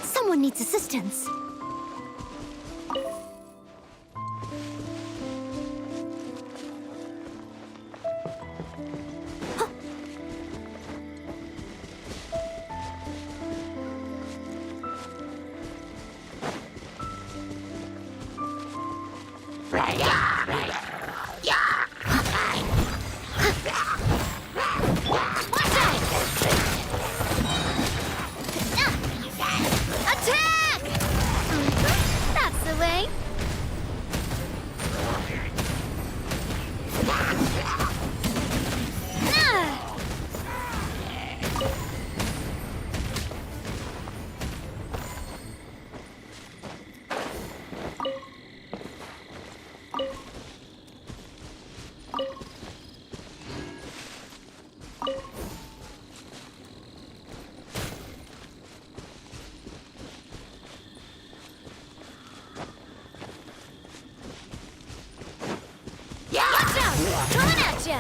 Someone needs assistance. Attack! That's the way. Watch out! Coming at ya!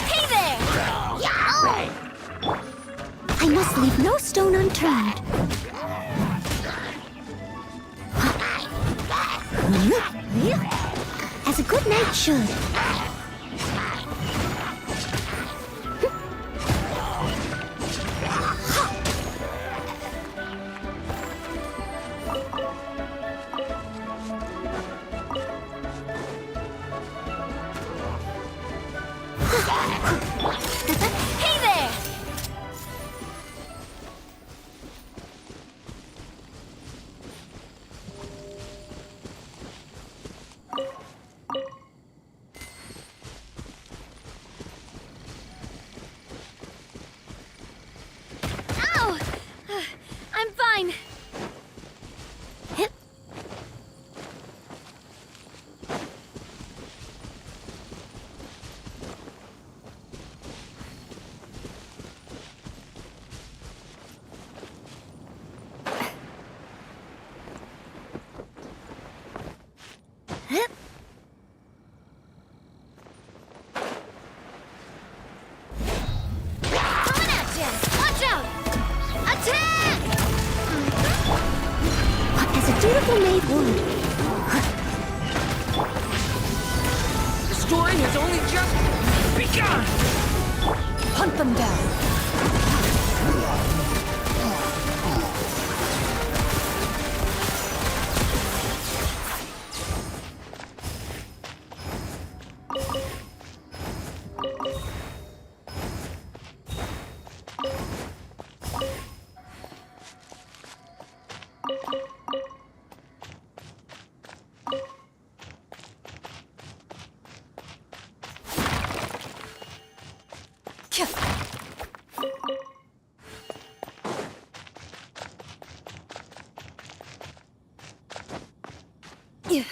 Hey there! Oh! I must leave no stone unturned. As a good knight should. Hey there! Ow! I'm fine. Coming at ya! Watch out! Attack! As a dutiful maid would. The story has only just begun! Hunt them down. Yeah.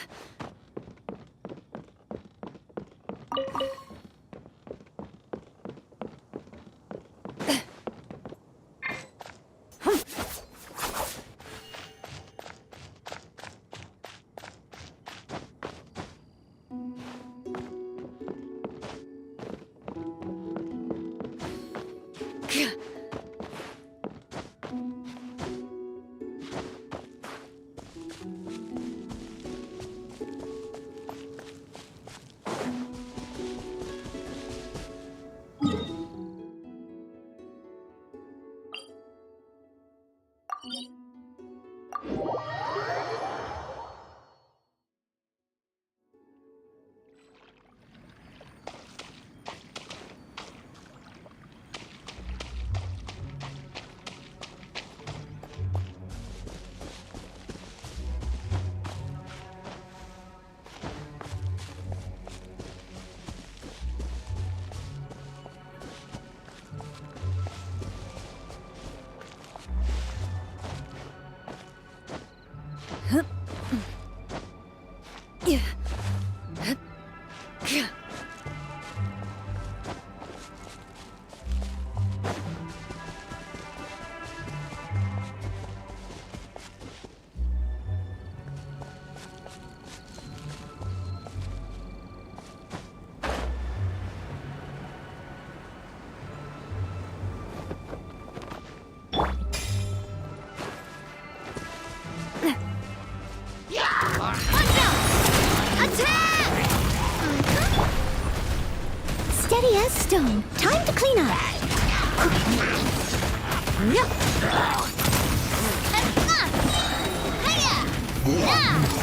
stone. Time to clean up.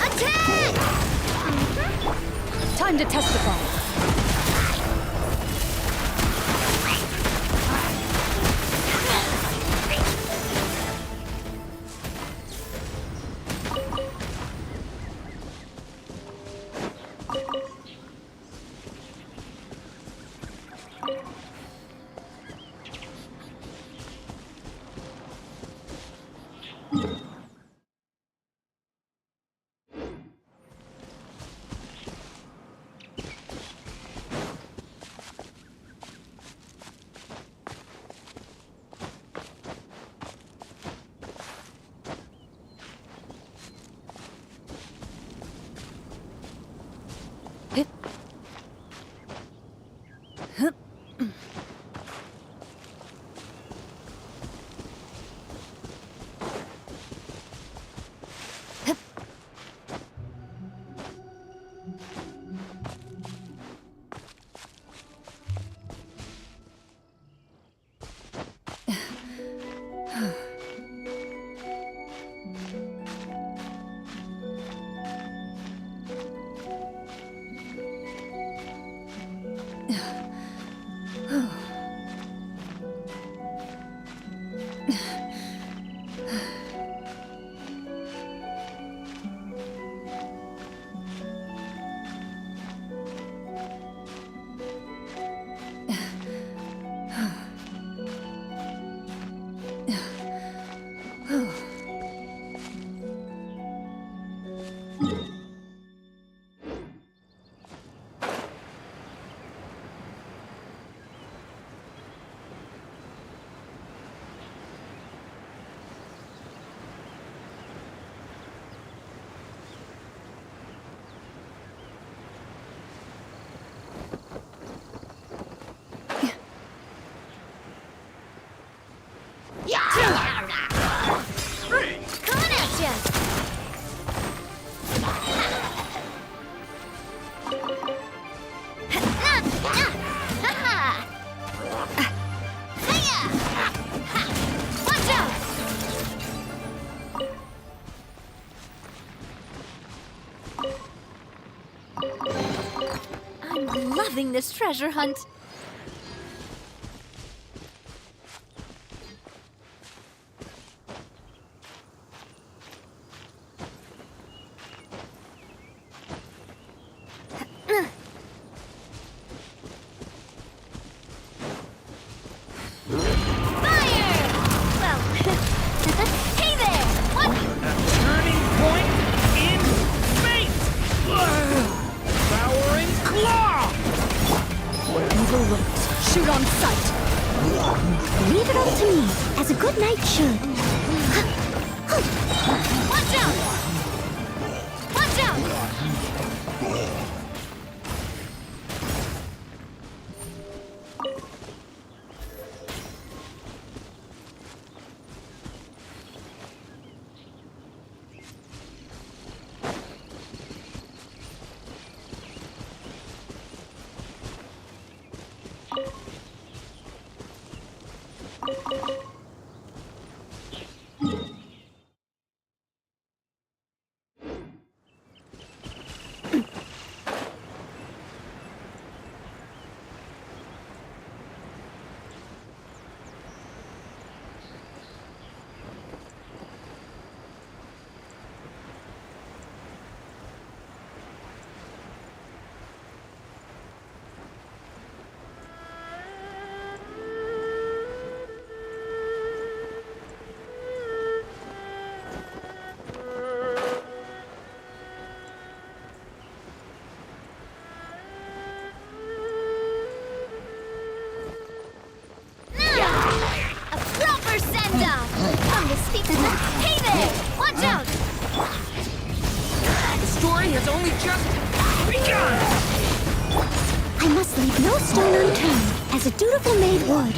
Attack! Time to testify. Coming at ya! Watch out! I'm loving this treasure hunt. Shoot on sight. Leave it up to me, as a good knight should. Watch out! Watch out! Hey there! Watch out! The story has only just begun! I must leave no stone unturned, as a dutiful maid would.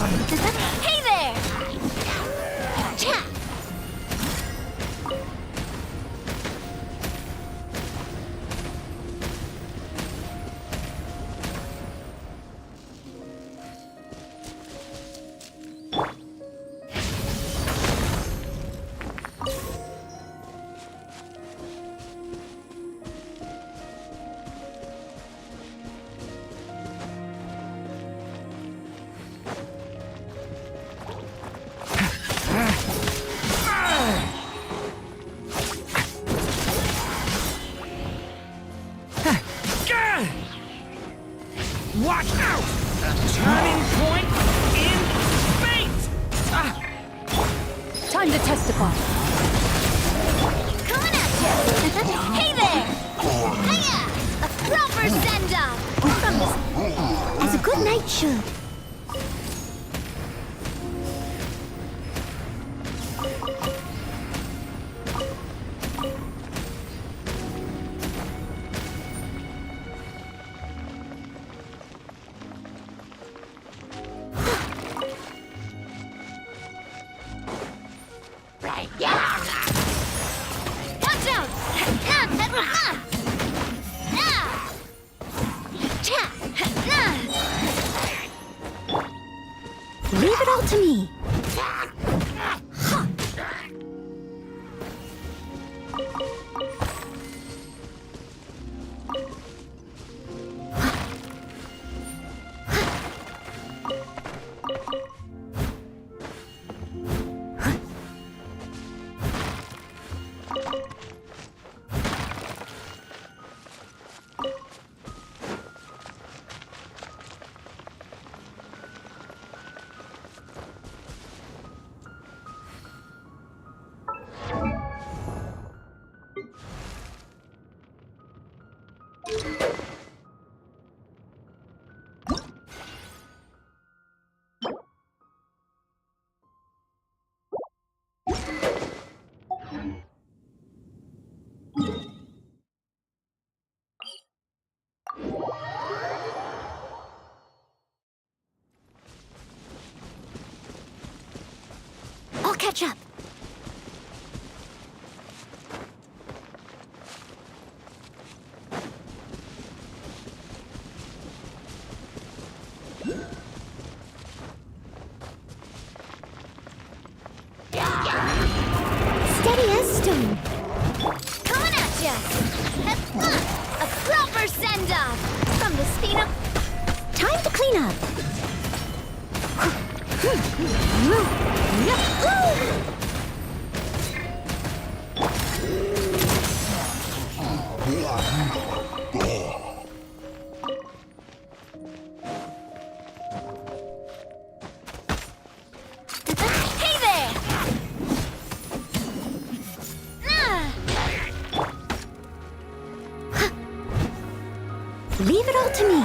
Hey there! Cha! Watch out! A turning point in fate! Time to testify. Coming at ya! Hey there! Hiya! A proper send-off! From this... As a good knight should. Watch out! Leave it all to me. I'll catch up. Steady as stone. Coming at ya! A proper send-off! From the speed up... Time to clean up! Hey there! Leave it all to me.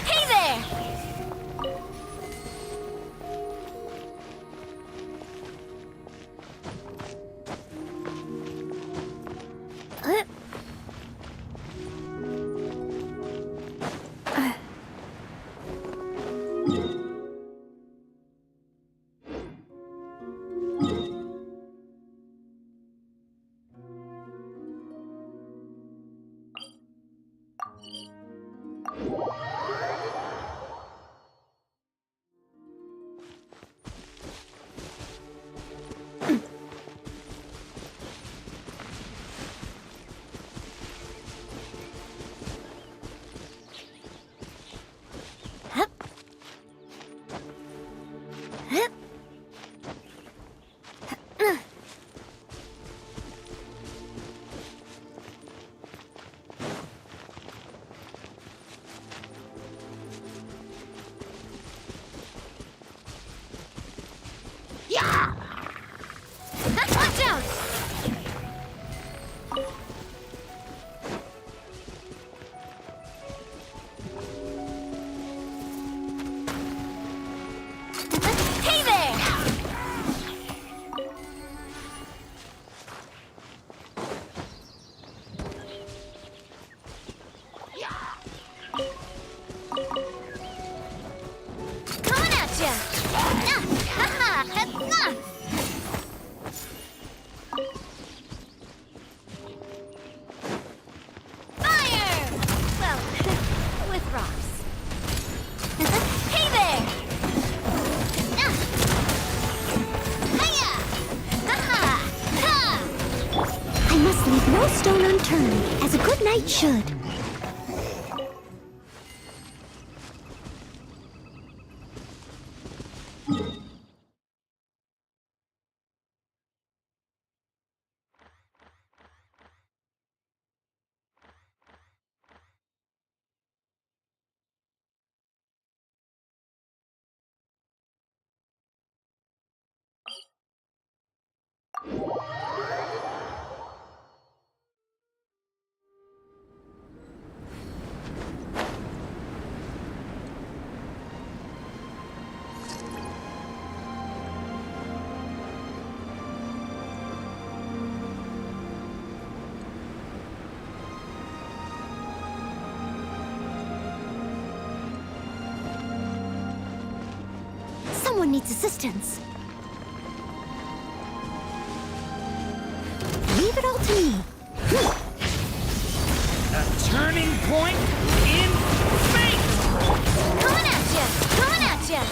Hey there! Yeah! Watch out! Hey there! Coming at ya! Fire! Well, with rocks. Hey there! I must leave no stone unturned, as a good knight should. Someone needs assistance. Leave it all to me. A turning point in fate! Coming at ya! Coming at ya!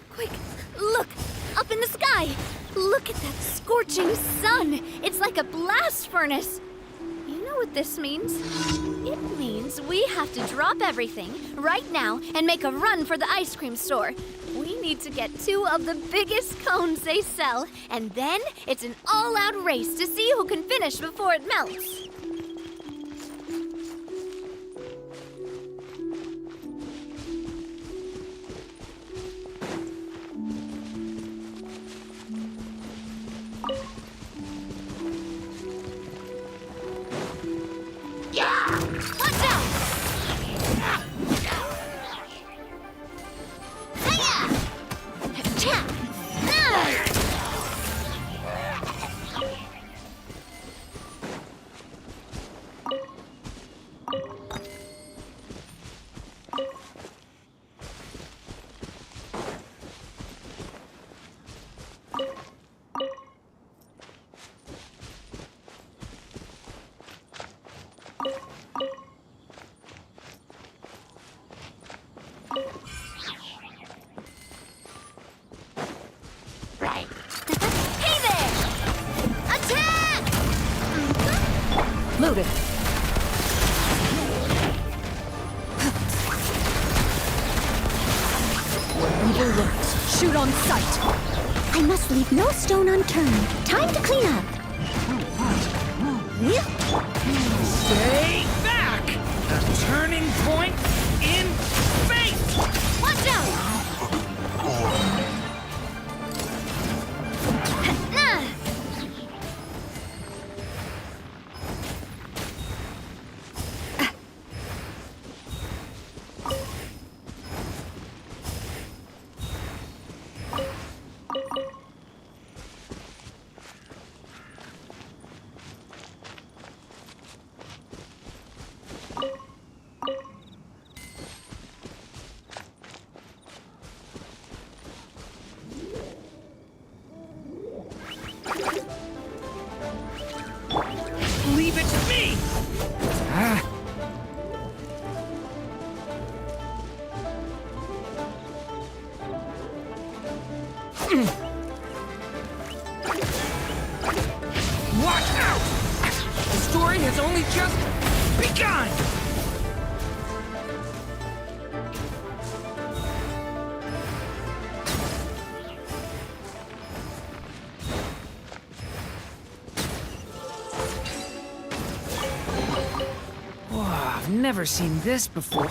Quick, look! Up in the sky! Look at that scorching sun! It's like a blast furnace! You know what this means? It means we have to drop everything right now and make a run for the ice cream store. We need to get 2 of the biggest cones they sell, and then it's an all-out race to see who can finish before it melts. Loaded. Where evil lurks, shoot on sight. I must leave no stone unturned. Time to clean up. Stay back! A turning point in fate! Watch out! Leave it to me! Watch out! The story has only just begun! Whoa, I've never seen this before.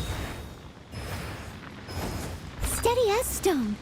steady as stone.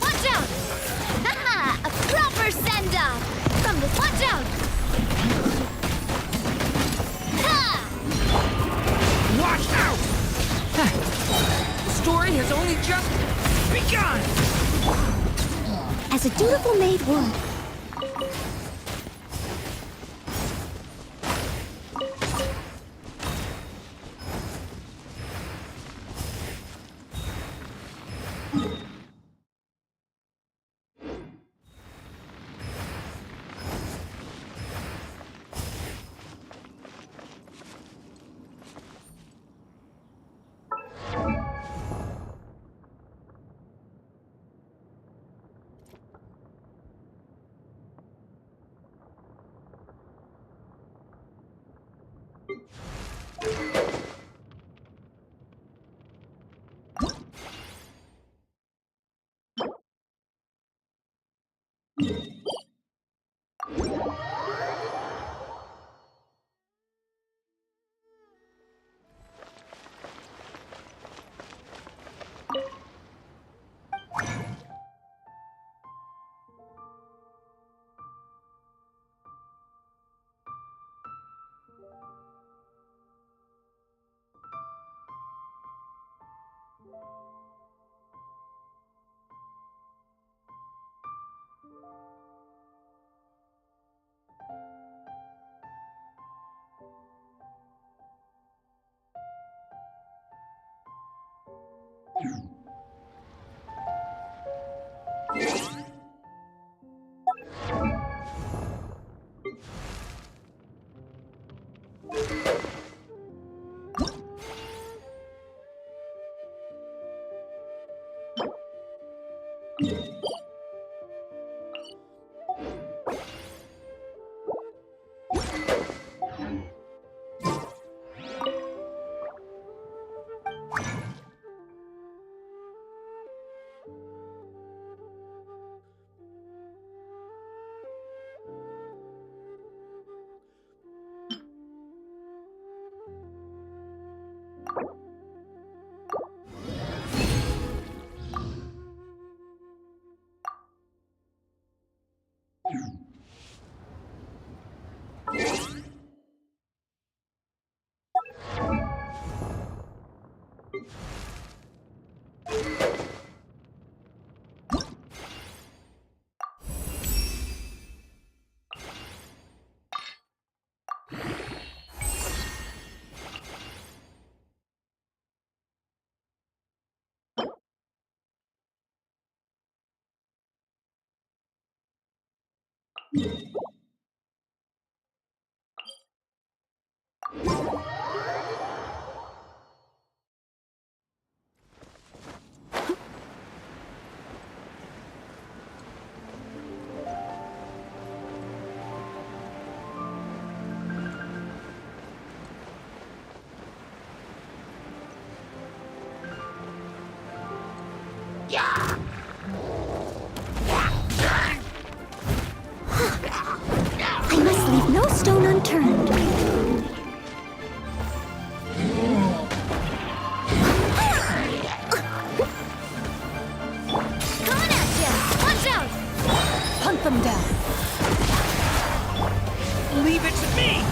Watch out! Haha! A proper send-off! From this, watch out! Ha! Watch out! The story has only just begun! As a dutiful maid would. I must leave no stone unturned. Coming at ya! Watch out! Hunt them down. Leave it to me!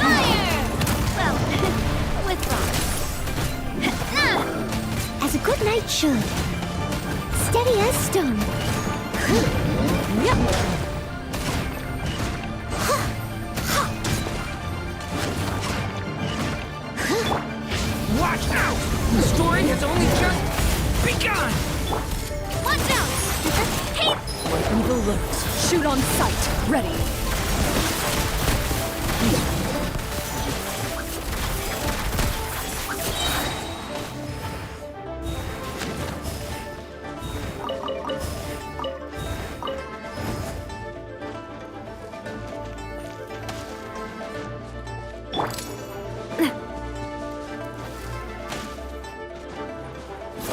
Ah! it should. Steady as stone. Watch out! The story has only just begun! Watch out! Hey! Where evil lurks, shoot on sight. Ready.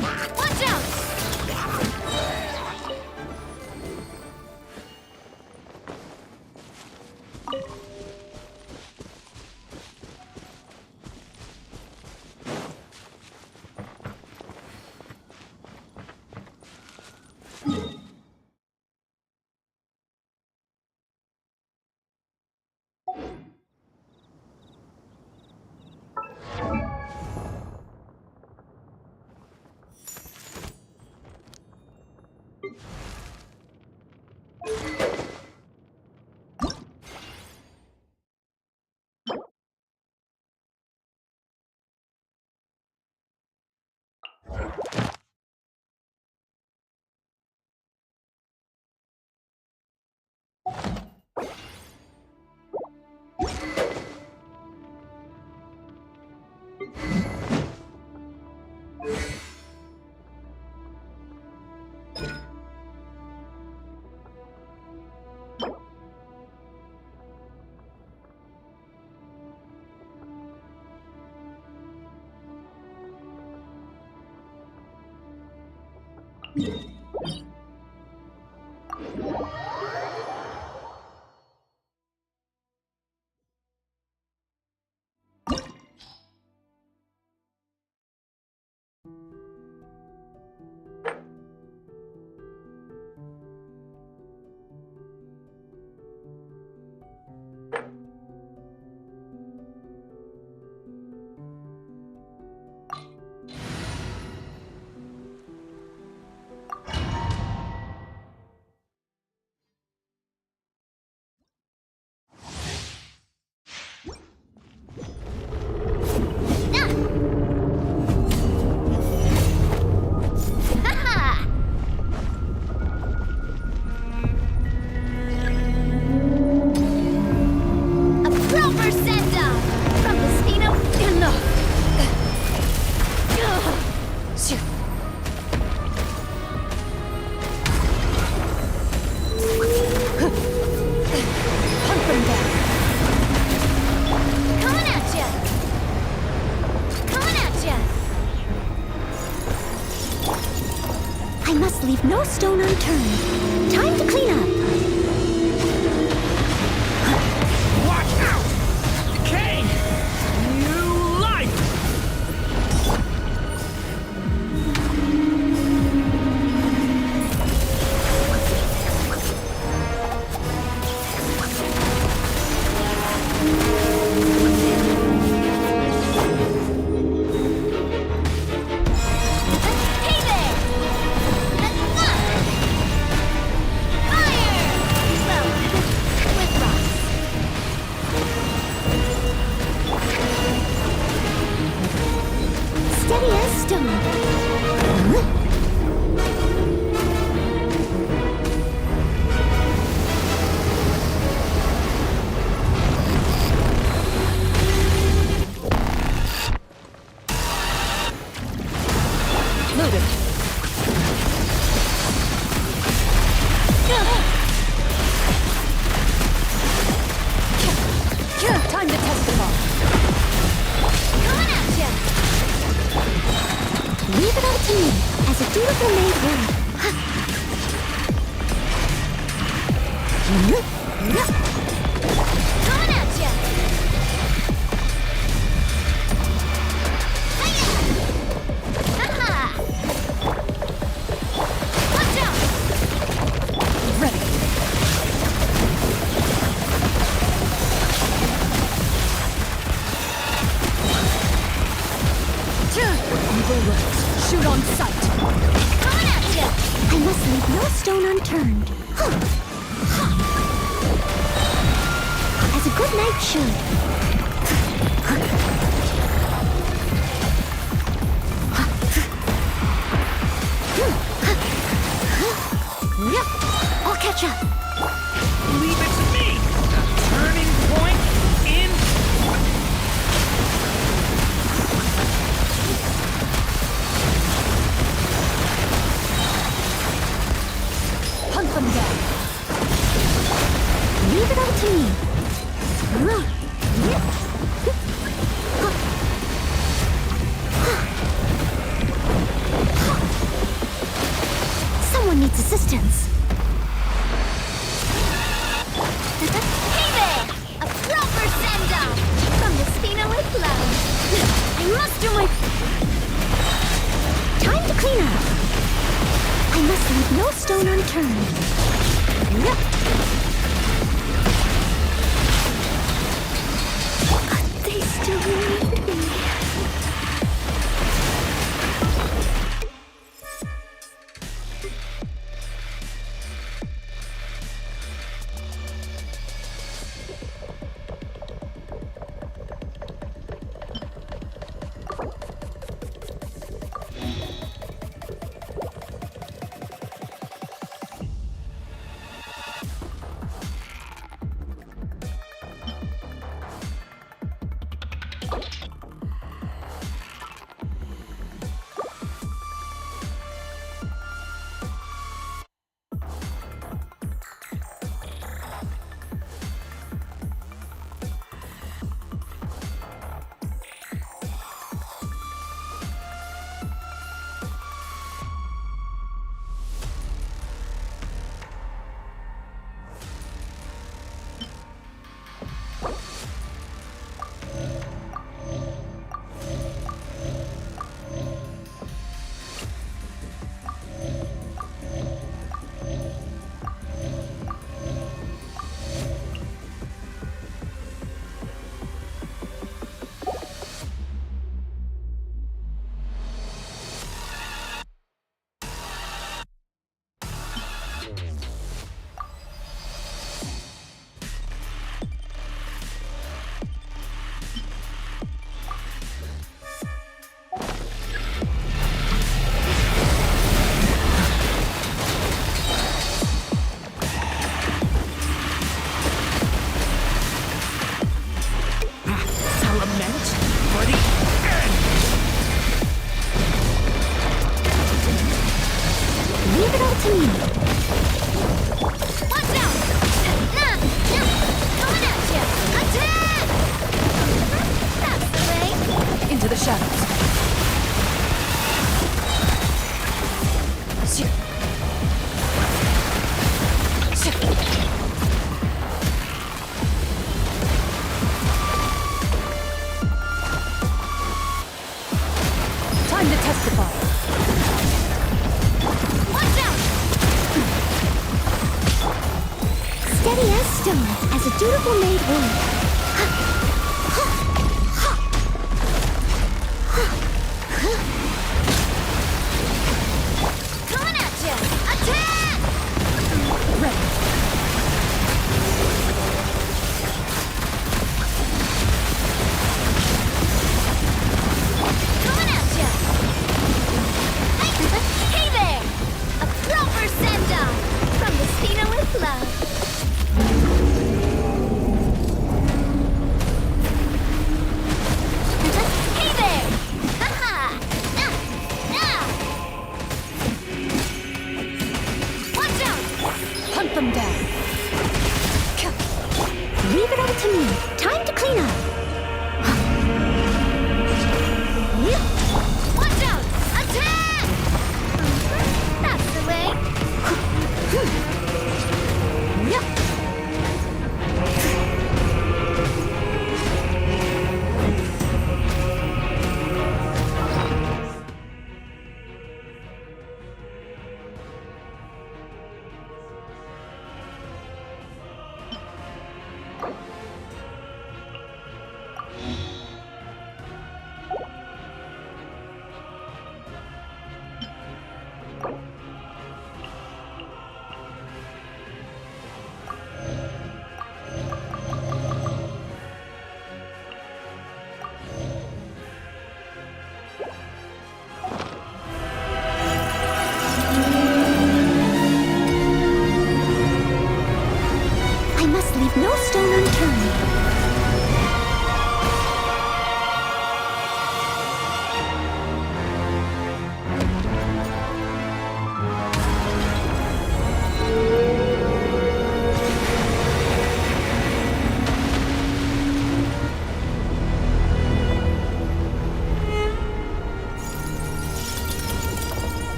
Watch out! Leave no stone unturned. Time to clean up. Watch out! Decay! New life! Hey there! Steady as stone. Time to testify. Coming at ya! Leave it all to me, as a dutiful maid will. Coming at ya! Ha-ha! Watch out! Ready. Where evil lurks, shoot on sight. I must leave no stone unturned. As a good knight should. I'll catch up. Leave it to me! A turning point in... Hunt them down. Leave it up to me. Someone needs assistance. Hey there! A proper send-off from the Spina with love. I must do my... Time to clean up. I must leave no stone unturned. They still need me. Leave it all to me. Watch out! Coming at you! Attack! That's the way. Into the shadows. Time to testify. Watch out! Steady as stone, as a dutiful maid would. Coming at you! Attack! Ready. Coming at you! Hey there! A proper send-off from the Spina with love.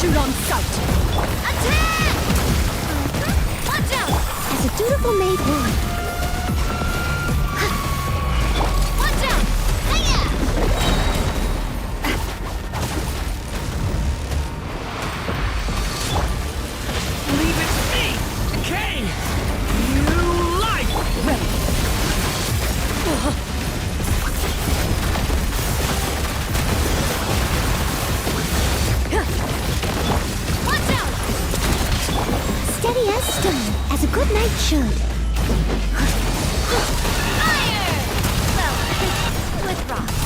Shoot on sight! Attack! Watch out! As a dutiful maid would. Watch out! Hiya! Leave it to me! Decay! New life! Ready. Watch out! Steady as stone, as a good knight should. Fire! Well, with rocks.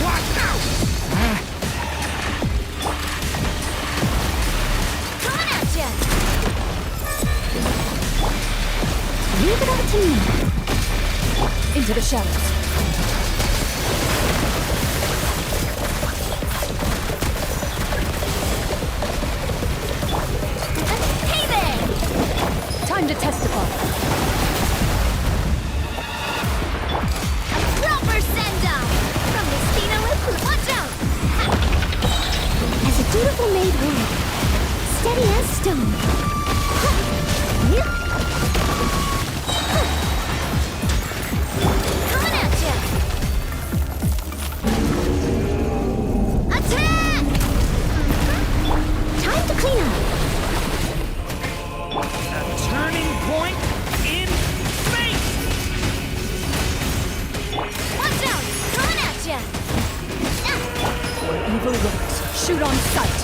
Watch out! Coming at ya! Leave it up to me. Into the shadows. Hey there! Time to testify. A proper send-off! From the Spina with watch out! As a dutiful maid would. Steady as stone. Coming at ya! Attack! Time to clean up. A turning point in space! Watch out! Coming at ya! Where evil lurks, shoot on sight.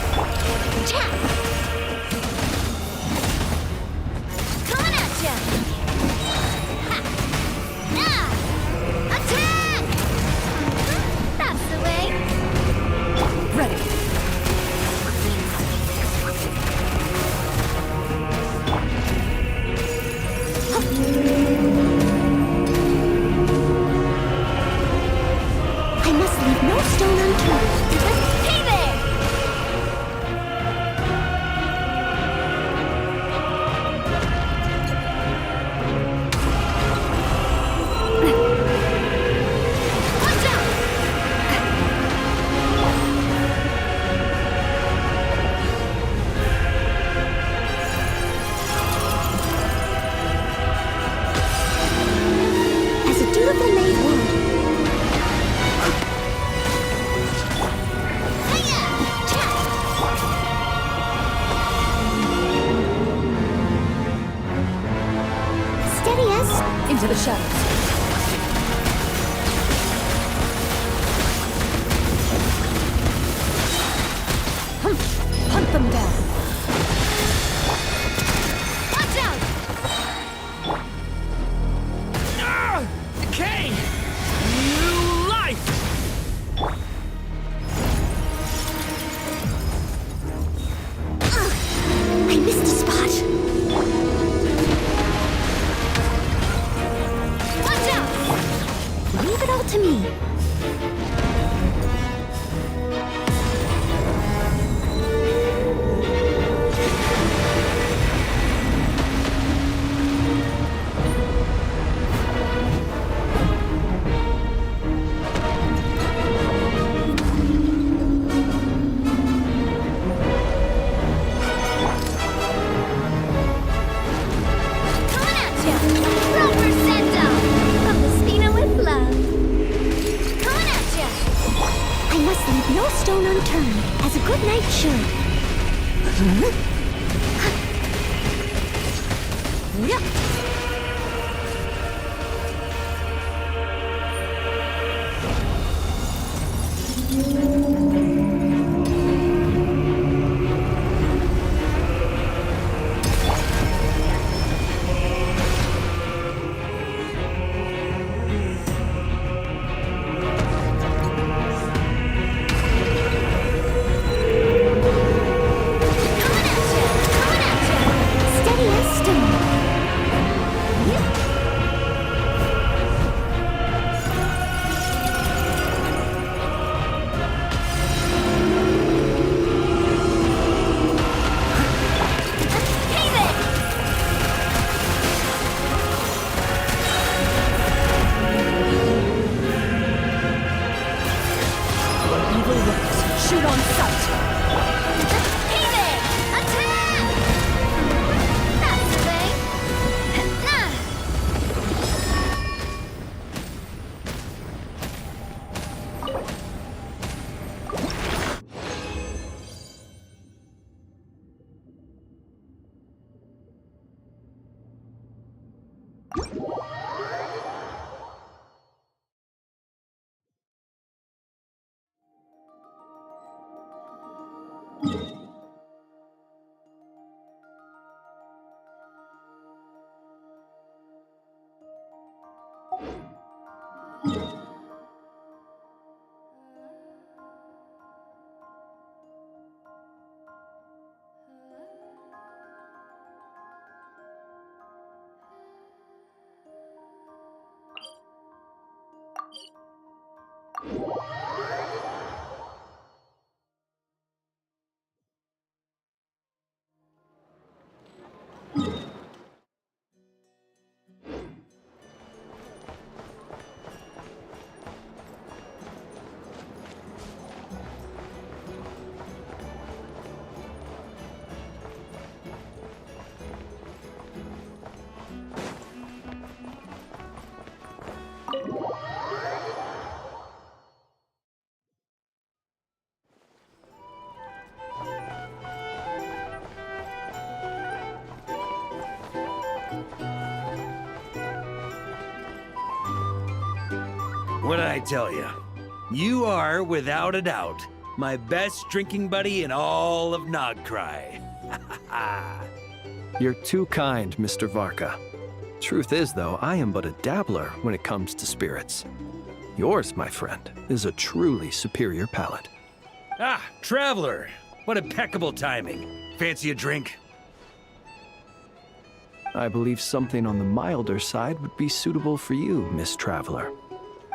Tap! Coming at ya! Ha! Ah! Attack! That's the way. Ready. I must leave no stone unturned. Hey there! Watch out! As a dutiful maid would. Hiya! Tap! Steady as Into the shadows. Hunt them down. watch out! Ah! Decay! New life! I missed a spot. Watch out! Leave it all to me. Coming at ya! Proper send-off! From the Spina with love. Coming at ya! I must leave no stone unturned, as a good knight should. Steady as stone. sight! Hey there! Attack! That's the thing. What'd I tell you? You are, without a doubt, my best drinking buddy in all of Nogcry. You're too kind, Mr. Varka. Truth is, though, I am but a dabbler when it comes to spirits. Yours, my friend, is a truly superior palate. Ah, Traveler! What impeccable timing. Fancy a drink? I believe something on the milder side would be suitable for you, Miss Traveler.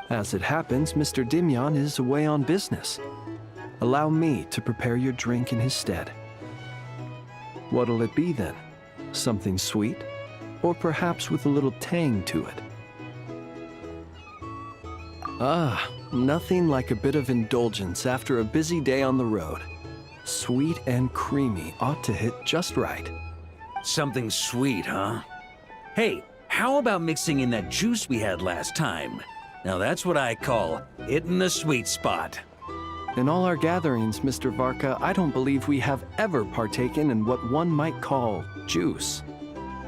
As it happens, Mr. Dimyon is away on business. Allow me to prepare your drink in his stead. What'll it be then? Something sweet? Or perhaps with a little tang to it? Ah, nothing like a bit of indulgence after a busy day on the road. Sweet and creamy ought to hit just right. Something sweet, huh? Hey, how about mixing in that juice we had last time? Now that's what I call hitting the sweet spot. In all our gatherings, Mr. Varka, I don't believe we have ever partaken in what one might call juice.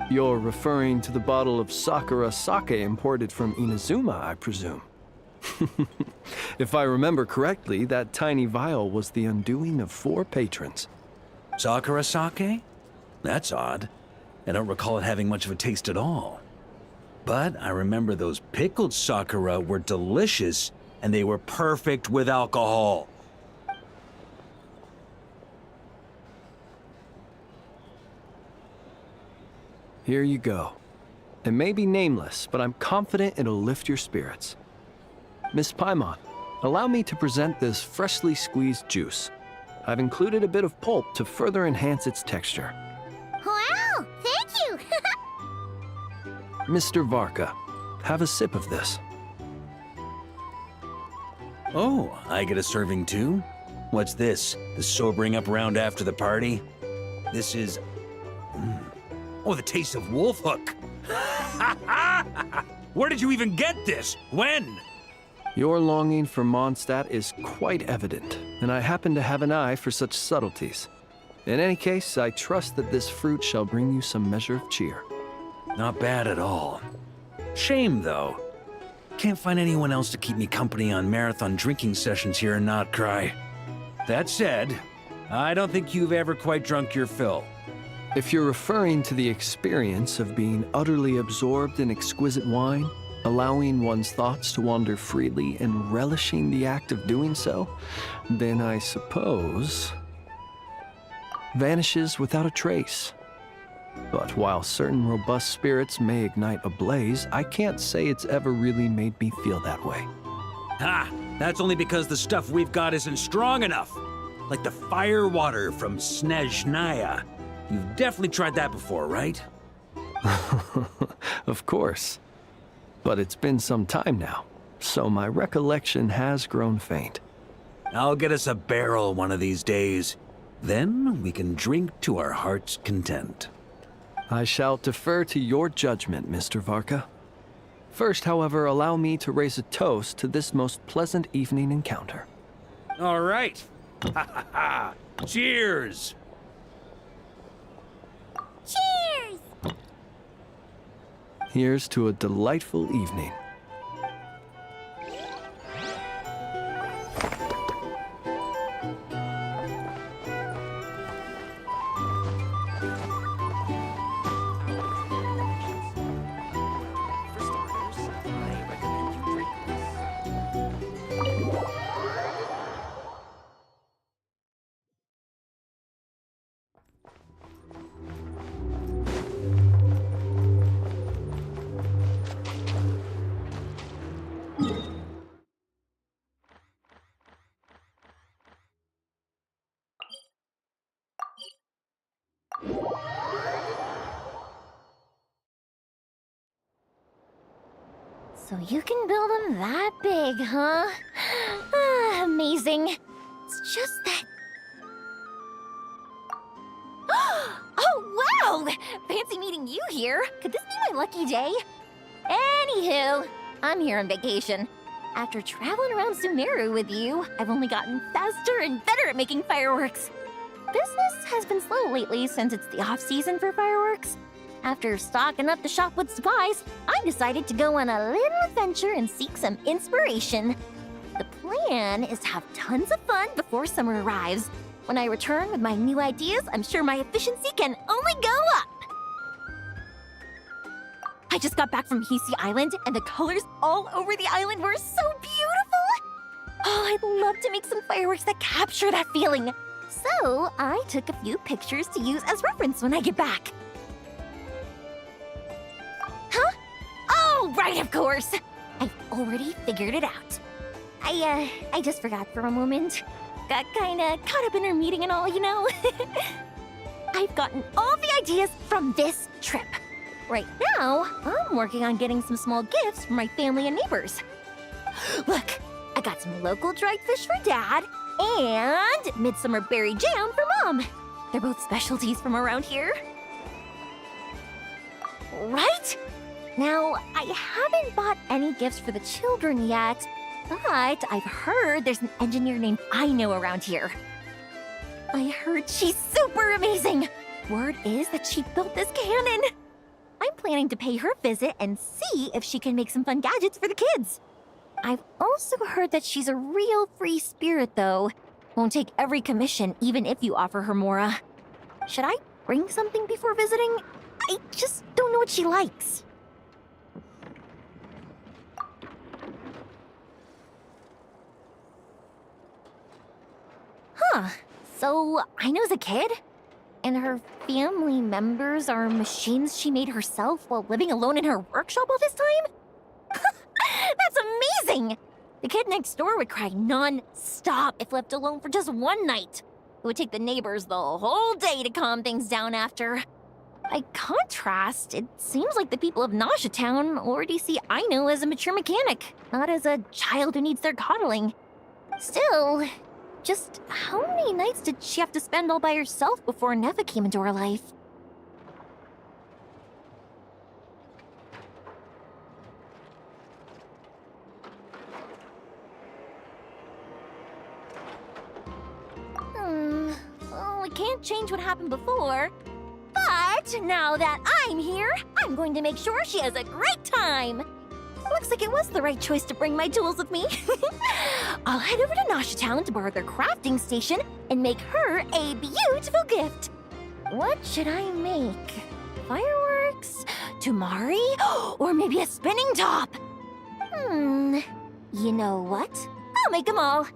You're referring to the bottle of Sakura sake imported from Inazuma, I presume. If I remember correctly, that tiny vial was the undoing of 4 patrons. Sakura sake? That's odd. I don't recall it having much of a taste at all. But I remember those pickled Sakura were delicious, and they were perfect with alcohol. Here you go. It may be nameless, but I'm confident it'll lift your spirits. Miss Paimon, allow me to present this freshly squeezed juice. I've included a bit of pulp to further enhance its texture. Wow, thank you! Mr. Varka, have a sip of this. Oh, I get a serving too? What's this? The sobering up round after the party? This is... Oh, the taste of wolf hook! Where did you even get this? When? Your longing for Mondstadt is quite evident, and I happen to have an eye for such subtleties. In any case, I trust that this fruit shall bring you some measure of cheer. Not bad at all. Shame, though. Can't find anyone else to keep me company on marathon drinking sessions here in Nogcry. That said, I don't think you've ever quite drunk your fill. If you're referring to the experience of being utterly absorbed in exquisite wine, allowing one's thoughts to wander freely and relishing the act of doing so, then I suppose... vanishes without a trace. But while certain robust spirits may ignite a blaze, I can't say it's ever really made me feel that way. Ha! That's only because the stuff we've got isn't strong enough. Like the fire water from Snezhnaya. You've definitely tried that before, right? Of course. But it's been some time now, so my recollection has grown faint. I'll get us a barrel one of these days. Then we can drink to our heart's content. I shall defer to your judgment, Mr. Varka. First, however, allow me to raise a toast to this most pleasant evening encounter. All right. Ha ha ha. Cheers! Cheers! Here's to a delightful evening. So you can build them that big, huh? Ah, amazing. It's just that... Oh, wow! Fancy meeting you here. Could this be my lucky day? Anywho, I'm here on vacation. After traveling around Sumeru with you, I've only gotten faster and better at making fireworks. Business has been slow lately since it's the off-season for fireworks. After stocking up the shop with supplies, I decided to go on a little adventure and seek some inspiration. The plan is to have tons of fun before summer arrives. When I return with my new ideas, I'm sure my efficiency can only go up. I just got back from Hisi Island, and the colors all over the island were so beautiful. Oh, I'd love to make some fireworks that capture that feeling. So I took a few pictures to use as reference when I get back. Huh? Oh, right, of course. I've already figured it out. I just forgot for a moment. Got kinda caught up in our meeting and all, you know? I've gotten all the ideas from this trip. Right now, I'm working on getting some small gifts for my family and neighbors. Look, I got some local dried fish for Dad and midsummer berry jam for Mom. They're both specialties from around here. Right? Now, I haven't bought any gifts for the children yet, but I've heard there's an engineer named Aino around here. I heard she's super amazing. Word is that she built this cannon. I'm planning to pay her a visit and see if she can make some fun gadgets for the kids. I've also heard that she's a real free spirit, though. Won't take every commission, even if you offer her Mora. Should I bring something before visiting? I just don't know what she likes. Huh. So, Aino's a kid? And her family members are machines she made herself while living alone in her workshop all this time? That's amazing! The kid next door would cry non-stop if left alone for just one night. It would take the neighbors the whole day to calm things down after. By contrast, it seems like the people of Nausea Town already see Aino as a mature mechanic, not as a child who needs their coddling. Still, just how many nights did she have to spend all by herself before Nefa came into her life? Well, we can't change what happened before. But now that I'm here, I'm going to make sure she has a great time. Looks like it was the right choice to bring my tools with me. I'll head over to Nausea Town to borrow their crafting station and make her a beautiful gift. What should I make? Fireworks? Tumari? Or maybe a spinning top? You know what? I'll make them all.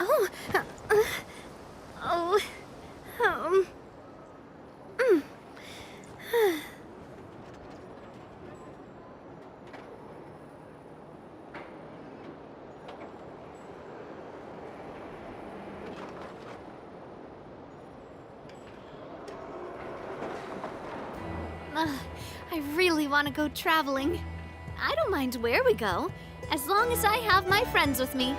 Oh. Oh. I really want to go traveling. I don't mind where we go, as long as I have my friends with me.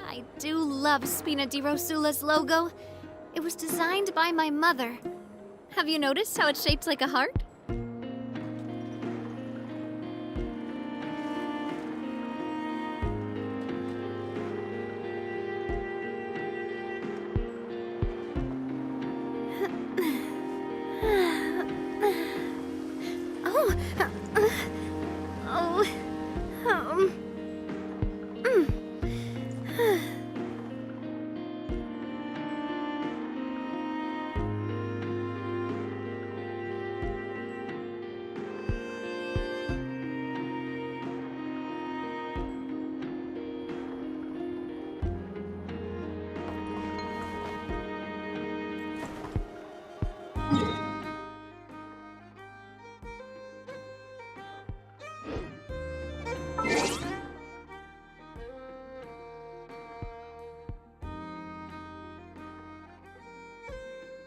I do love Spina di Rosula's logo. It was designed by my mother. Have you noticed how it's shaped like a heart?